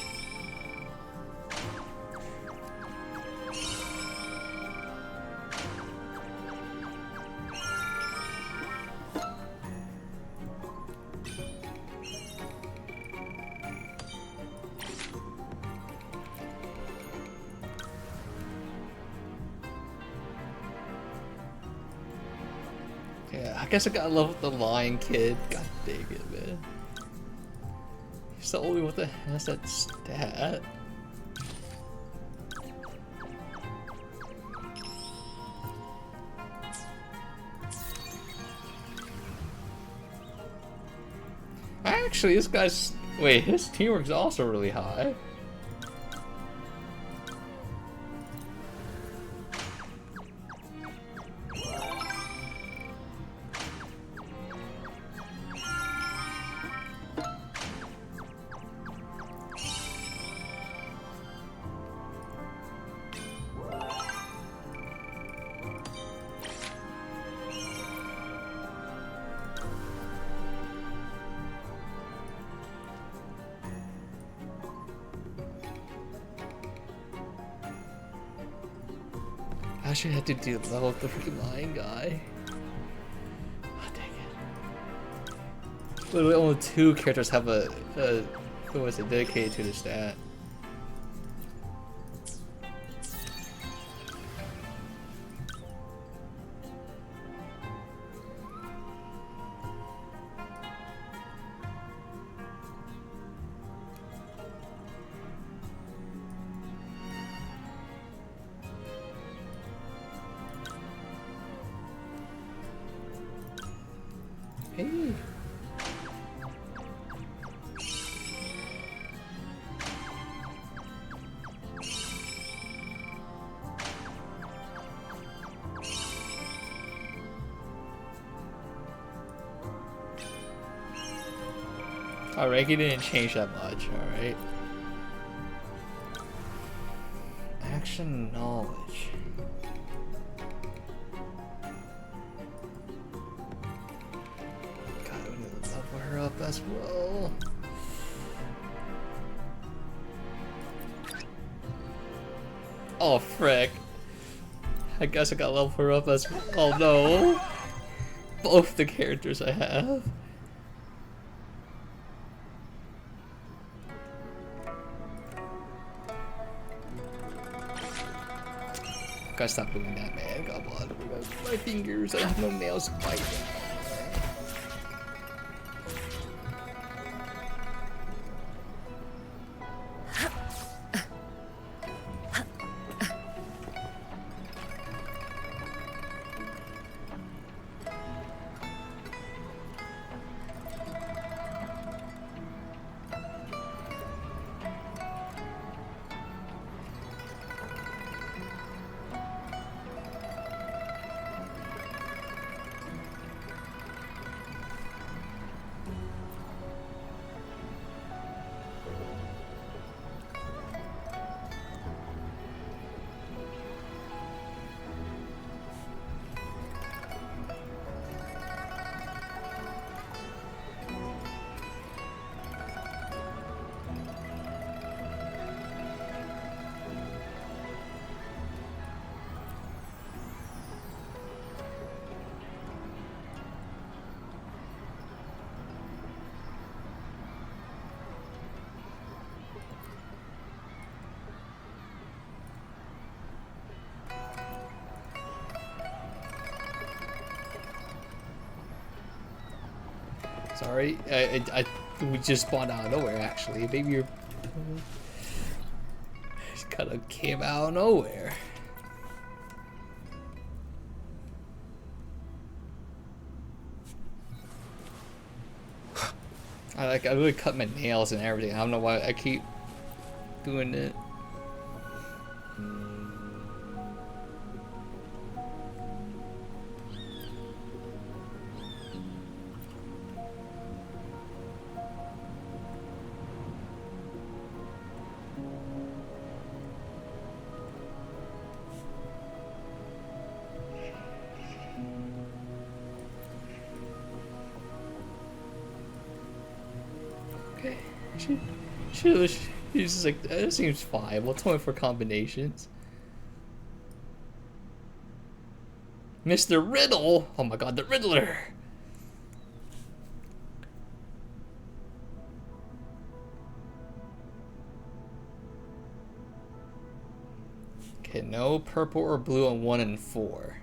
Yeah, I guess I gotta love the Lion Kid. God dang it, man. He's the only one that has that stat. Actually, this guy's... Wait, his teamwork's also really high. I should have to deal with the freaking lion guy. Oh, dang it. Literally only 2 characters have a who was it, dedicated to the stat. Hey. Alright, he didn't change that much, alright. Action knowledge. God, we need to level her up as well. Oh, frick. I guess I gotta level her up as well. Oh no. Both the characters I have. Gotta stop doing that, man. Come on. My fingers, I have no nails to bite. Sorry, we just spawned out of nowhere. Actually, maybe you're just kind of came out of nowhere. I really cut my nails and everything. I don't know why I keep doing it. Okay, he's just like, that seems fine. We'll tell him for combinations. Mr. Riddle! Oh my god, the Riddler! Okay, no purple or blue on 1 and 4.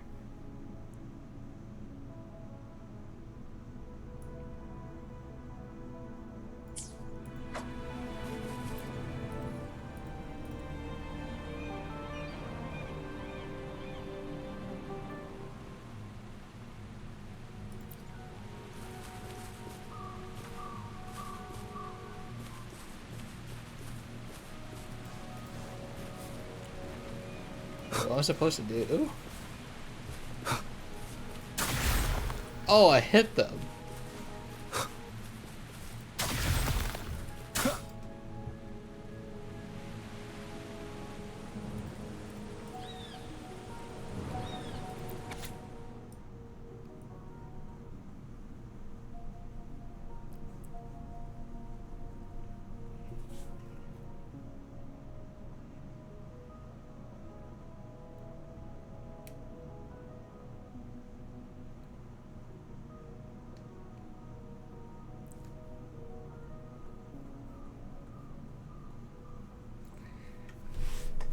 What am I supposed to do? Oh, I hit them.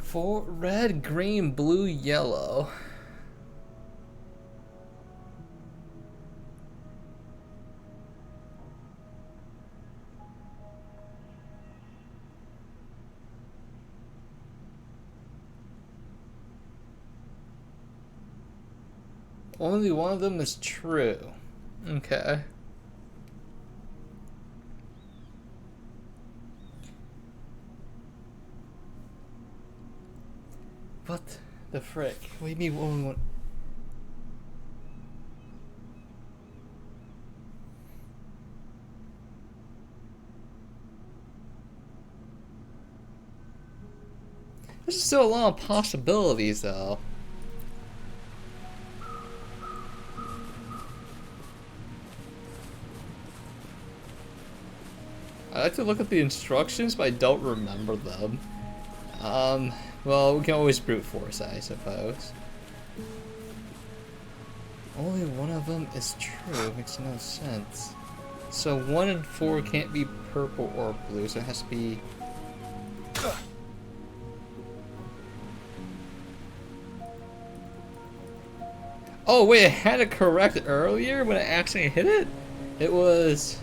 For red, green, blue, yellow. Only one of them is true. Okay. What the frick? What do you mean only one? There's still a lot of possibilities though. I like to look at the instructions, but I don't remember them. Well, we can always brute force, I suppose. Only one of them is true. Makes no sense. So 1 and 4 can't be purple or blue, so it has to be... Oh wait, I had it correct earlier when I actually hit it? It was...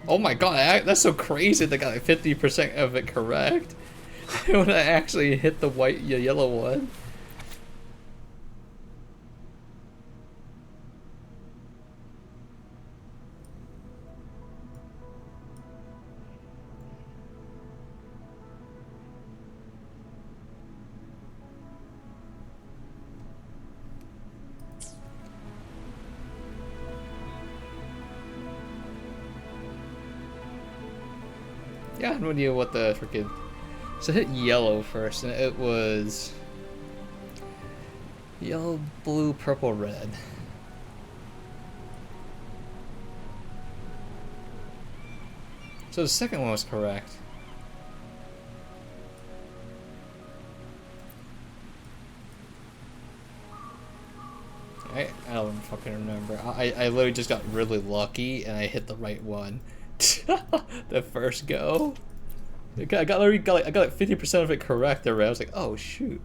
Oh my god, that's so crazy that I got like 50% of it correct when I actually hit the white, yellow one. Yeah, I have no idea what the freaking... So I hit yellow first, and it was... yellow, blue, purple, red. So the second one was correct. I don't fucking remember. I literally just got really lucky, and I hit the right one. The first go. I got like 50% of it correct already. I was like, oh shoot.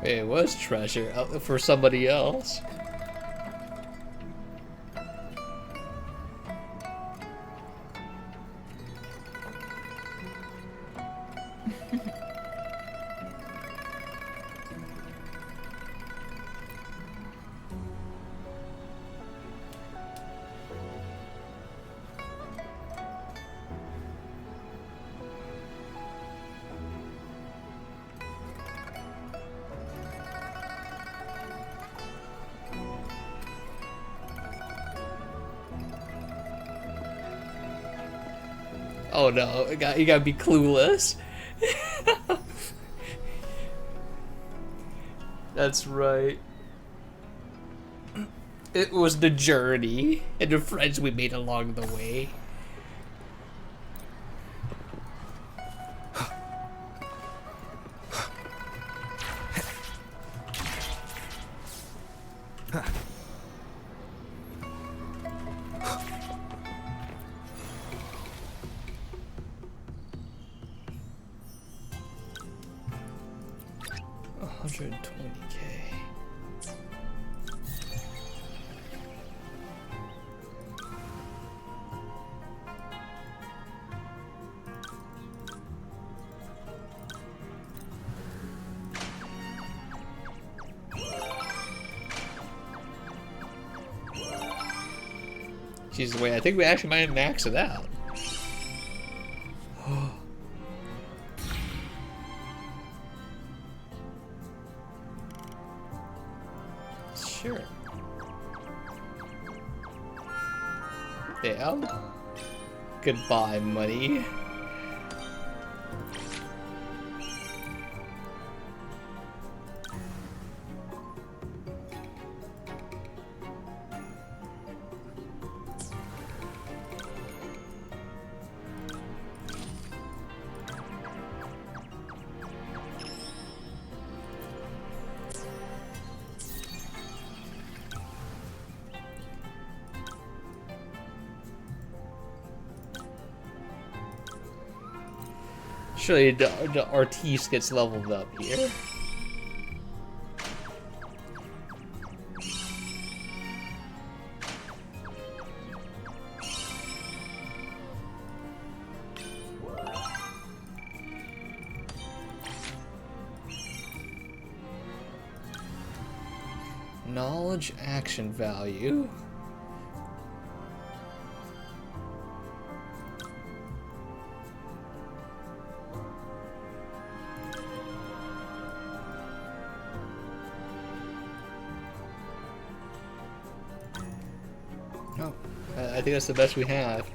It was treasure for somebody else. Oh no, you gotta be clueless. That's right. It was the journey and the friends we made along the way. $120K. Jeez, wait, I think we actually might max it out. Sure. Damn. Goodbye, money. Surely the artiste gets leveled up here. Knowledge action value. No, I think that's the best we have.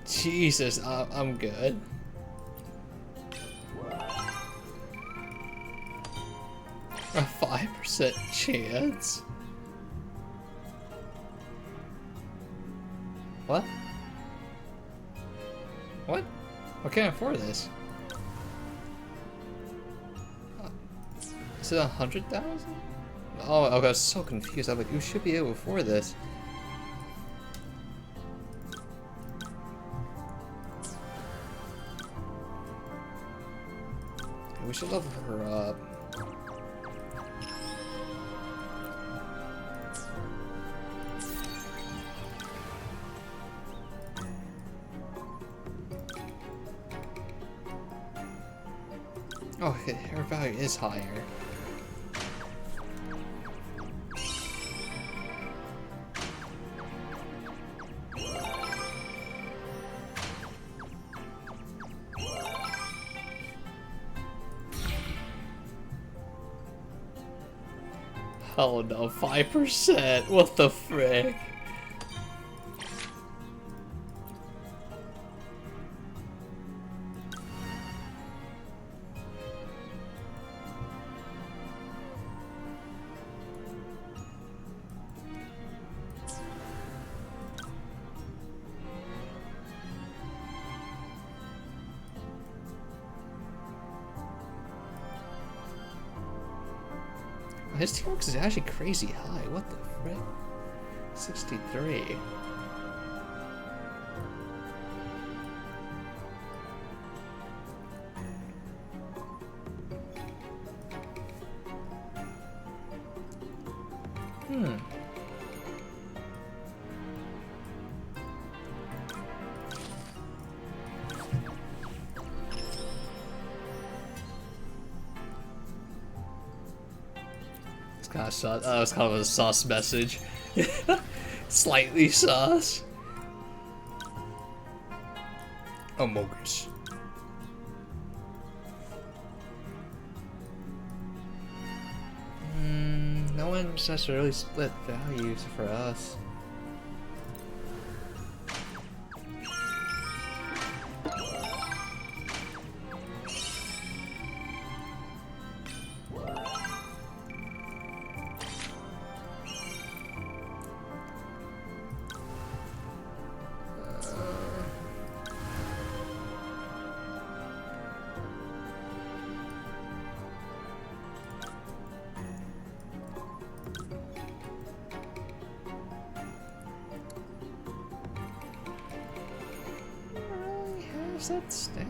Jesus, I'm good. A 5% chance? What? What? I can't afford this. Is it 100,000? Oh, I was so confused. I'm like, you should be able to afford this. We should level her up. Oh, her value is higher. Oh no, 5%? What the frick? His teamwork is actually crazy high. What the frick? 63. Kind of sus. That was kind of a sus message. Slightly sus. Amogus. wouldn't necessarily split values for us. How's that stat?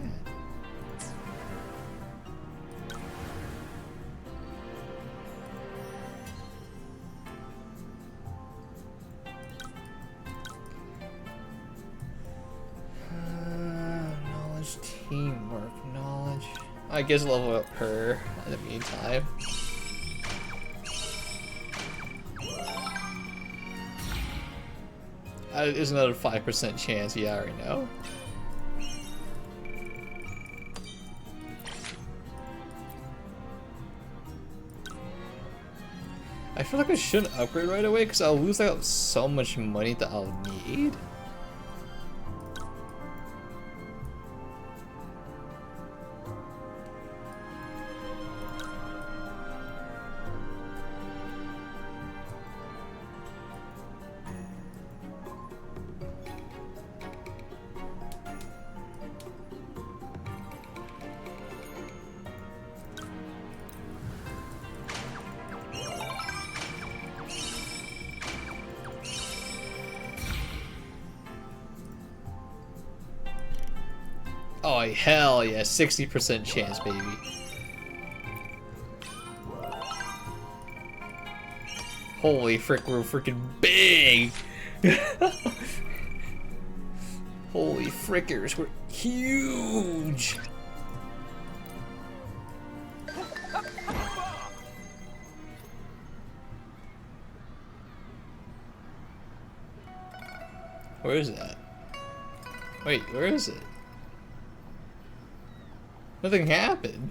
Knowledge, teamwork, knowledge. I guess level up her in the meantime. There's another 5% chance, yeah, I already know. I feel like I shouldn't upgrade right away because I'll lose out so much money that I'll need. Oh, hell yeah, 60% chance, baby. Holy frick, we're freaking big! Holy frickers, we're huge! Where is that? Wait, where is it? Nothing happened.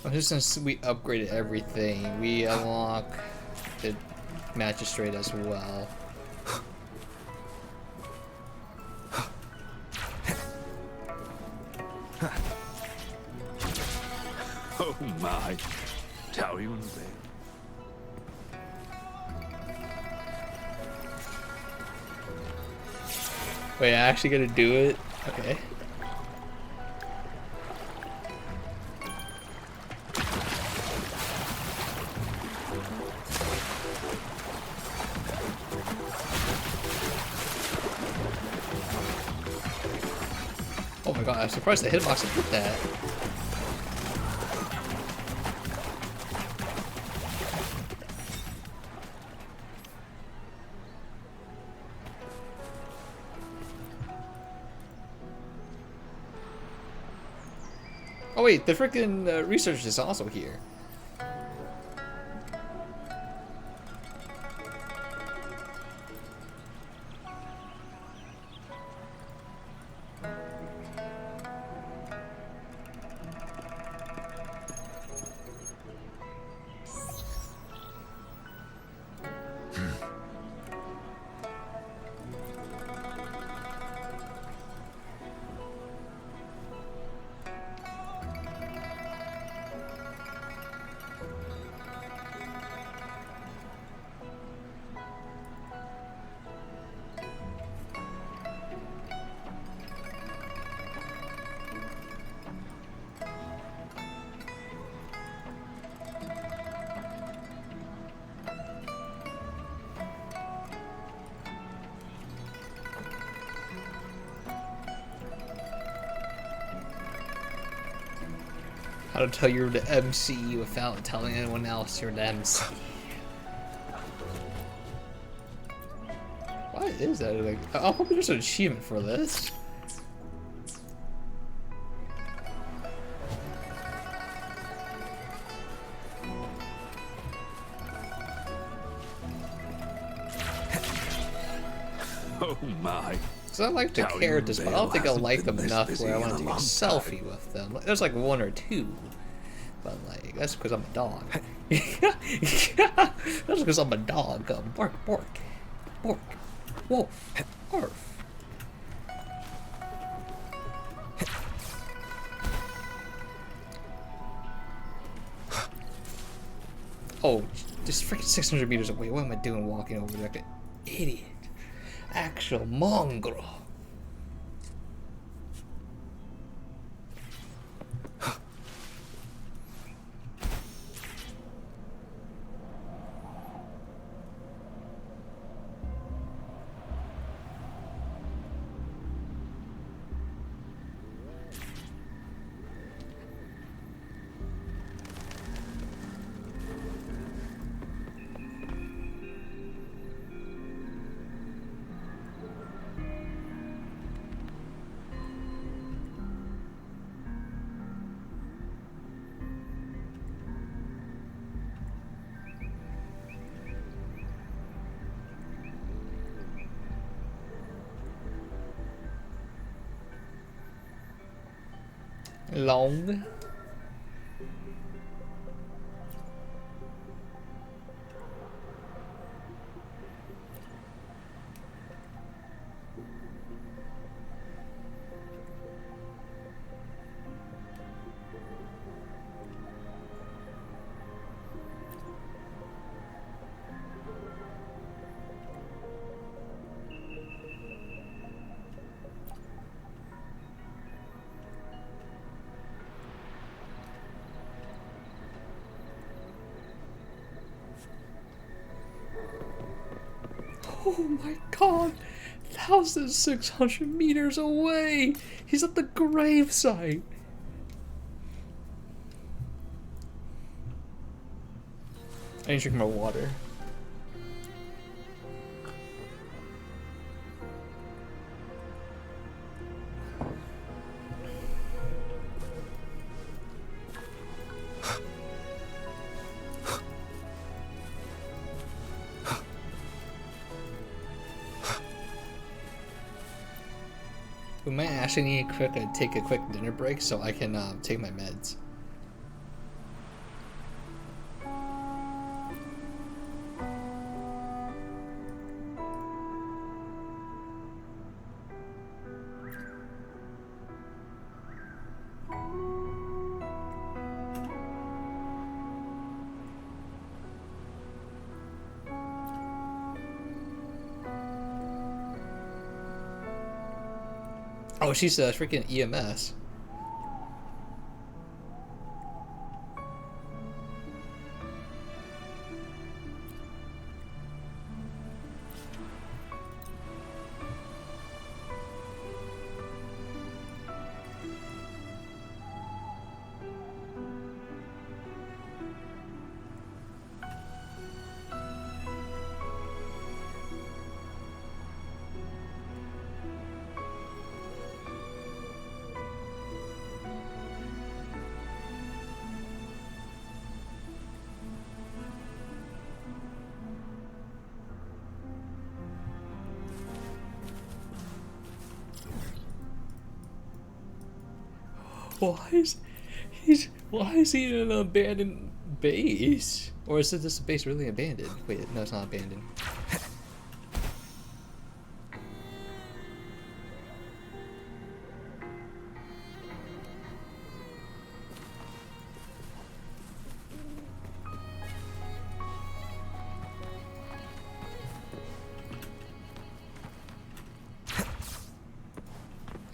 Well, just since we upgraded everything, we unlock the magistrate as well. Oh my. Tell you in vain. Wait, I actually gotta do it? Okay. Oh my god, I'm surprised the hitbox would hit that. Oh wait, the freaking researcher is also here. How to tell you're the MC without telling anyone else you're the MC. Why is that? Like, I hope there's an achievement for this. Oh my. So I like the Tell you characters, but I don't think I Vale like hasn't them been this enough busy where I in want a to take a long selfie with them. Like, there's like one or two, but like that's because I'm a dog. That's because I'm a dog. Bark, bark, bark, wolf, arf. Oh, just freaking 600 meters away. What am I doing walking over there like an idiot? Actual mongrel. Long. Oh my god! 1,600 meters away! He's at the gravesite! I need to drink my water. We might actually need to take a quick dinner break so I can take my meds. Oh, she's a freaking EMS. Why is he in an abandoned base? Or is this base really abandoned? Wait, no, it's not abandoned.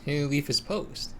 He didn't leave his post.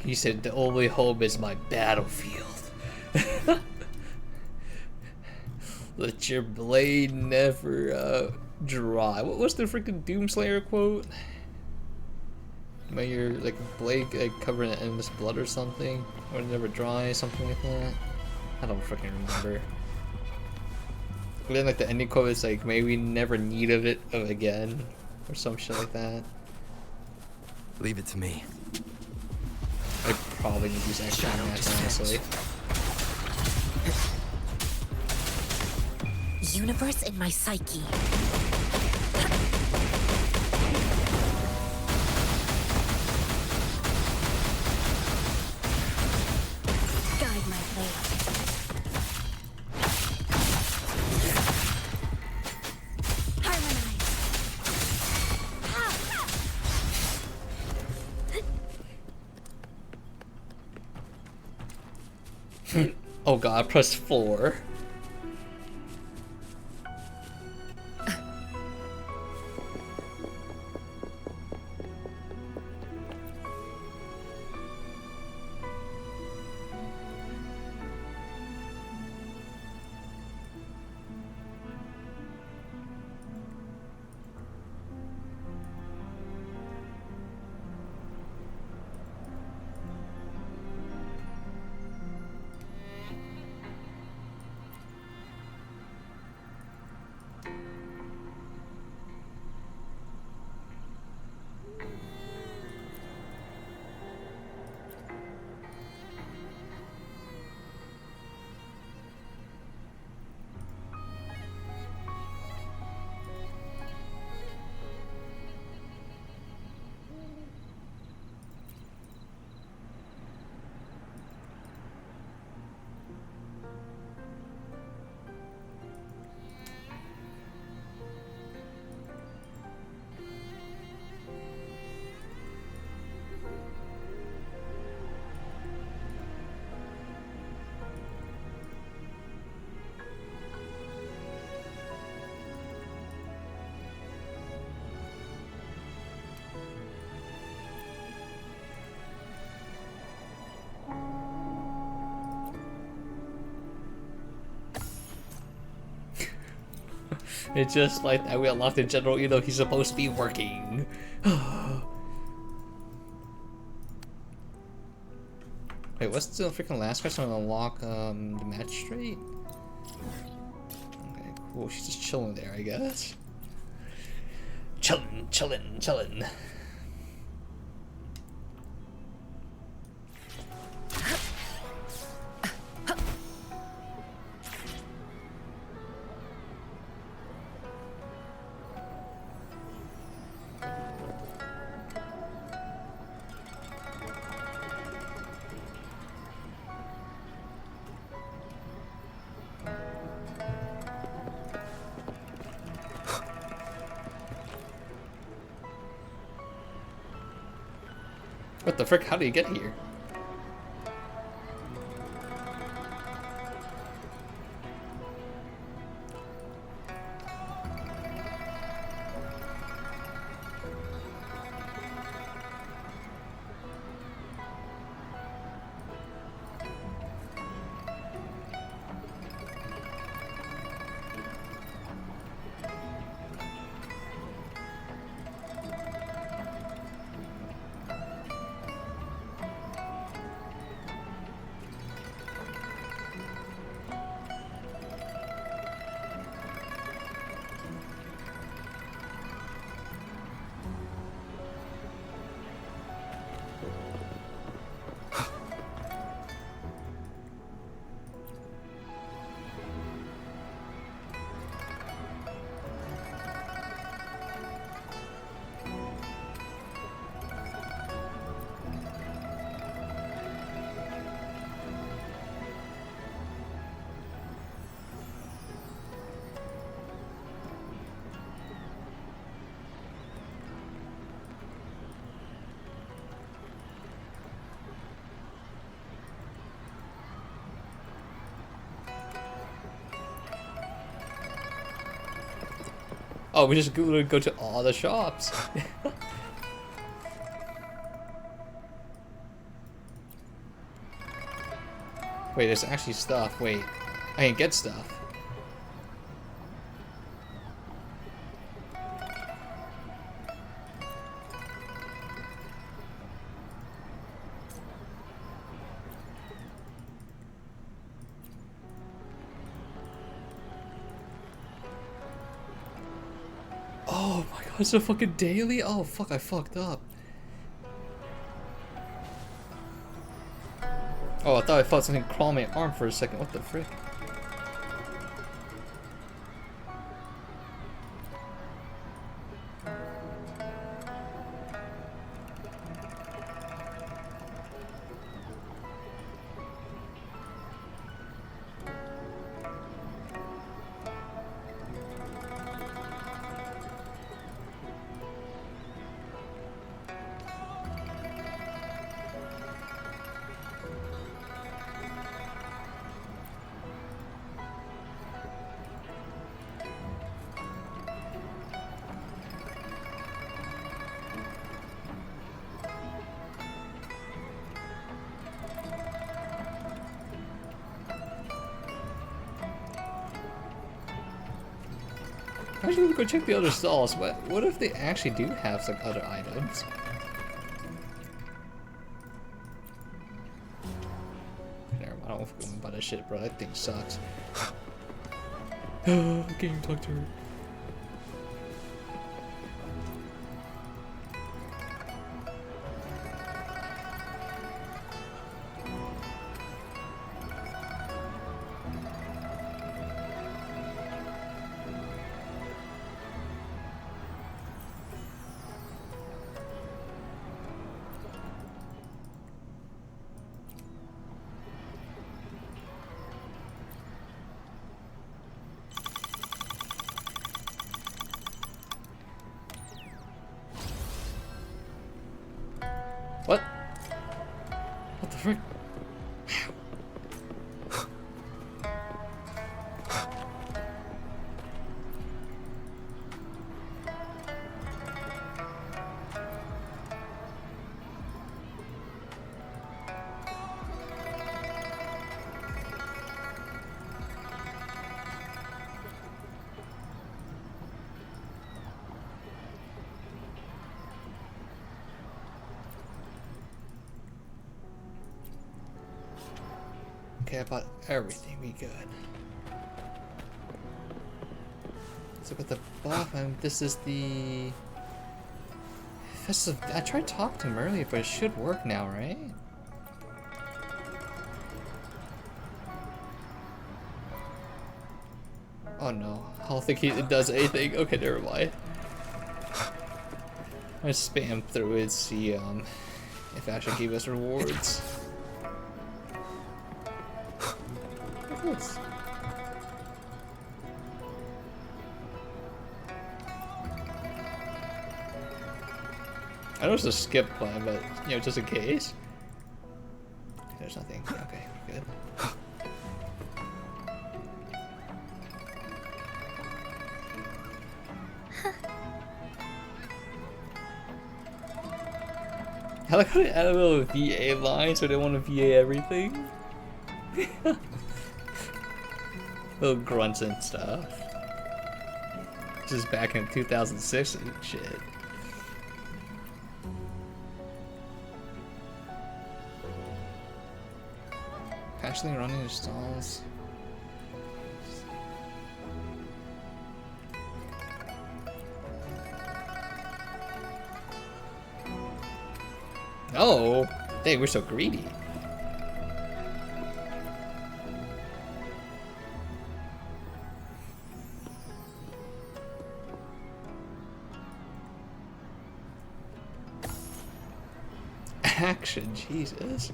He said, the only home is my battlefield. Let your blade never dry. What was the freaking Doomslayer quote? May your like blade covered in endless blood or something, or never dry, something like that. I don't freaking remember. And then like the ending quote is like, may we never need of it again, or some shit like that. Leave it to me. I probably need to use extra match, honestly. Universe in my psyche. Guide my blade. Oh god, press 4. It's just like that we unlocked the general, even though he's supposed to be working. Wait, what's the freaking last question to unlock the magistrate? Okay, cool. She's just chilling there, I guess. Chillin', chillin', chillin'. What the frick? How do you get here? Oh, we just go to all the shops. Wait, there's actually stuff. Wait, I can get stuff. Oh my god, it's a fucking daily? Oh fuck, I fucked up. Oh, I thought I felt something crawl my arm for a second. What the frick? I should go check the other stalls. What if they actually do have like other items? Never mind, I don't know about that shit, bro. That thing sucks. Game talk to her. What? What the frick? Okay, I bought everything. We good. Let's look at the bottom. This is the festive. I tried talking to him earlier, but it should work now, right? Oh no, I don't think it does anything. Okay, never mind. I spam through it, see if it actually gave us rewards. Yes. I know it's a skip plan, but you know, just in case. There's nothing. Okay, good. I like how they add a little VA line so they want to VA everything. Little grunts and stuff. This is back in 2006 and shit. Actually running your stalls. No! Dang, we're so greedy. Action, Jesus.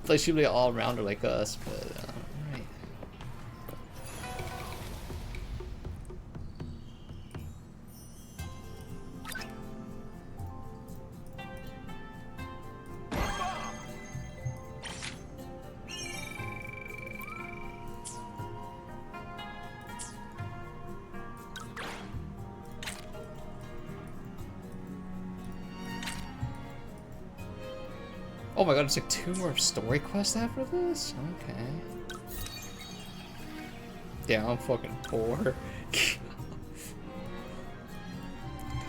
It's like she'd be an all-rounder like us, but alright. Oh my god, it's like 2 more story quests after this? Okay. Yeah, I'm fucking poor.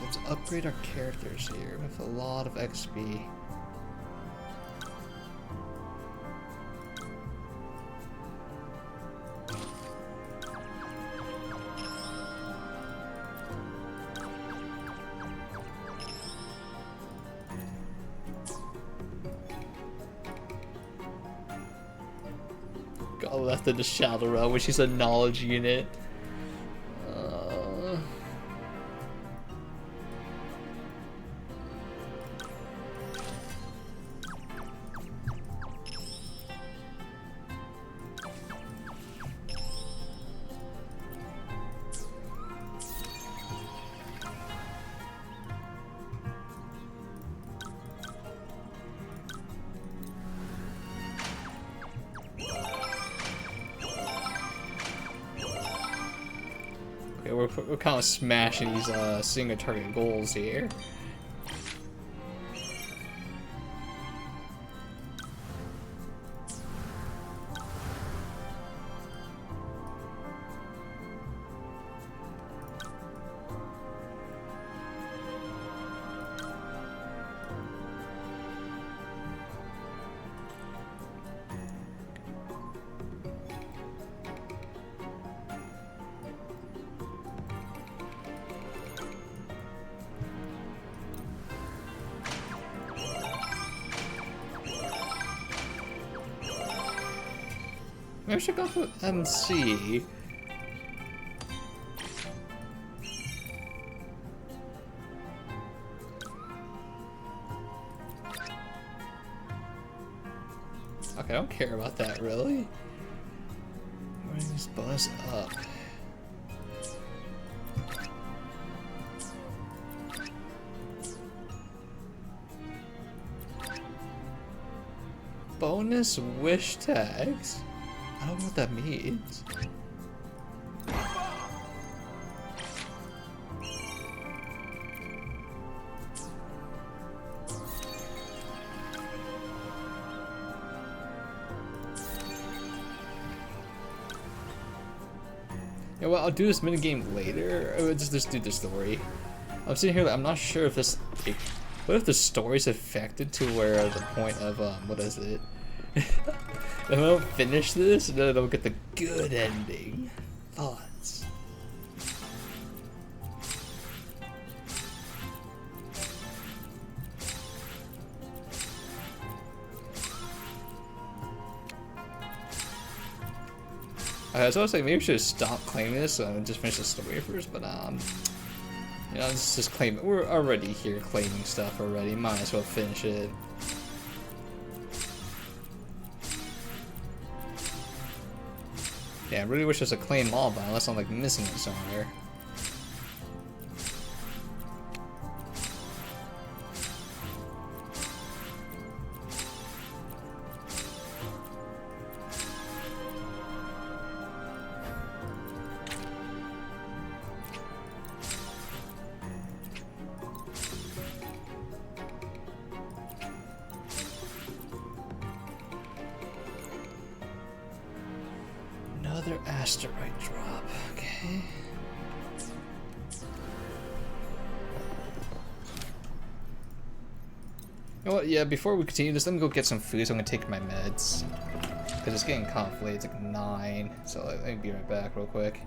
Let's upgrade our characters here with a lot of XP. Got left in the shadow realm, which is a knowledge unit. Okay, we're kind of smashing these single target goals here. Maybe I should go for MC. Okay, I don't care about that really. Bring this buzz up. Bonus wish tags? I don't know what that means. Yeah, well, I'll do this minigame later. Or just do the story. I'm sitting here, I'm not sure if this... What if the story's affected to where the point of, what is it? If I don't finish this, then I don't get the good ending. Thoughts? So I was like, maybe we should stop claiming this and just finish the story first, but you know, let's just claim it. We're already here claiming stuff already. Might as well finish it. Yeah, I really wish there's a claim all, but unless I'm like missing it somewhere. Another asteroid drop, okay. You know what, yeah, before we continue this, let me go get some food so I'm gonna take my meds. Because it's getting kind of late, it's like 9, so let me be right back real quick.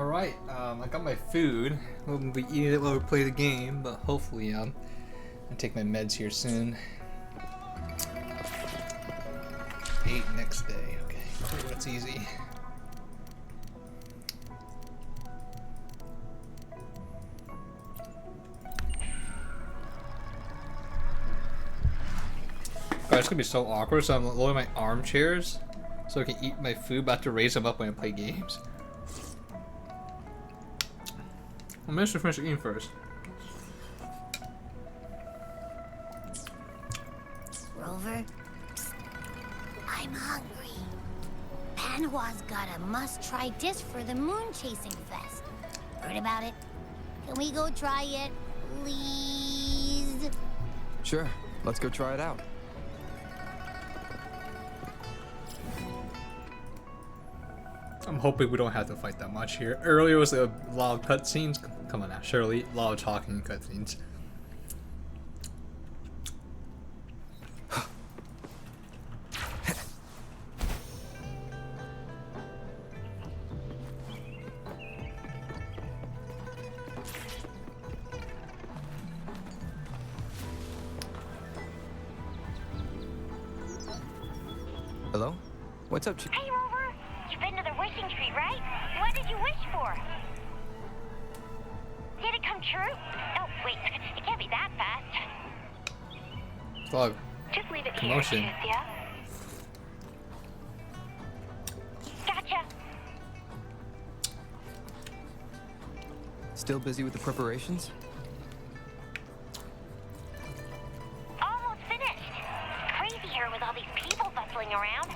Alright, I got my food. We'll be eating it while we play the game, but hopefully I'll take my meds here soon. 8 next day. Okay, that's easy. God, it's gonna be so awkward, so I'm lowering my armchairs so I can eat my food, but I have to raise them up when I play games. I'm gonna finish eating first. Rover, I'm hungry. Panhua's got a must-try dish for the Moon Chasing Fest. Heard about it? Can we go try it, please? Sure, let's go try it out. I'm hoping we don't have to fight that much here. Earlier was a lot of cutscenes. Come on now, Shirley. A lot of talking cutscenes. Hello? What's up, Hey, Rover. You've been to the wishing tree, right? What did you wish for? Did it come true? Oh, wait. It can't be that fast. Dog. Just leave it Commotion. here, yeah? Gotcha. Still busy with the preparations? Almost finished. Crazy here with all these people bustling around.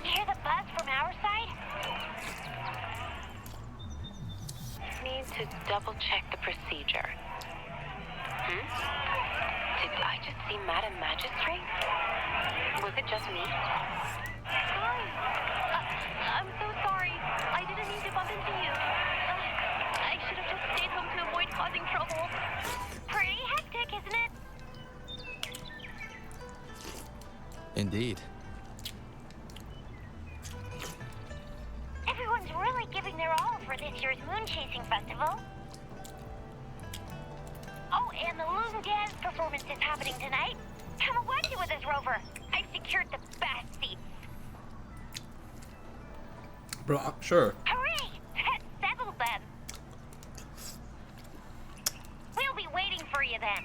You hear the buzz from our side? Need to double check the procedure. Did I just see Madam Magistrate? Was it just me? Sorry. I'm so sorry. I didn't mean to bump into you. I should have just stayed home to avoid causing trouble. Pretty hectic, isn't it? Indeed. Everyone's really giving their all for this year's Moon Chasing Festival. Oh, and the Loon Dance performance is happening tonight. Come and watch it with us, Rover. I've secured the best seats. Bro, sure. Hooray! That settled then. We'll be waiting for you then.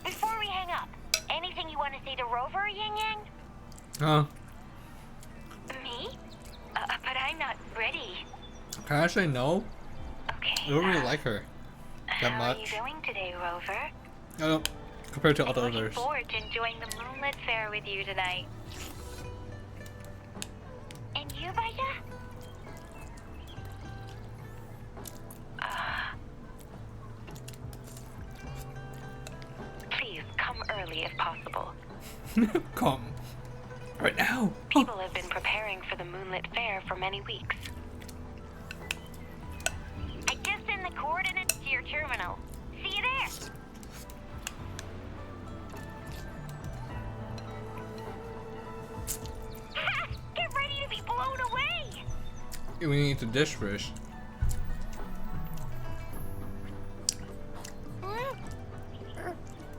Before we hang up, anything you want to say to Rover, Yang Yang? Me? But I'm not ready. Can I say no? Okay. I don't really like her that How much. are you doing today, Rover? Compared to other Looking others. forward to enjoying the moonlit fair with you tonight. And you, Baja? Please come early if possible. Come. Right now. People have been preparing for the Moonlit Fair for many weeks. I just sent the coordinates to your terminal. See you there. Ha! Get ready to be blown away. We need to dish fish.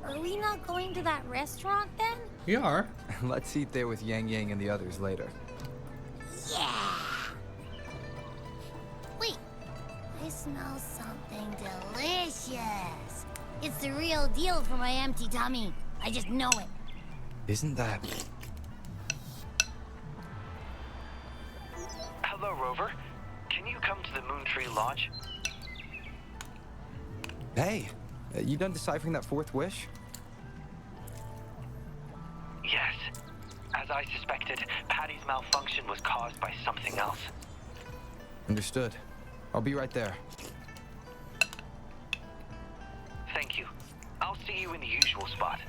Are we not going to that restaurant then? We are. Let's eat there with Yang Yang and the others later. Yeah. Wait, I smell something delicious. It's the real deal for my empty tummy. I just know it. Isn't that... Hello, Rover. Can you come to the Moon Tree Lodge? Hey, you done deciphering that fourth wish? Yes. As I suspected, Patty's malfunction was caused by something else. Understood. I'll be right there. Thank you. I'll see you in the usual spot.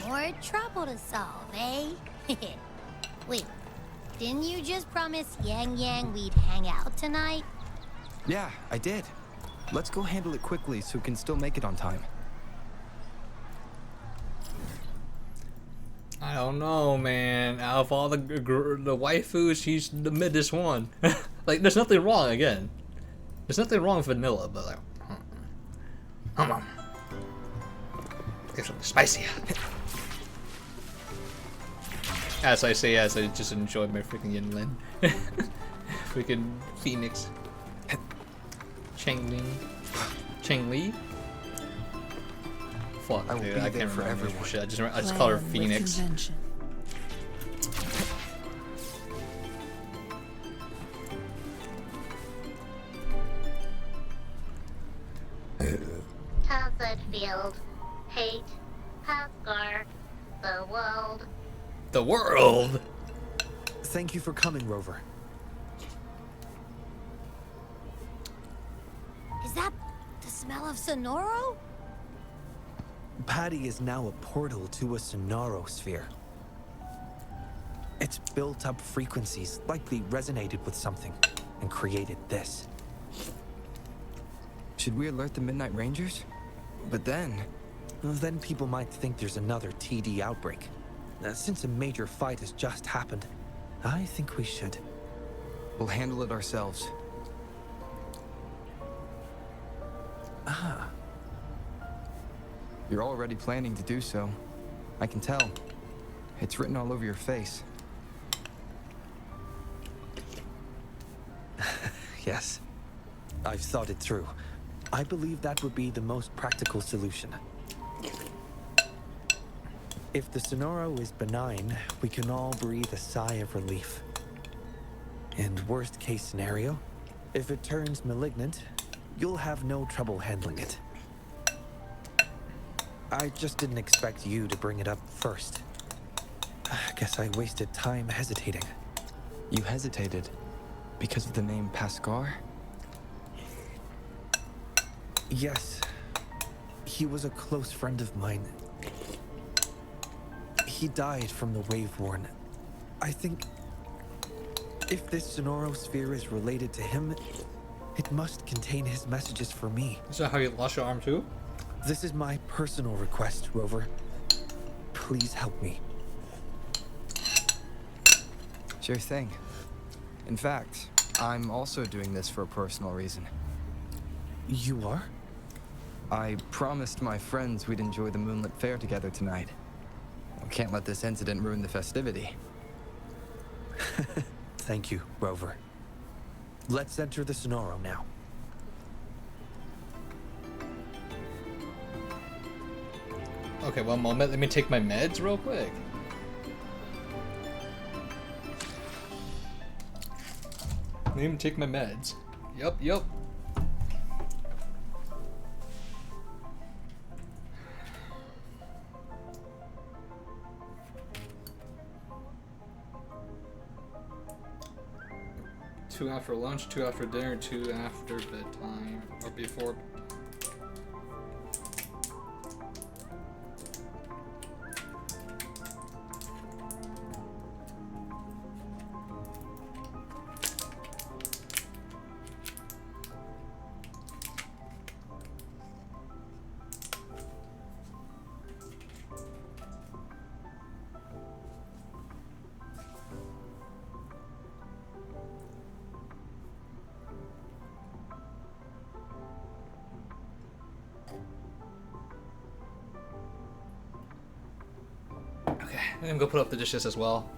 More trouble to solve, eh? Wait, didn't you just promise Yang Yang we'd hang out tonight? Yeah, I did. Let's go handle it quickly so we can still make it on time. I don't know, man. Out of all the waifus, she's the middest one. Like, there's nothing wrong, again. There's nothing wrong with vanilla, but like... Come on. Get something spicier. As I say, as I just enjoy my freaking Yinlin. Freaking Phoenix. Cheng-Li? Fuck, dude, I can't remember for shit. I just call her Phoenix. Hazard Field, Hate, Hasgar, the world. The world? Thank you for coming, Rover. Is that the smell of Sonoro? Patty is now a portal to a sonorosphere. Its built-up frequencies likely resonated with something and created this. Should we alert the Midnight Rangers? But then people might think there's another TD outbreak. Since a major fight has just happened, I think we should. We'll handle it ourselves. Ah. You're already planning to do so. I can tell. It's written all over your face. Yes. I've thought it through. I believe that would be the most practical solution. If the Sonoro is benign, we can all breathe a sigh of relief. And worst case scenario, if it turns malignant, you'll have no trouble handling it. I just didn't expect you to bring it up first. I guess I wasted time hesitating. You hesitated because of the name Pascar? Yes. He was a close friend of mine. He died from the Wave-Worn. I think if this Sonorosphere is related to him, it must contain his messages for me. Is that how you lost your arm too? This is my personal request, Rover. Please help me. Sure thing. In fact, I'm also doing this for a personal reason. You are? I promised my friends we'd enjoy the moonlit fair together tonight. I can't let this incident ruin the festivity. Thank you, Rover. Let's enter the Sonoro now. Okay, one moment. Let me take my meds real quick. Let me take my meds. Yup. Two after lunch, 2 after dinner, 2 after bedtime, or before. Okay, I'm gonna go put up the dishes as well.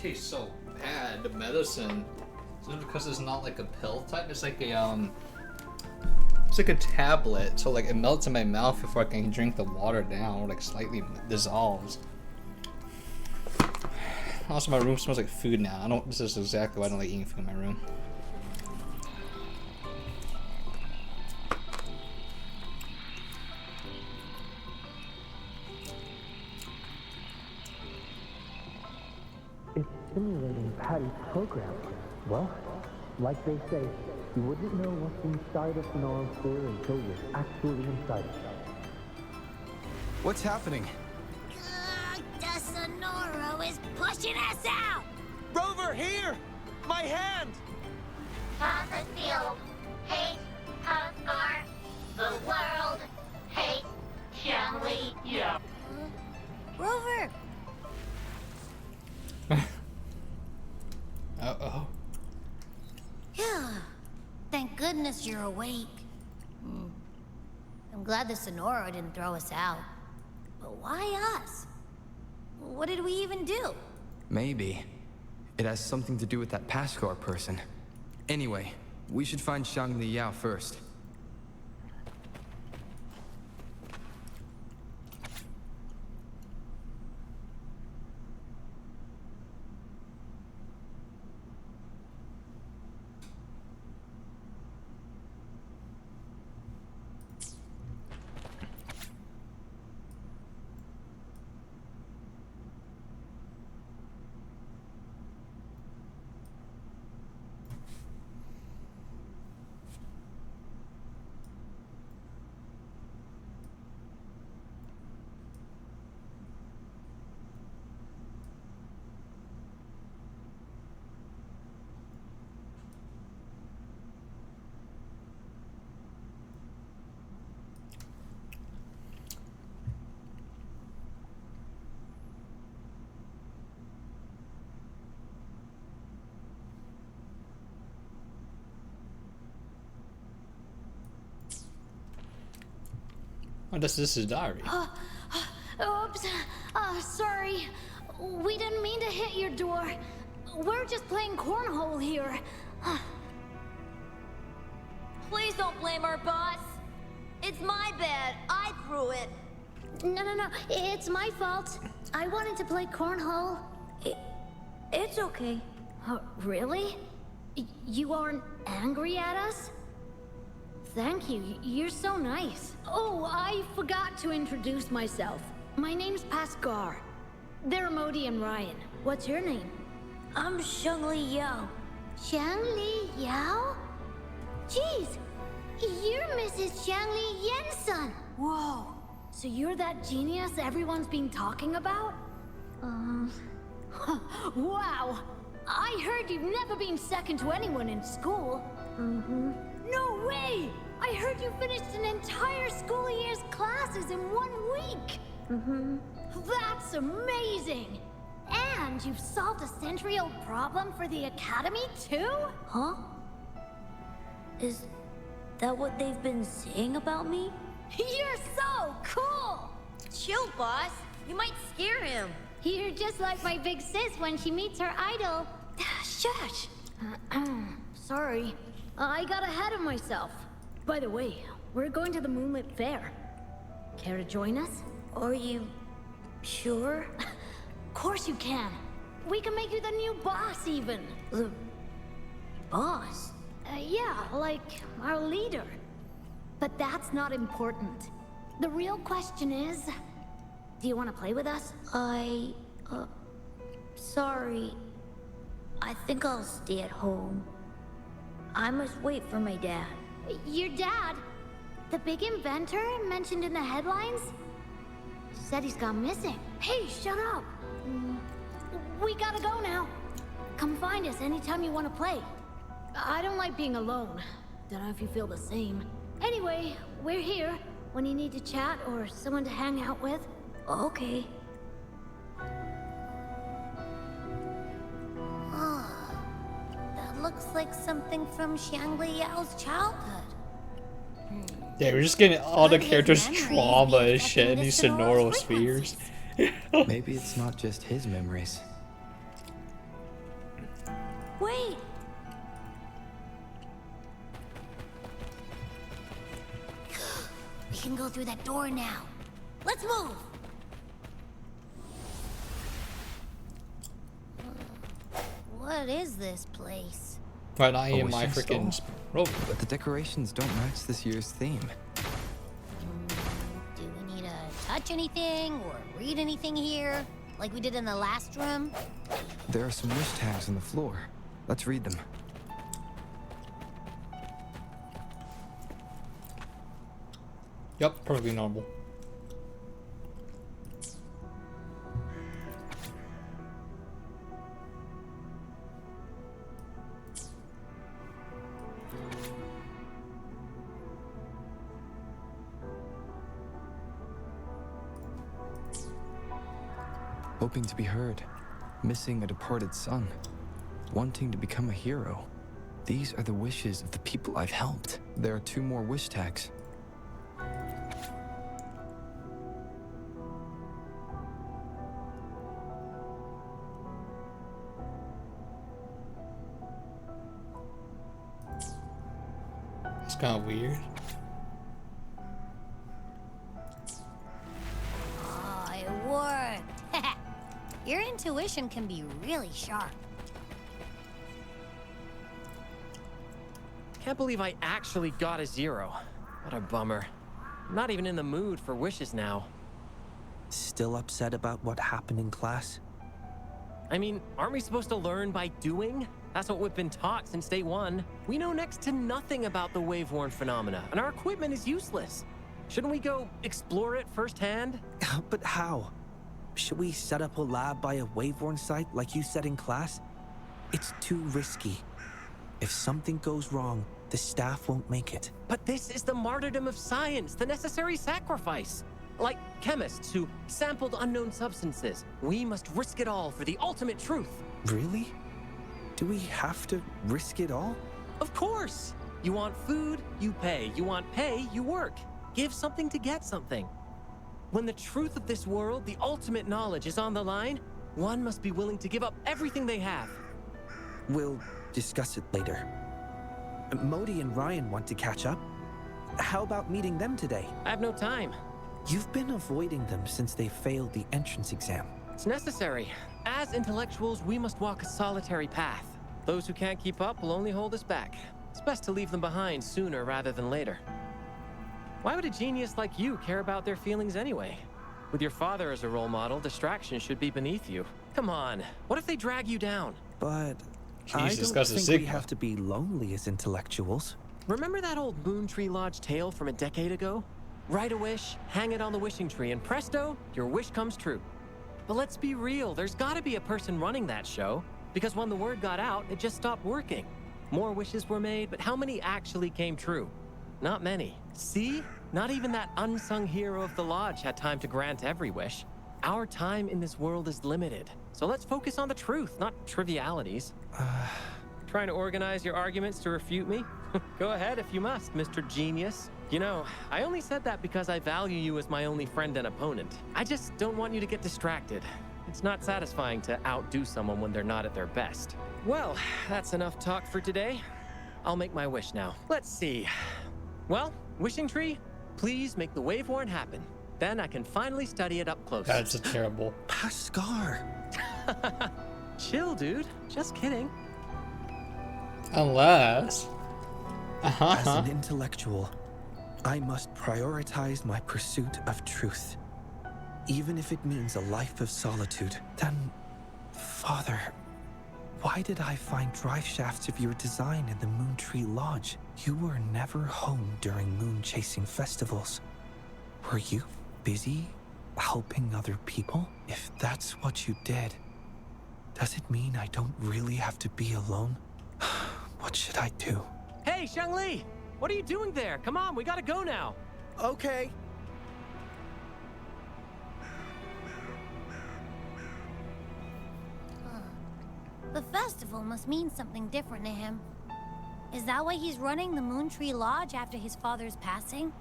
tastes so bad. The medicine. Just because it's not like a pill type. It's like a it's like a tablet. So like it melts in my mouth before I can drink the water down, or like slightly dissolves. Also, my room smells like food now. I don't. This is exactly why I don't like eating food in my room. It's simulating Patty's program. Well, like they say, you wouldn't know what's inside a Sonoro sphere until you're actually inside it. What's happening? The Sonoro is pushing us out! Rover, here! My hand! On the field, hate Huskar. The world hates Xiangli. Yeah. Rover! Uh-oh. Yeah. Thank goodness you're awake. I'm glad the Sonoro didn't throw us out. But why us? What did we even do? Maybe. It has something to do with that Pascar person. Anyway, we should find Xiangli Yao first. Oh, this is his diary. Oops. Sorry. We didn't mean to hit your door. We're just playing cornhole here. Please don't blame our boss. It's my bad. I threw it. No. It's my fault. I wanted to play cornhole. It's okay. Really? You aren't angry at us? Thank you. You're so nice. Oh, I forgot to introduce myself. My name's Pascar. They're Modi and Ryan. What's your name? I'm Xiangli Yao. Xiangli Yao? Jeez, you're Mrs. Xiangli Yan's son. Whoa. So you're that genius everyone's been talking about? Wow. I heard you've never been second to anyone in school. Mm-hmm. No way! I heard you finished an entire school year's classes in 1 week! Mm-hmm. That's amazing! And you've solved a century-old problem for the Academy, too? Huh? Is that what they've been saying about me? You're so cool! Chill, boss. You might scare him. You're just like my big sis when she meets her idol. Shush! Sorry. I got ahead of myself. By the way, we're going to the Moonlit Fair. Care to join us? Are you sure? Of course you can. We can make you the new boss, even. The boss? Yeah, like our leader. But that's not important. The real question is, do you want to play with us? Sorry. I think I'll stay at home. I must wait for my dad. Your dad? The big inventor mentioned in the headlines? Said he's gone missing. Hey, shut up! We gotta go now. Come find us anytime you want to play. I don't like being alone. Don't know if you feel the same. Anyway, we're here when you need to chat or someone to hang out with. Okay. That looks like something from Xiangli Yao's childhood. Yeah, we're just getting all the characters' trauma and shit in these Sonoro spheres. Maybe it's not just his memories. Wait! We can go through that door now. Let's move! What is this place? Right, I am wishing my freaking stall? rope. But the decorations don't match this year's theme. Do we need to touch anything or read anything here? Like we did in the last room? There are some wish tags on the floor. Let's read them. Yep, perfectly normal. Hoping to be heard, missing a departed son, wanting to become a hero. These are the wishes of the people I've helped. There are 2 more wish tags. It's kind of weird. Oh, it worked. Your intuition can be really sharp. Can't believe I actually got a 0. What a bummer. I'm not even in the mood for wishes now. Still upset about what happened in class? I mean, aren't we supposed to learn by doing? That's what we've been taught since day 1. We know next to nothing about the wave-worn phenomena, and our equipment is useless. Shouldn't we go explore it firsthand? But how? Should we set up a lab by a wave-worn site like you said in class? It's too risky. If something goes wrong, the staff won't make it. But this is the martyrdom of science, the necessary sacrifice. Like chemists who sampled unknown substances. We must risk it all for the ultimate truth. Really? Do we have to risk it all? Of course! You want food, you pay. You want pay, you work. Give something to get something. When the truth of this world, the ultimate knowledge, is on the line, one must be willing to give up everything they have. We'll discuss it later. Modi and Ryan want to catch up. How about meeting them today? I have no time. You've been avoiding them since they failed the entrance exam. It's necessary. As intellectuals, we must walk a solitary path. Those who can't keep up will only hold us back. It's best to leave them behind sooner rather than later. Why would a genius like you care about their feelings anyway? With your father as a role model, distraction should be beneath you. Come on, what if they drag you down? But I don't think we have to be lonely as intellectuals. Remember that old Moon Tree Lodge tale from a decade ago? Write a wish, hang it on the wishing tree, and presto, your wish comes true. But let's be real, there's gotta be a person running that show, because when the word got out, it just stopped working. More wishes were made, but how many actually came true? Not many. See? Not even that unsung hero of the lodge had time to grant every wish. Our time in this world is limited, so let's focus on the truth, not trivialities. Trying to organize your arguments to refute me? Go ahead if you must, Mr. Genius. You know, I only said that because I value you as my only friend and opponent. I just don't want you to get distracted. It's not satisfying to outdo someone when they're not at their best. Well, that's enough talk for today. I'll make my wish now. Let's see. Well, wishing tree, please make the wave-worn happen. Then I can finally study it up close. That's a terrible. Pascar. Chill, dude. Just kidding. Unless. As an intellectual, I must prioritize my pursuit of truth. Even if it means a life of solitude. Then, Father, why did I find drive shafts of your design in the Moon Tree Lodge? You were never home during moon chasing festivals. Were you busy helping other people? If that's what you did, does it mean I don't really have to be alone? What should I do? Hey, Shangli! What are you doing there? Come on, we gotta go now. Okay. The festival must mean something different to him. Is that why he's running the Moon Tree Lodge after his father's passing?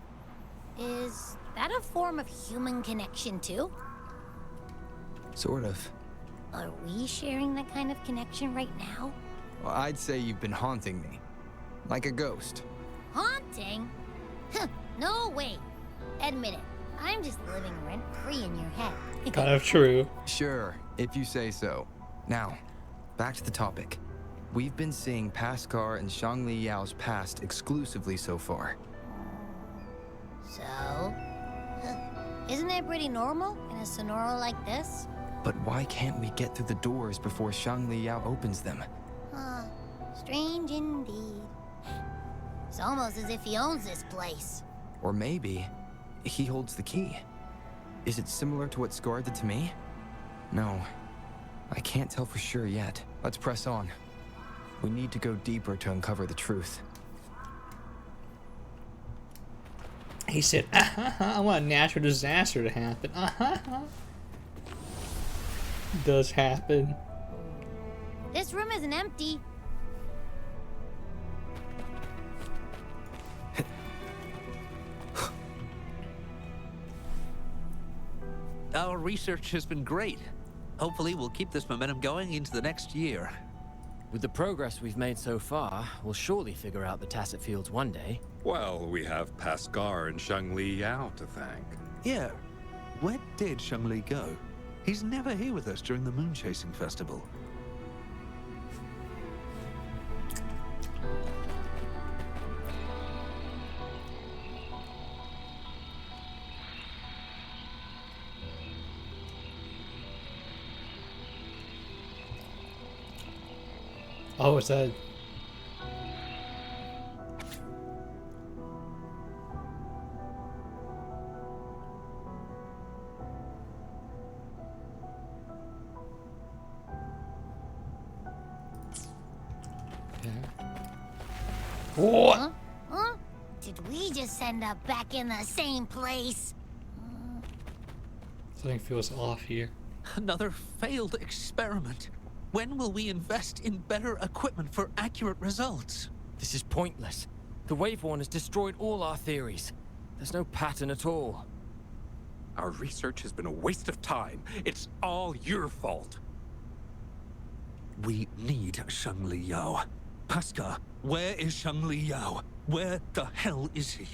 Is that a form of human connection too? Sort of. Are we sharing that kind of connection right now? Well, I'd say you've been haunting me. Like a ghost. Haunting? Huh, no way. Admit it. I'm just living rent-free in your head. Kind of true. Sure, if you say so. Now, back to the topic. We've been seeing Paskar and Shangli Yao's past exclusively so far. So? Isn't that pretty normal in a Sonora like this? But why can't we get through the doors before Shangli Yao opens them? Huh. Strange indeed. It's almost as if he owns this place. Or maybe he holds the key. Is it similar to what Scar did to me? No, I can't tell for sure yet. Let's press on. We need to go deeper to uncover the truth. He said, I want a natural disaster to happen. Does happen. This room isn't empty. Our research has been great. Hopefully we'll keep this momentum going into the next year. With the progress we've made so far, we'll surely figure out the Tacet Fields one day. Well, we have Paskar and Shangli Yao to thank. Yeah. Where did Shangli go? He's never here with us during the moon chasing festival. Oh, it's that. What? Huh? Huh? Did we just end up back in the same place? Something feels off here. Another failed experiment. When will we invest in better equipment for accurate results? This is pointless. The Waveworn has destroyed all our theories. There's no pattern at all. Our research has been a waste of time. It's all your fault. We need Shangli Yao. Paskar, where is Shangli Yao? Where the hell is he?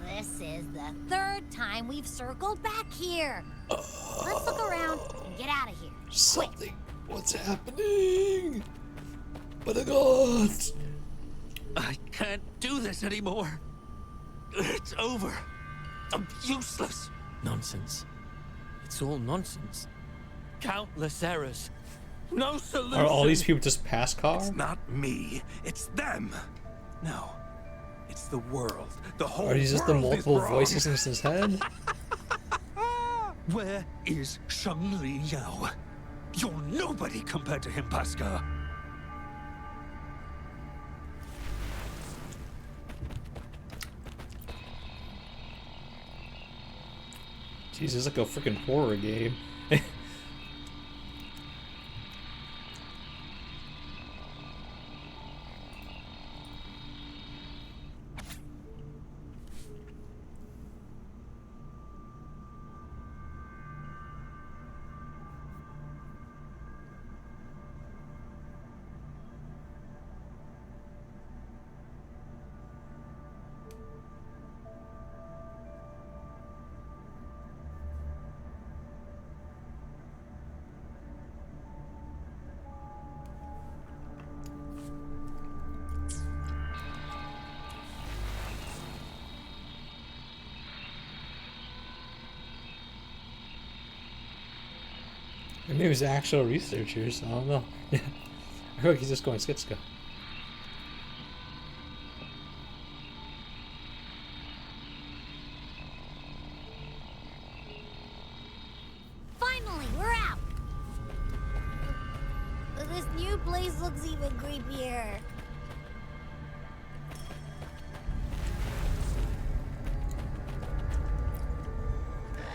This is the third time we've circled back here. Let's look around and get out of here. Something. What's happening? By the gods! I can't do this anymore. It's over. I'm useless. Nonsense. It's all nonsense. Countless errors. No solution. Are all these people just Paskar? It's not me. It's them. No. It's the world. The whole Are these just the world multiple is wrong. voices in his head? Where is Shangli Yao? You're nobody compared to him, Paskar. Jeez, it's like a freaking horror game. Maybe it was actual researchers. I don't know. I feel like he's just going skitska. place looks even creepier.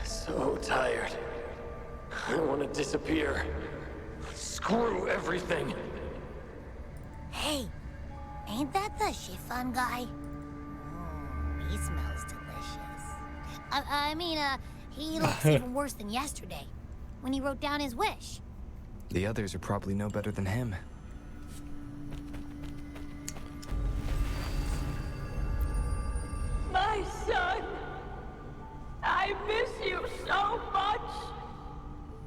So tired. I want to disappear. Screw everything. Hey, ain't that the chiffon guy? He smells delicious. I mean, he looks even worse than yesterday, when he wrote down his wish. The others are probably no better than him. My son! I miss you so much!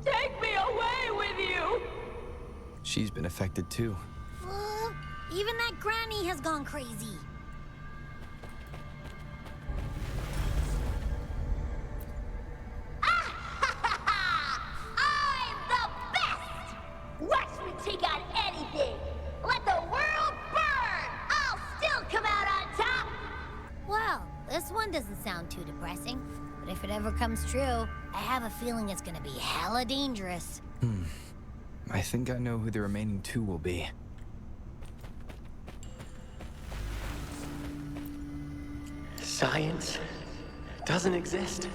Take me away with you! She's been affected too. Even that granny has gone crazy. I'm the best! Watch me take on anything! Let the world burn! I'll still come out on top! Well, this one doesn't sound too depressing. But if it ever comes true, I have a feeling it's gonna be hella dangerous. I think I know who the remaining two will be. Science doesn't exist.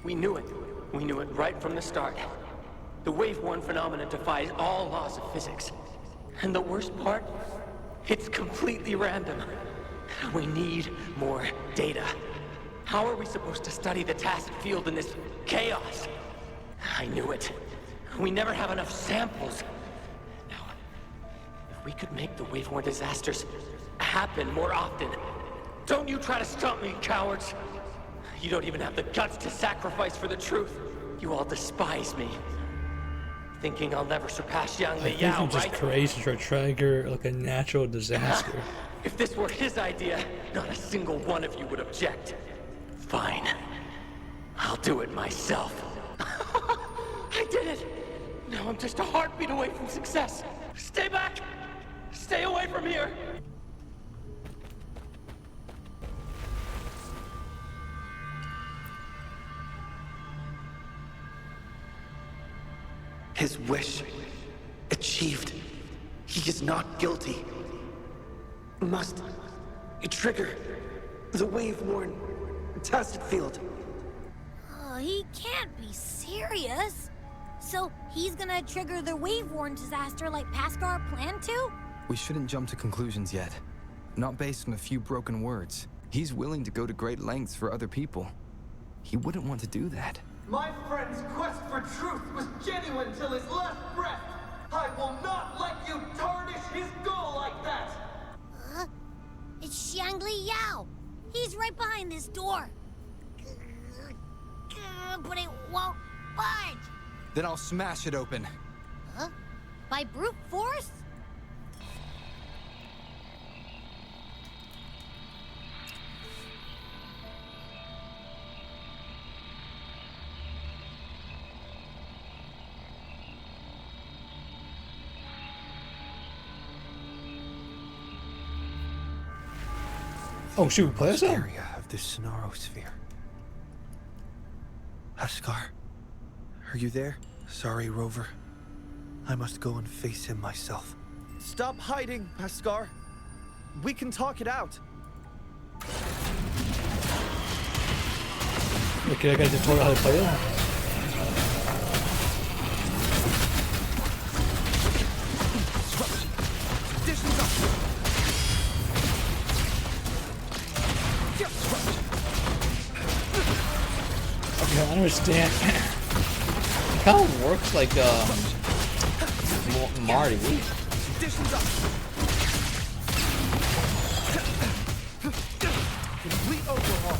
We knew it. We knew it right from the start. The wave-worn phenomenon defies all laws of physics. And the worst part? It's completely random. We need more data. How are we supposed to study the task field in this chaos? I knew it. We never have enough samples. Now, if we could make the wave-worn disasters happen more often, don't you try to stop me, cowards! You don't even have the guts to sacrifice for the truth. You all despise me. Thinking I'll never surpass Yang I Li think Yao, I'm just right? crazy to trigger like a natural disaster. If this were his idea, not a single one of you would object. Fine. I'll do it myself. I did it! Now I'm just a heartbeat away from success. Stay back! Stay away from here! His wish achieved. He is not guilty. Must trigger the wave-worn test field. Oh, he can't be serious. So he's gonna trigger the wave-worn disaster like Paskar planned to? We shouldn't jump to conclusions yet. Not based on a few broken words. He's willing to go to great lengths for other people. He wouldn't want to do that. My friend's quest for truth was genuine till his last breath. I will not let you tarnish his goal like that. It's Shangli Yao. He's right behind this door. But it won't budge. Then I'll smash it open. Huh? By brute force? Oh, shoot, we play this area of the Sonarosphere. Paskar, are you there? Sorry, Rover. I must go and face him myself. Stop hiding, Paskar. We can talk it out. Okay, I guys told you how to play it. Okay, I understand. It kind of works like Marty. Complete overhaul.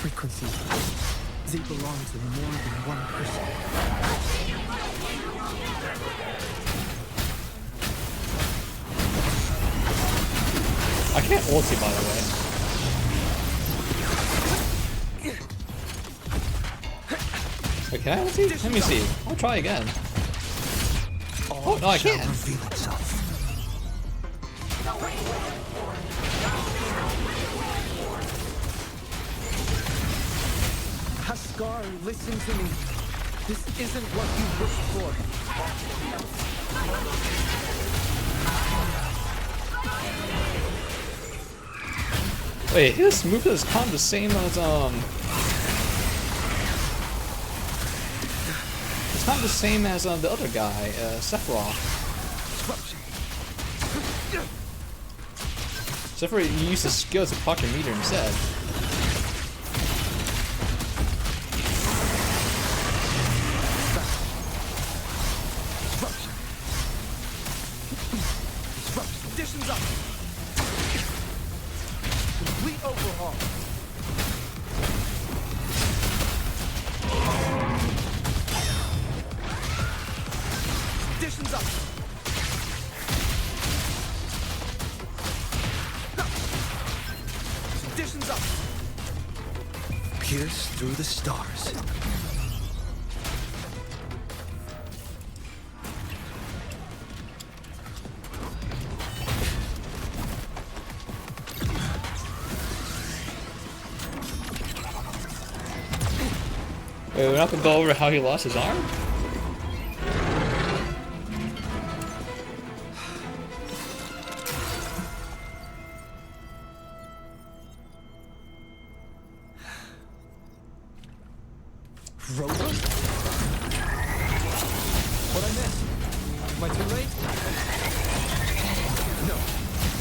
Frequencies. They belong to more than one person. I can't ulti, by the way. Wait, can I ulti? Let me see. I'll try again. All Oh, no, I can't. Reveal itself. Haskar, listen to me. This isn't what you wished for. Wait, his move is kind of the same as it's kind of the same as the other guy, Sephiroth. Sephiroth used his skills to proc your meter instead. Conditions up. Complete overhaul. Conditions up. Conditions up. Pierce through the stars. Wait, we're not gonna go over how he lost his arm? Rover? What I missed? Am I too late? No,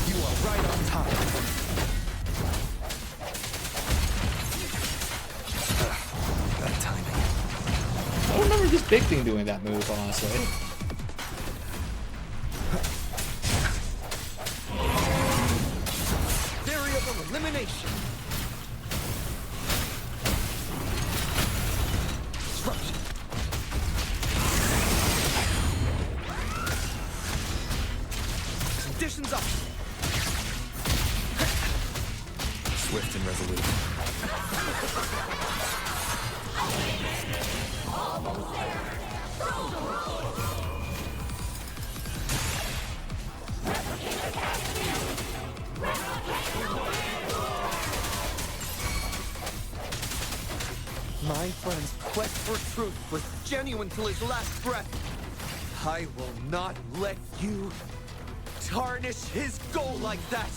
you are right on time. That timing. I don't remember this big thing doing that move, honestly. Variable elimination. Disruption. Conditions up. Swift and resolute. My friend's quest for truth was genuine till his last breath. I will not let you tarnish his goal like that.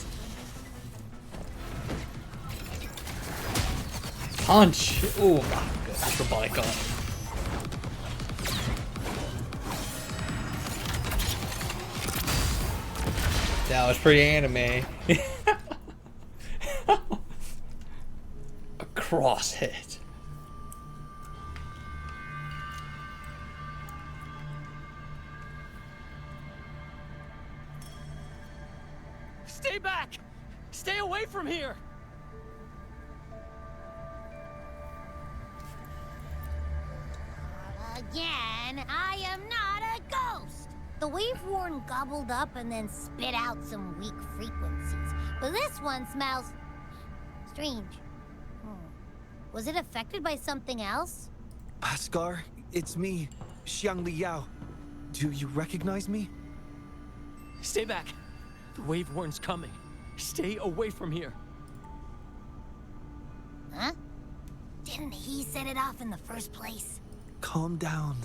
Punch! Oh my goodness, the body gun. That was pretty anime. A cross hit. Stay back! Stay away from here! Again, I am not a ghost. The wave-worn gobbled up and then spit out some weak frequencies. But this one smells strange. Was it affected by something else? Haskar, it's me, Xiangli Yao. Do you recognize me? Stay back. The wave-worn's coming. Stay away from here. Huh? Didn't he set it off in the first place? Calm down.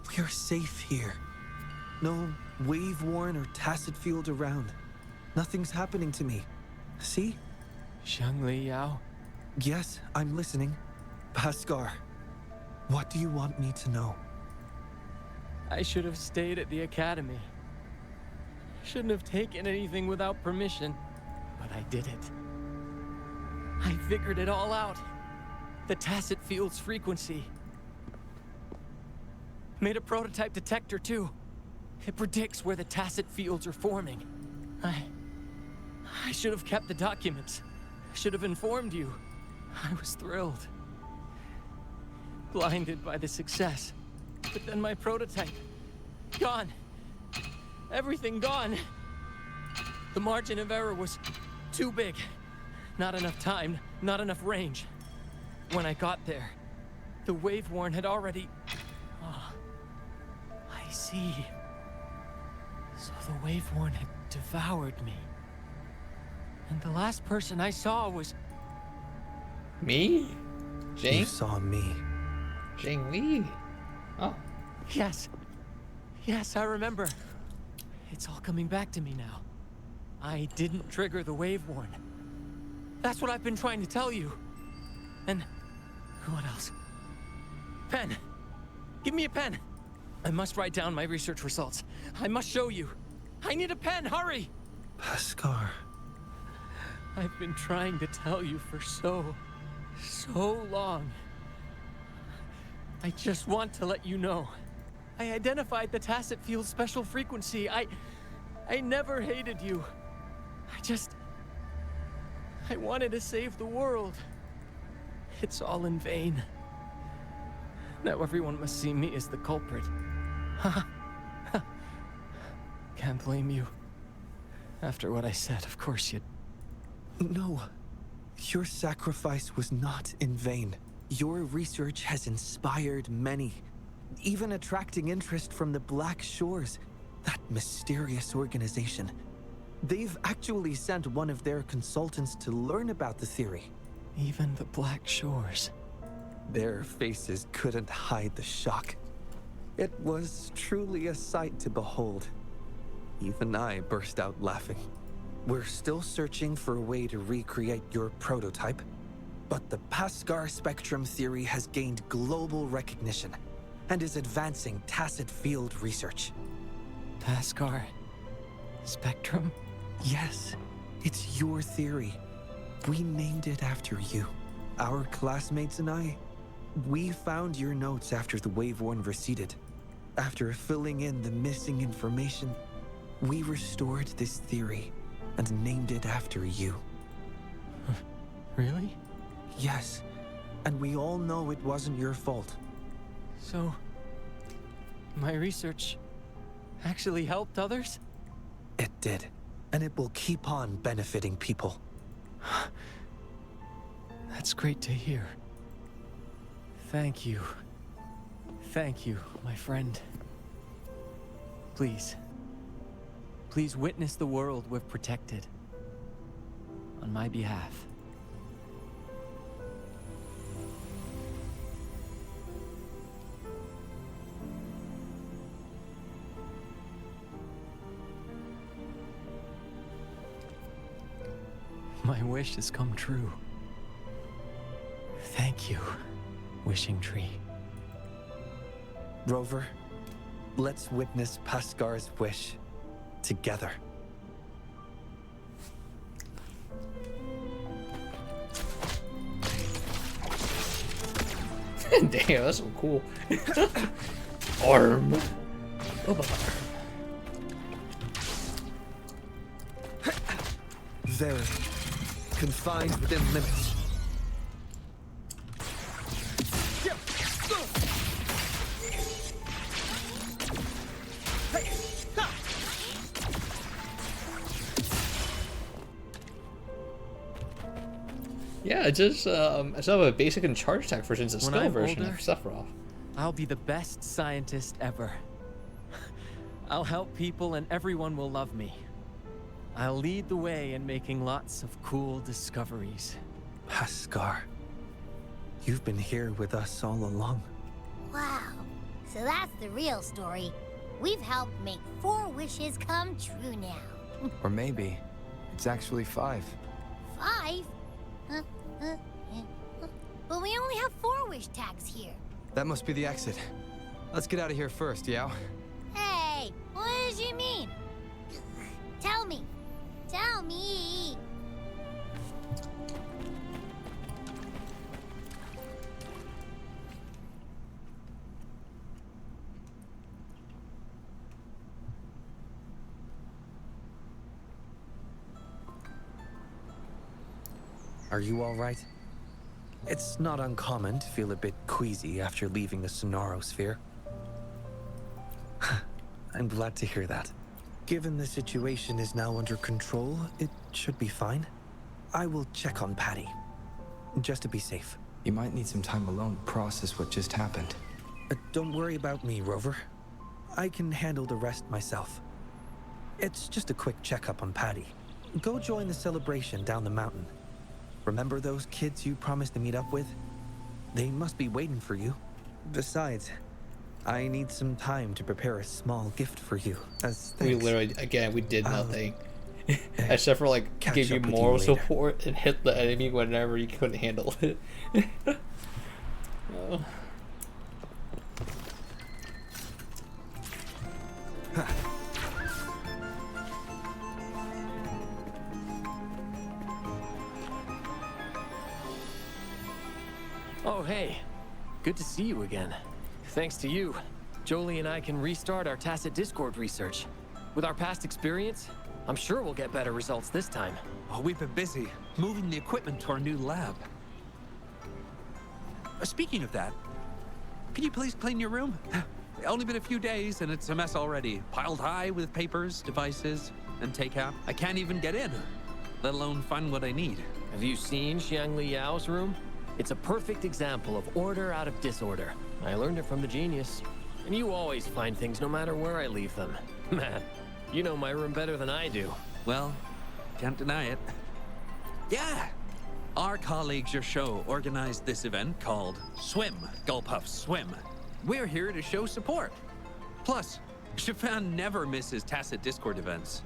We are safe here. No wave-worn or tacit field around. Nothing's happening to me. See? Xiangli Yao? Yes, I'm listening. Haskar, what do you want me to know? I should have stayed at the academy. Shouldn't have taken anything without permission, but I did it. I figured it all out. The tacit field's frequency. Made a prototype detector too. It predicts where the tacit fields are forming. I should have kept the documents. Should have informed you. I was thrilled. Blinded by the success. But then my prototype. Gone. Everything gone. The margin of error was too big. Not enough time, not enough range. When I got there, the wave-worn had already... Oh, I see. So the Waveworn had devoured me. And the last person I saw was... Me? Jane? You saw me. Jane Lee? Oh. Yes. Yes, I remember. It's all coming back to me now. I didn't trigger the Waveworn. That's what I've been trying to tell you. And... what else? Pen! Give me a pen! I must write down my research results. I must show you. I need a pen, hurry! Paskar. I've been trying to tell you for so long. I just want to let you know. I identified the tacit field special frequency. I never hated you. I wanted to save the world. It's all in vain. Now everyone must see me as the culprit. Can't blame you. After what I said, of course you'd... No. Your sacrifice was not in vain. Your research has inspired many, even attracting interest from the Black Shores, that mysterious organization. They've actually sent one of their consultants to learn about the theory. Even the Black Shores. Their faces couldn't hide the shock. It was truly a sight to behold. Even I burst out laughing. We're still searching for a way to recreate your prototype, but the Paskar spectrum theory has gained global recognition and is advancing tacit field research. Paskar spectrum? Yes, it's your theory. We named it after you. Our classmates and I, we found your notes after the Waveworn receded. After filling in the missing information, we restored this theory and named it after you. Really? Yes, and we all know it wasn't your fault. So, my research actually helped others? It did, and it will keep on benefiting people. That's great to hear. Thank you. Thank you, my friend. Please. Please witness the world we've protected. On my behalf. My wish has come true. Thank you, Wishing Tree. Rover, let's witness Paskar's wish together. Damn, that's so cool. Arm. They're confined within limits. Yeah, just I still have a basic and charge attack version, a When skill I'm version older, of Sephiroth. I'll be the best scientist ever. I'll help people and everyone will love me. I'll lead the way in making lots of cool discoveries. Paskar, you've been here with us all along. Wow. So that's the real story. We've helped make 4 wishes come true now. Or maybe it's actually 5. 5? But we only have 4 wish tags here. That must be the exit. Let's get out of here first, Yao. Hey, what did you mean? Tell me. Tell me. Are you all right? It's not uncommon to feel a bit queasy after leaving the Sonaro sphere. I'm glad to hear that. Given the situation is now under control, it should be fine. I will check on Patty, just to be safe. You might need some time alone to process what just happened. Don't worry about me, Rover. I can handle the rest myself. It's just a quick checkup on Patty. Go join the celebration down the mountain. Remember those kids you promised to meet up with? They must be waiting for you. Besides, I need some time to prepare a small gift for you as We thanks. literally, again, we did nothing. Except for like catch give you up with you moral later. support and hit the enemy whenever you couldn't handle it. Oh. Oh, hey. Good to see you again. Thanks to you, Jolie and I can restart our tacit discord research. With our past experience, I'm sure we'll get better results this time. Oh, we've been busy moving the equipment to our new lab. Speaking of that, can you please clean your room? Only been a few days and it's a mess already. Piled high with papers, devices, and takeout. I can't even get in, let alone find what I need. Have you seen Xiangli Yao's room? It's a perfect example of order out of disorder. I learned it from the genius. And you always find things no matter where I leave them. Man, you know my room better than I do. Well, can't deny it. Yeah! Our colleagues your show organized this event called Swim, Gulpuff Swim. We're here to show support. Plus, Chiffon never misses tacit discord events.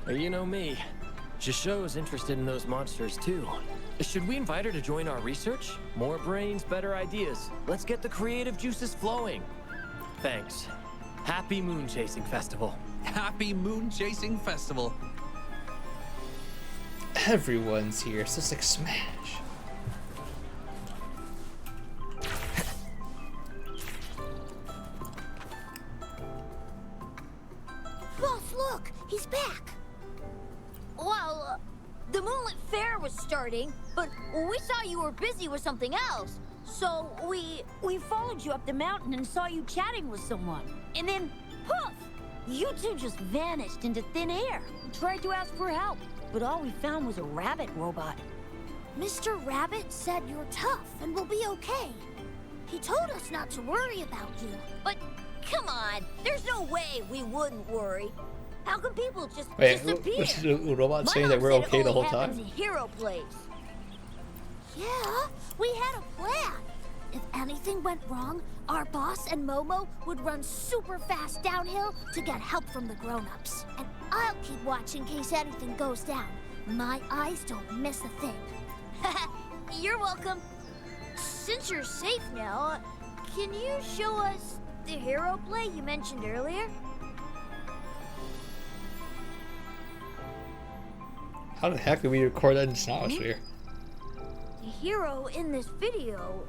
You know me. Jisho's interested in those monsters too. Should we invite her to join our research? More brains, better ideas. Let's get the creative juices flowing. Thanks. Happy Moon Chasing Festival. Happy Moon Chasing Festival. Everyone's here, so it's like Smash. Boss, look! He's back! Well, the Moonlit Fair was starting, but we saw you were busy with something else. So we followed you up the mountain and saw you chatting with someone. And then, poof! You two just vanished into thin air. We tried to ask for help, but all we found was a rabbit robot. Mr. Rabbit said you're tough and will be okay. He told us not to worry about you. But come on, there's no way we wouldn't worry. How can people just Wait, disappear? was the robot saying My that we're mom said okay it the only whole happens time? in Hero Place. Yeah, we had a plan. If anything went wrong, our boss and Momo would run super fast downhill to get help from the grown-ups. And I'll keep watch in case anything goes down. My eyes don't miss a thing. You're welcome. Since you're safe now, can you show us the hero play you mentioned earlier? How the heck did we record that in Snowosphere? The hero in this video,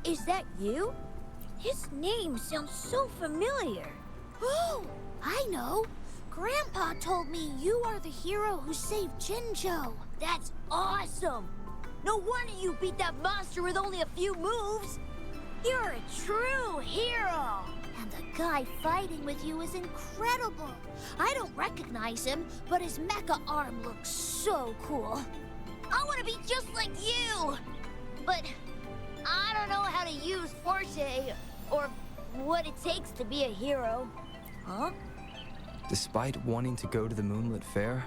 is that you? His name sounds so familiar. Oh, I know. Grandpa told me you are the hero who saved Jinjo. That's awesome. No wonder you beat that monster with only a few moves. You're a true hero. And the guy fighting with you is incredible. I don't recognize him, but his mecha arm looks so cool. I want to be just like you. But I don't know how to use Forte or what it takes to be a hero. Huh? Despite wanting to go to the Moonlit Fair,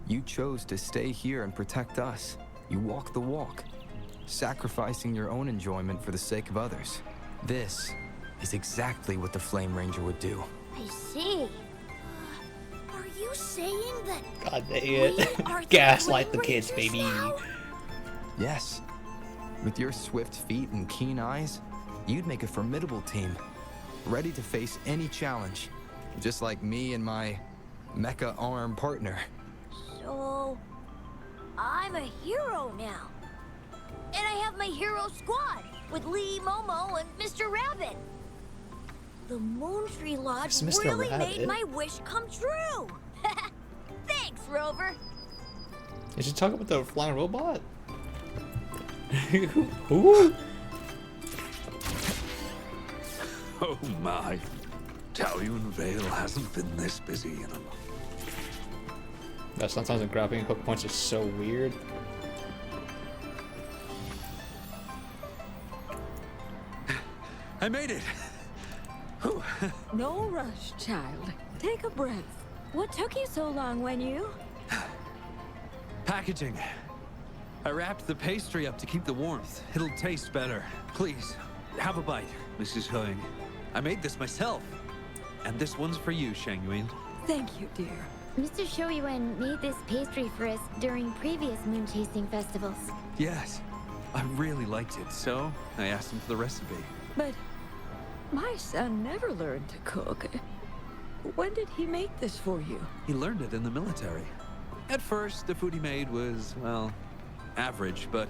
you chose to stay here and protect us. You walk the walk, sacrificing your own enjoyment for the sake of others. This is exactly what the Flame Ranger would do. I see. Are you saying that God dang it. are the Gaslight the Flame kids, Rangers baby. now? Yes. With your swift feet and keen eyes, you'd make a formidable team, ready to face any challenge, just like me and my mecha arm partner. So, I'm a hero now. And I have my hero squad with Lee, Momo, and Mr. Rabbit. The Moon Tree Lodge It's Mr. really Rabbit. made my wish come true. Thanks, Rover. Did you talk about the flying robot? Who? Oh my. Taoyuan Vale hasn't been this busy in a long. Yeah, sometimes the grappling hook punch is so weird. I made it. No rush, child. Take a breath. What took you so long when you... Packaging. I wrapped the pastry up to keep the warmth. It'll taste better. Please, have a bite, Mrs. Huang. I made this myself. And this one's for you, Shangyuan. Thank you, dear. Mr. Shoyuan made this pastry for us during previous moon chasing festivals. Yes, I really liked it, so I asked him for the recipe. But my son never learned to cook. When did he make this for you? He learned it in the military. At first, the food he made was, well, average, but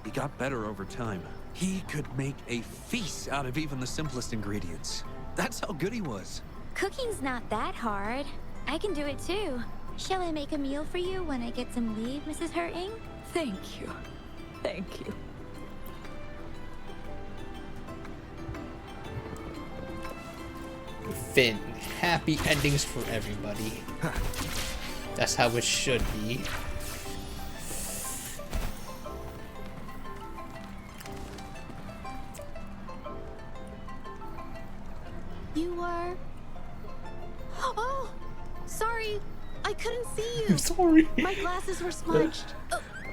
he got better over time. He could make a feast out of even the simplest ingredients. That's how good he was. Cooking's not that hard. I can do it too. Shall I make a meal for you when I get some leave, Mrs. Hurting? Thank you. Thank you. Finn, happy endings for everybody. That's how it should be. You are... Oh! Sorry! I couldn't see you! I'm sorry. My glasses were smudged.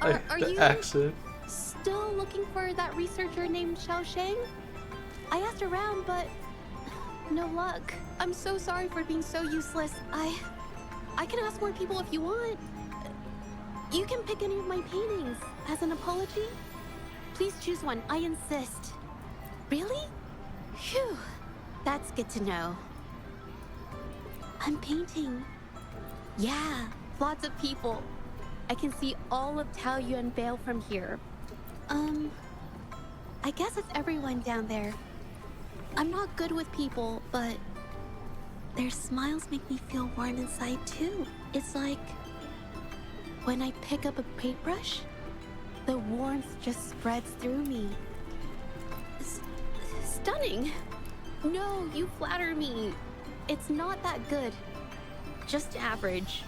Are you accent. still looking for that researcher named Xiao Shang? I asked around, but no luck. I'm so sorry for being so useless. I can ask more people if you want. You can pick any of my paintings as an apology. Please choose one. I insist. Really? Phew. That's good to know. I'm painting. Yeah, lots of people. I can see all of Taoyuan Vale from here. I guess it's everyone down there. I'm not good with people, but their smiles make me warm warm inside too. It's like when I pick up a paintbrush, the warmth just spreads through me. Stunning. No, you flatter me. It's not that good. Just average.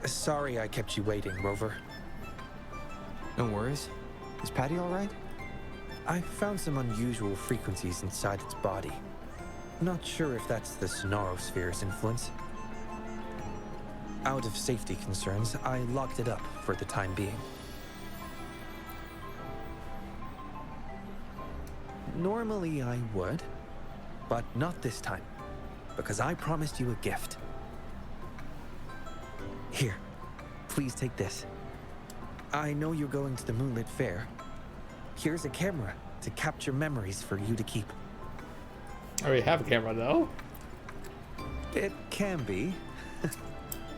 Sorry I kept you waiting, Rover. No worries. Is Patty all right? I found some unusual frequencies inside its body. Not sure if that's the Sonosphere's influence. Out of safety concerns, I locked it up for the time being. Normally I would, but not this time, because I promised you a gift. Here, please take this. I know you're going to the Moonlit Fair. Here's a camera to capture memories for you to keep. I already have a camera though. It can be.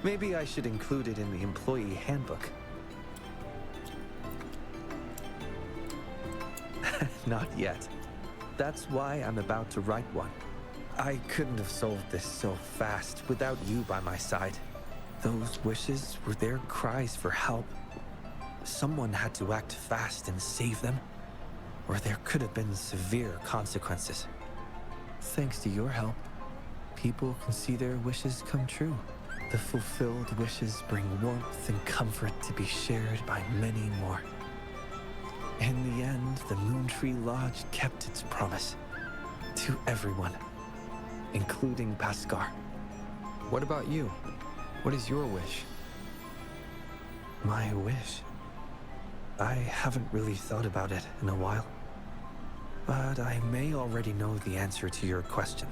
Maybe I should include it in the employee handbook. Not yet. That's why I'm about to write one. I couldn't have solved this so fast without you by my side. Those wishes were their cries for help. Someone had to act fast and save them, or there could have been severe consequences. Thanks to your help, people can see their wishes come true. The fulfilled wishes bring warmth and comfort to be shared by many more. In the end, the Moontree Lodge kept its promise to everyone, including Paskar. What about you? What is your wish? My wish? I haven't really thought about it in a while. But I may already know the answer to your question.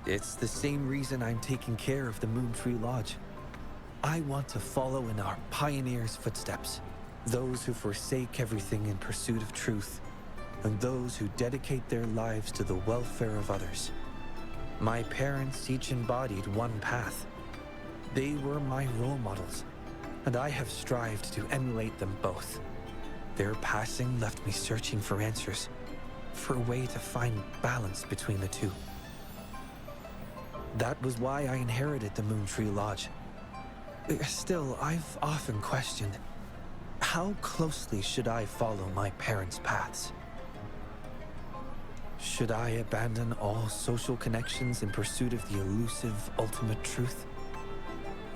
It's the same reason I'm taking care of the Moontree Lodge. I want to follow in our pioneers' footsteps. Those who forsake everything in pursuit of truth, and those who dedicate their lives to the welfare of others. My parents each embodied one path. They were my role models, and I have strived to emulate them both. Their passing left me searching for answers, for a way to find balance between the two. That was why I inherited the Moontree Lodge. Still, I've often questioned, how closely should I follow my parents' paths? Should I abandon all social connections in pursuit of the elusive ultimate truth?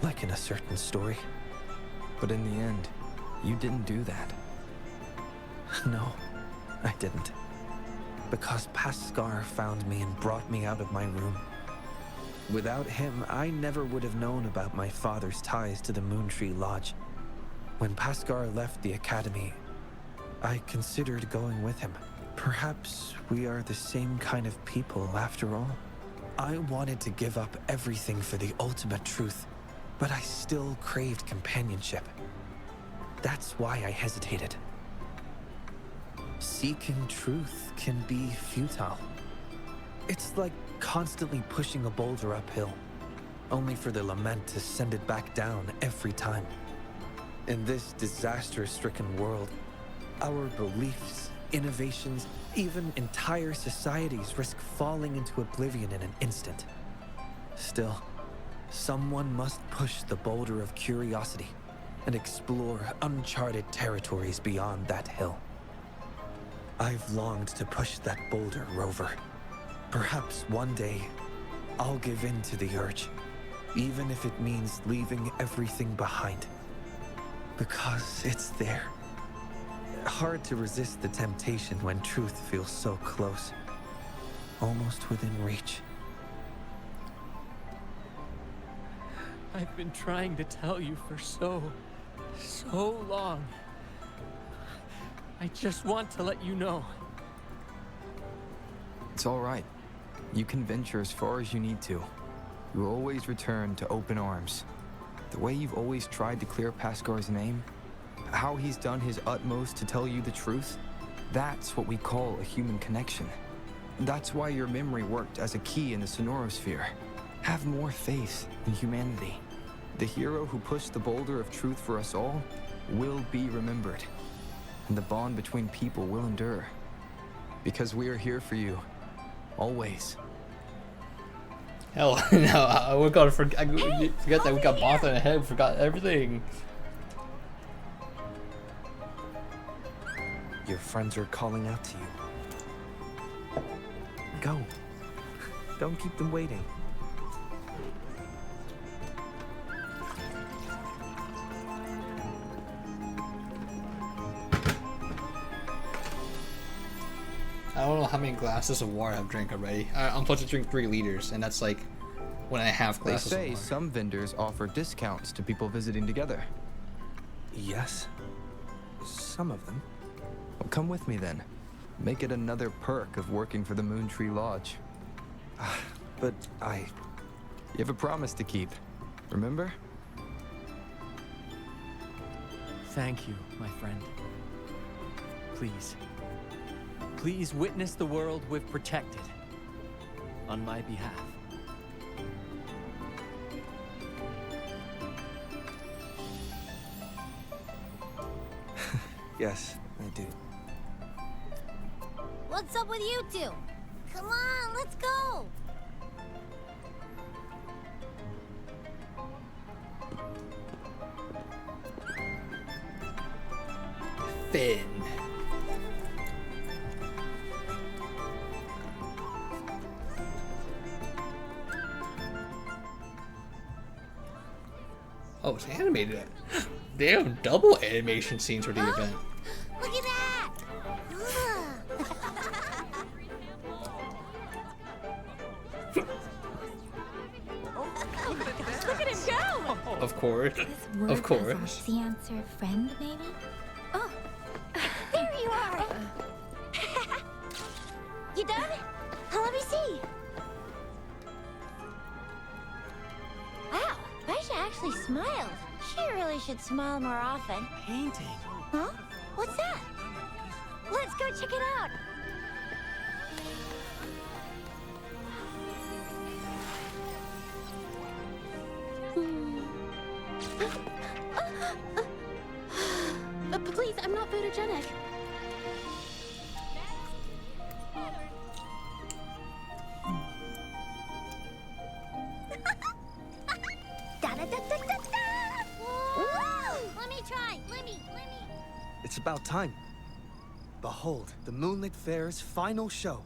like in a certain story. But in the end, you didn't do that. No, I didn't. Because Pascar found me and brought me out of my room. Without him, I never would have known about my father's ties to the Moontree Lodge. When Pascar left the academy, I considered going with him. Perhaps we are the same kind of people after all. I wanted to give up everything for the ultimate truth, but I still craved companionship. That's why I hesitated. Seeking truth can be futile. It's like constantly pushing a boulder uphill, only for the lament to send it back down every time. In this disaster-stricken world, our beliefs, innovations, even entire societies risk falling into oblivion in an instant. Still, someone must push the boulder of curiosity and explore uncharted territories beyond that hill. I've longed to push that boulder, Rover. Perhaps one day, I'll give in to the urge, even if it means leaving everything behind. Because it's there. Hard to resist the temptation when truth feels so close, almost within reach. I've been trying to tell you for so long. I just want to let you know. It's all right. You can venture as far as you need to. You will always return to open arms. The way you've always tried to clear Pascar's name, how he's done his utmost to tell you the truth, that's what we call a human connection. That's why your memory worked as a key in the Sonorosphere. Have more faith in humanity. The hero who pushed the boulder of truth for us all will be remembered. And the bond between people will endure. Because we are here for you. Always. Hell, no, we're gonna forget that we got Martha in the head, we forgot everything. Your friends are calling out to you. Go. Don't keep them waiting. I don't know how many glasses of water I've drank already. I'm supposed to drink 3 liters, and that's like 1.5 They glasses of say water. some vendors offer discounts to people visiting together. Yes. Some of them. Well, come with me then. Make it another perk of working for the Moontree Lodge. But You have a promise to keep. Remember? Thank you, my friend. Please. Please witness the world we've protected. On my behalf. Yes, I do. What's up with you two? Come on, let's go! Finn. Oh, it's animated. They have double animation scenes for the event. Look at that! Look at him go! Of course. Word Of course. As our fiancé friend, maybe? Oh, there you are! You done? Let me see. Wow, Aisha actually smiled. She really should smile more often. Painting. Huh? What's that? Let's go check it out. Please, I'm not photogenic. Let me try. Let me. It's about time. Behold, the Moonlit Fair's final show.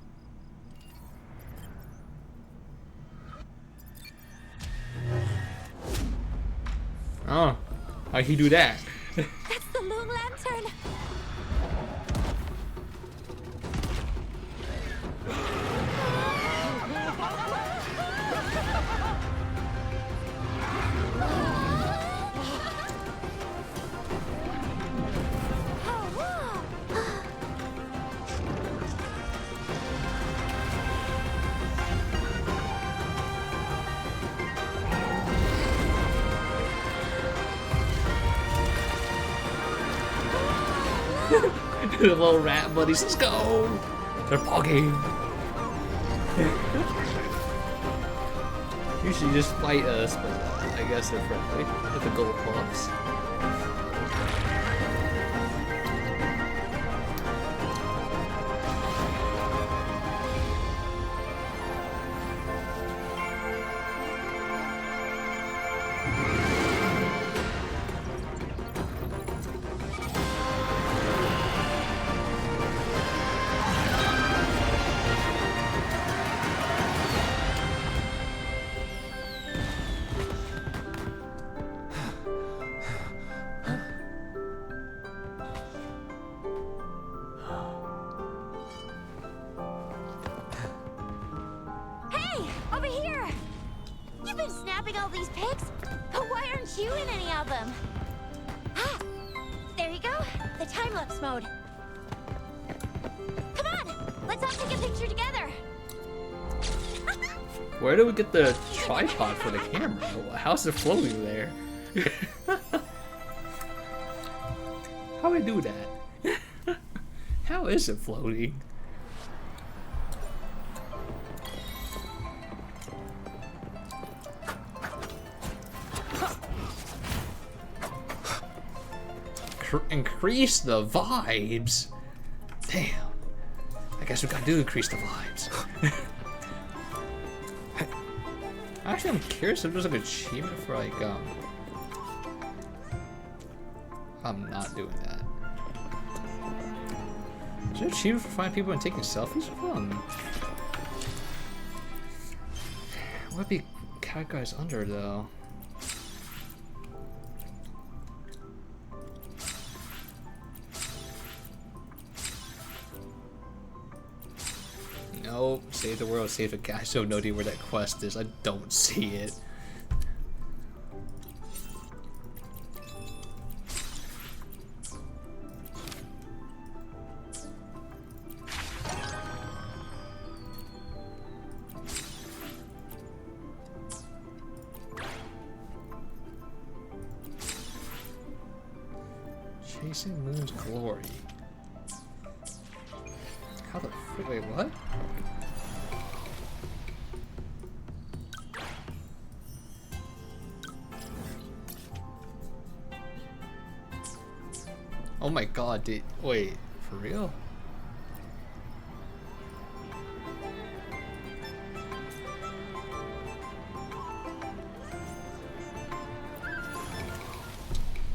Oh, how'd he do that? That's the moon lantern. The little rat buddies, let's go! They're pogging. Usually just fight us, but I guess they're friendly with the gold puffs. Hey, over here! You've been snapping all these pics, but why aren't you in any of them? Ah, there you go, the time-lapse mode. Come on, let's all take a picture together. Where do we get the tripod for the camera? How's it floating there? How do we do that? How is it floating? Increase the vibes. Damn. I guess we gotta do increase the vibes. Actually, I'm curious if there's like an achievement for like I'm not doing that. Is there an achievement for finding people and taking selfies with them? What would be categorized under though? Nope, save the world, save the guy. I still have no idea where that quest is. I don't see it. Chasing Moon's Glory. How the frick? Wait, what? Oh my god, dude. Wait, for real?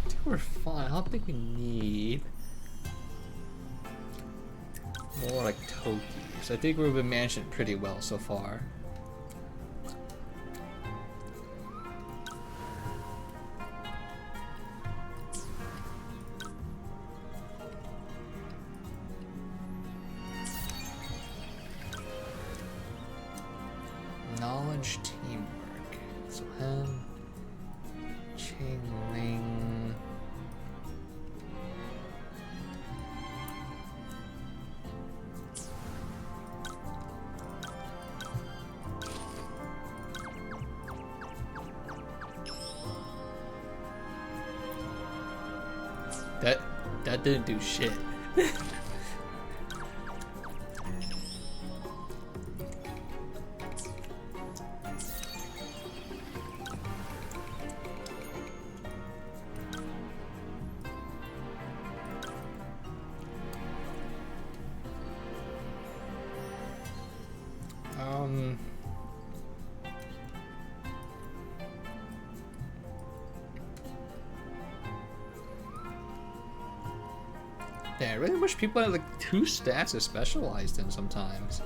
Dude, we're fine. I don't think we need more like Tokis. I think we've been managing it pretty well so far. Knowledge teamwork. So him, Chingling. That didn't do shit. Yeah, I really wish people had like 2 stats to specialized in sometimes.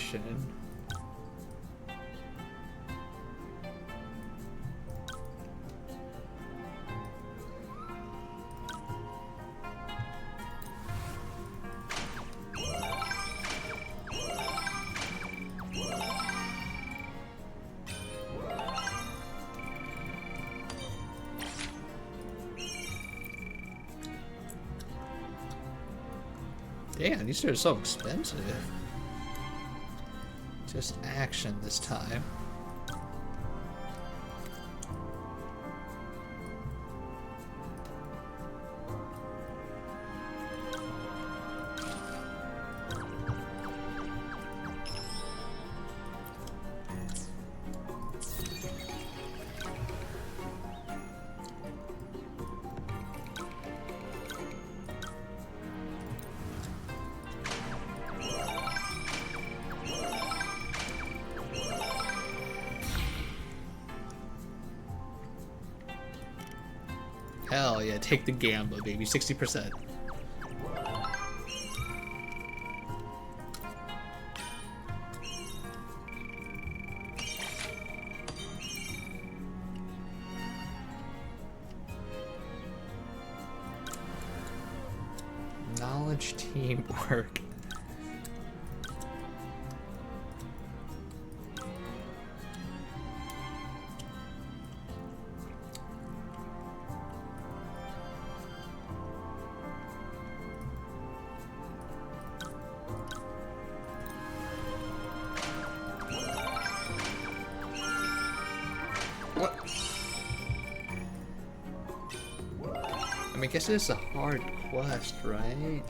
action. Damn, these are so expensive. Just action this time. Hell yeah, take the gamble, baby. 60%. Knowledge, teamwork. I mean, I guess it's a hard quest, right?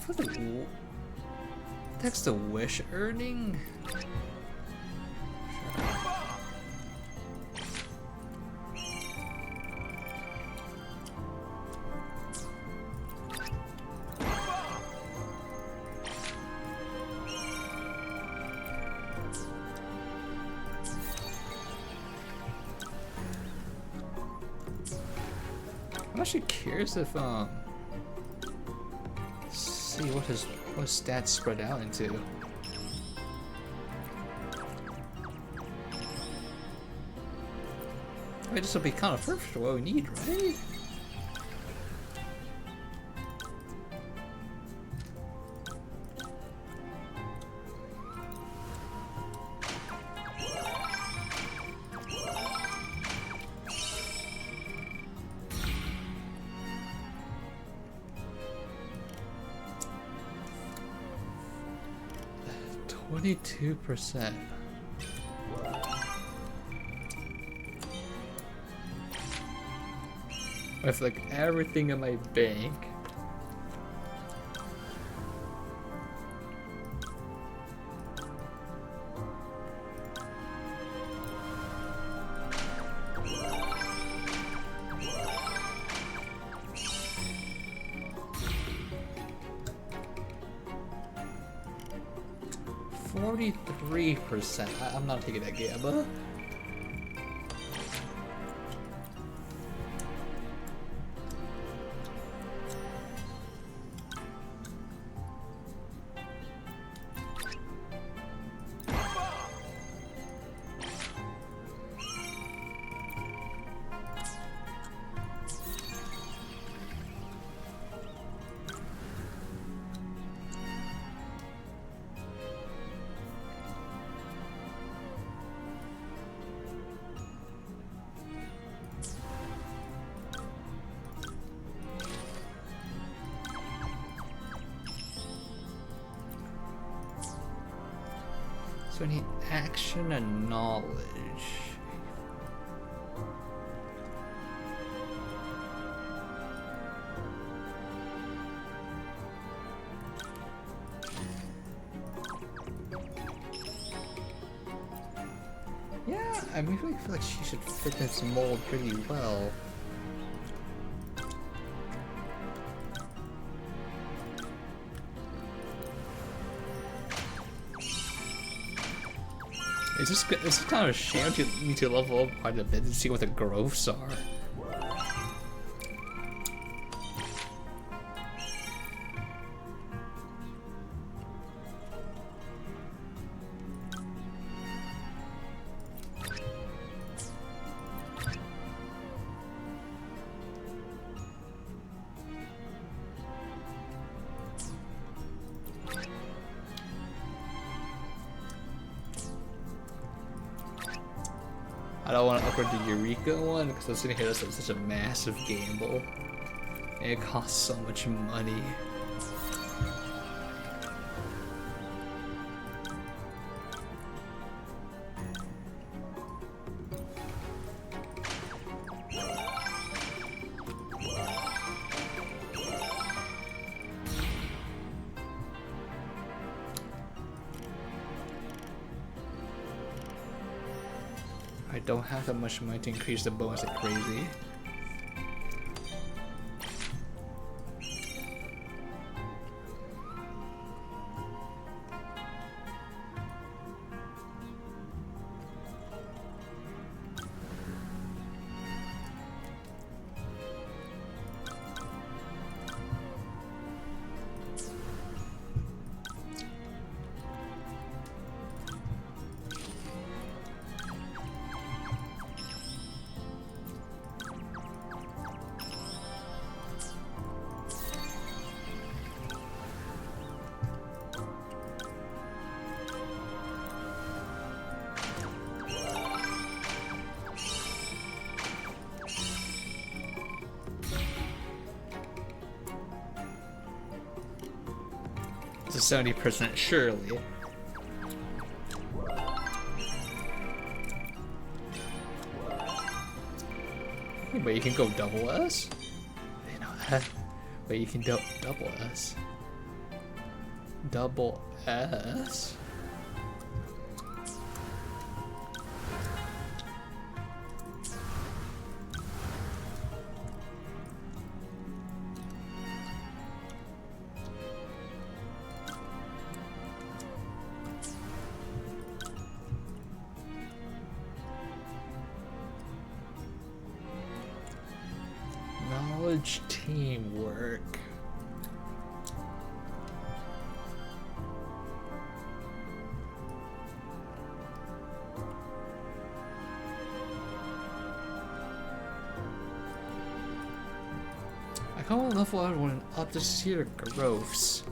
For the that's the wish earning. I'm actually curious if see what his stats spread out into. I mean, this will be kind of perfect for what we need, right? %. With like everything in my bank. I'm not taking that gamble. So I need action and knowledge. Yeah, I mean, I feel like she should fit this mold pretty well. It's just kind of a shame to need to level up quite a bit to see what the growths are. I don't want to upgrade the Eureka one because I'm sitting here, that's such a massive gamble. And it costs so much money. I don't have that much money to increase the bonus like crazy. It's a 70% surely. But you can go double S? You know that? But you can do double S. Double S? Knowledge teamwork. I kind of want to level everyone up to see their growths.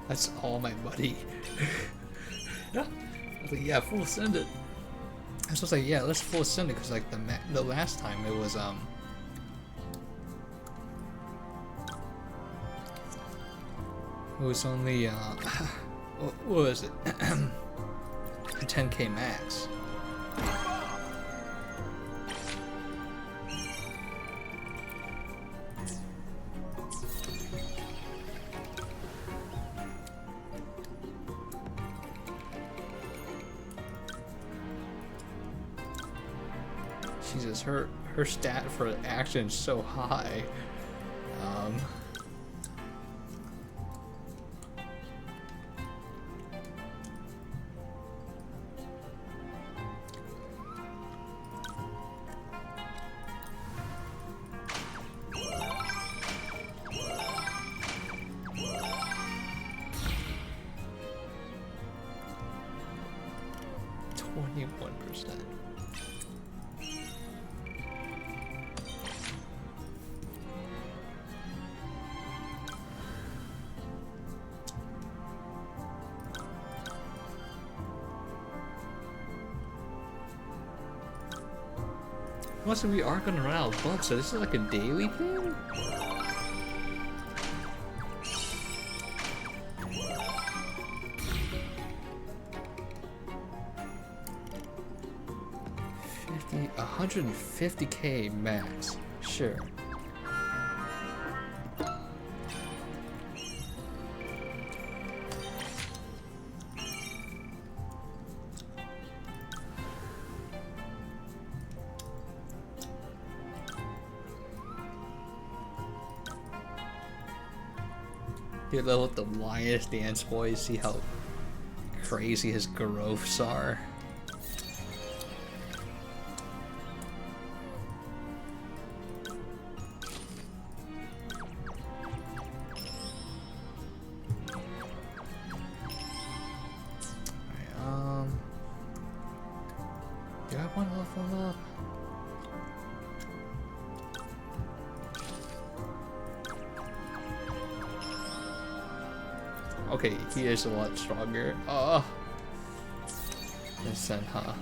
That's all my money. Yeah. I was like, yeah, full send it. I was like, yeah, let's full send it because like the last time it was only what was it? 10k max. Jesus, her stat for action is so high. Must we are gonna run out of books, so this is like a daily thing? $150K max. Sure. Get level with the wildest dance boys, see how crazy his growths are. Do I want to level up? Okay, he is a lot stronger. Oh, listen, huh?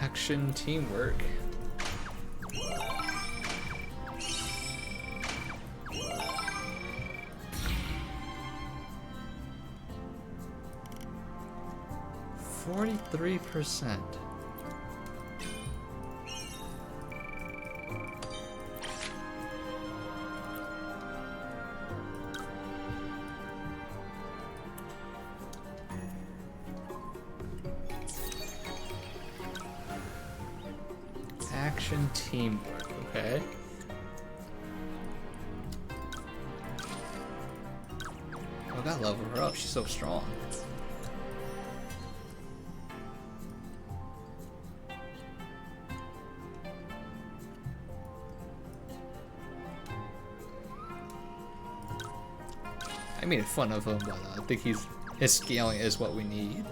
Action teamwork. %43%. Action teamwork, okay. Oh, I gotta level her up, she's so strong. I made fun of him, but I think his scaling is what we need.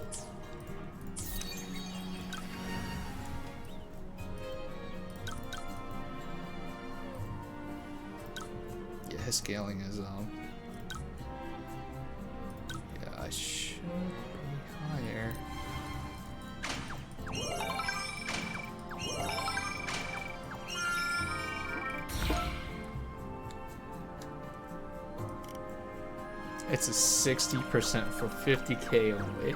His scaling is yeah, I should be higher. It's a 60% for 50K only.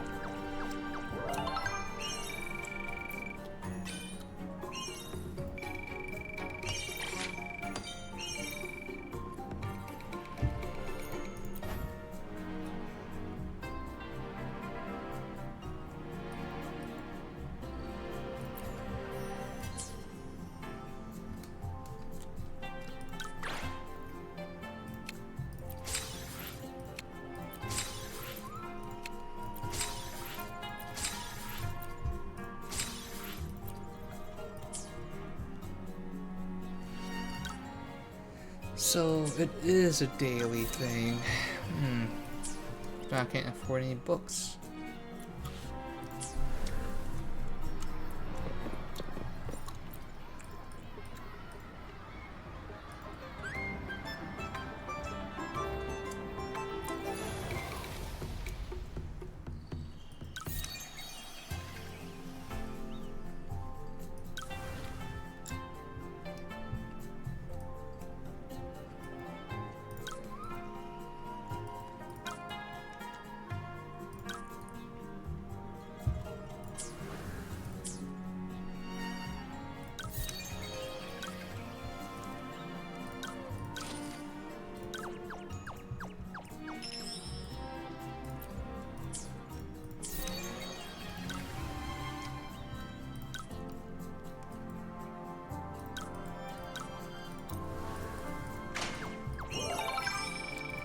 So it is a daily thing. I can't afford any books.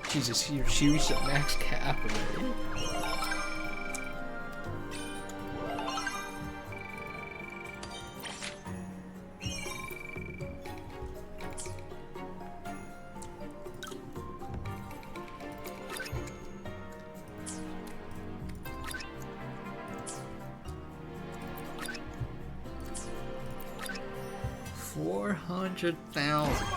Jesus, she reached the max cap already. 400,000.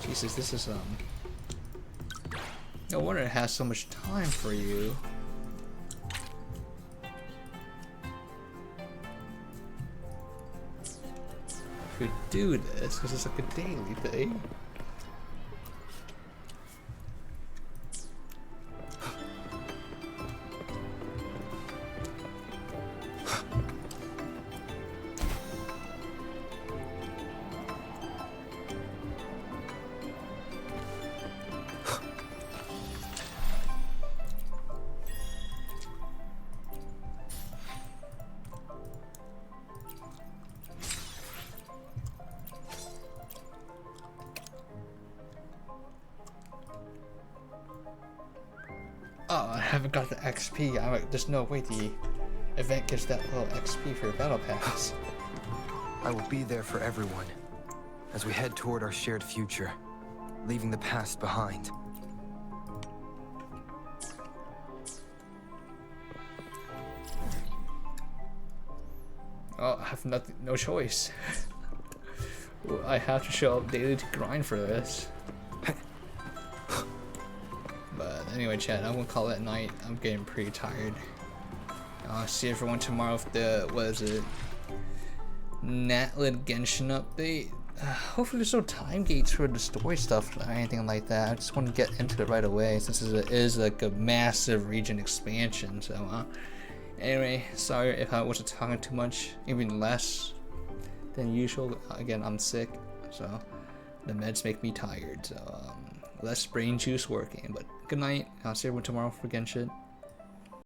Jesus, this is no wonder it has so much time for you. Could do this because it's like a daily thing. Oh, I haven't got the XP. There's no way the event gives that little XP for your battle pass. I will be there for everyone as we head toward our shared future, leaving the past behind. Oh, I have no choice. I have to show up daily to grind for this. But anyway, chat, I'm gonna call it night. I'm getting pretty tired. I'll see everyone tomorrow for the, what is it? Natlet Genshin update. Hopefully there's no time gates for the story stuff or anything like that. I just want to get into it right away since it is like a massive region expansion. So anyway, sorry if I wasn't talking too much, even less than usual. Again, I'm sick, so the meds make me tired. So less brain juice working. But good night. I'll see everyone tomorrow for Genshin.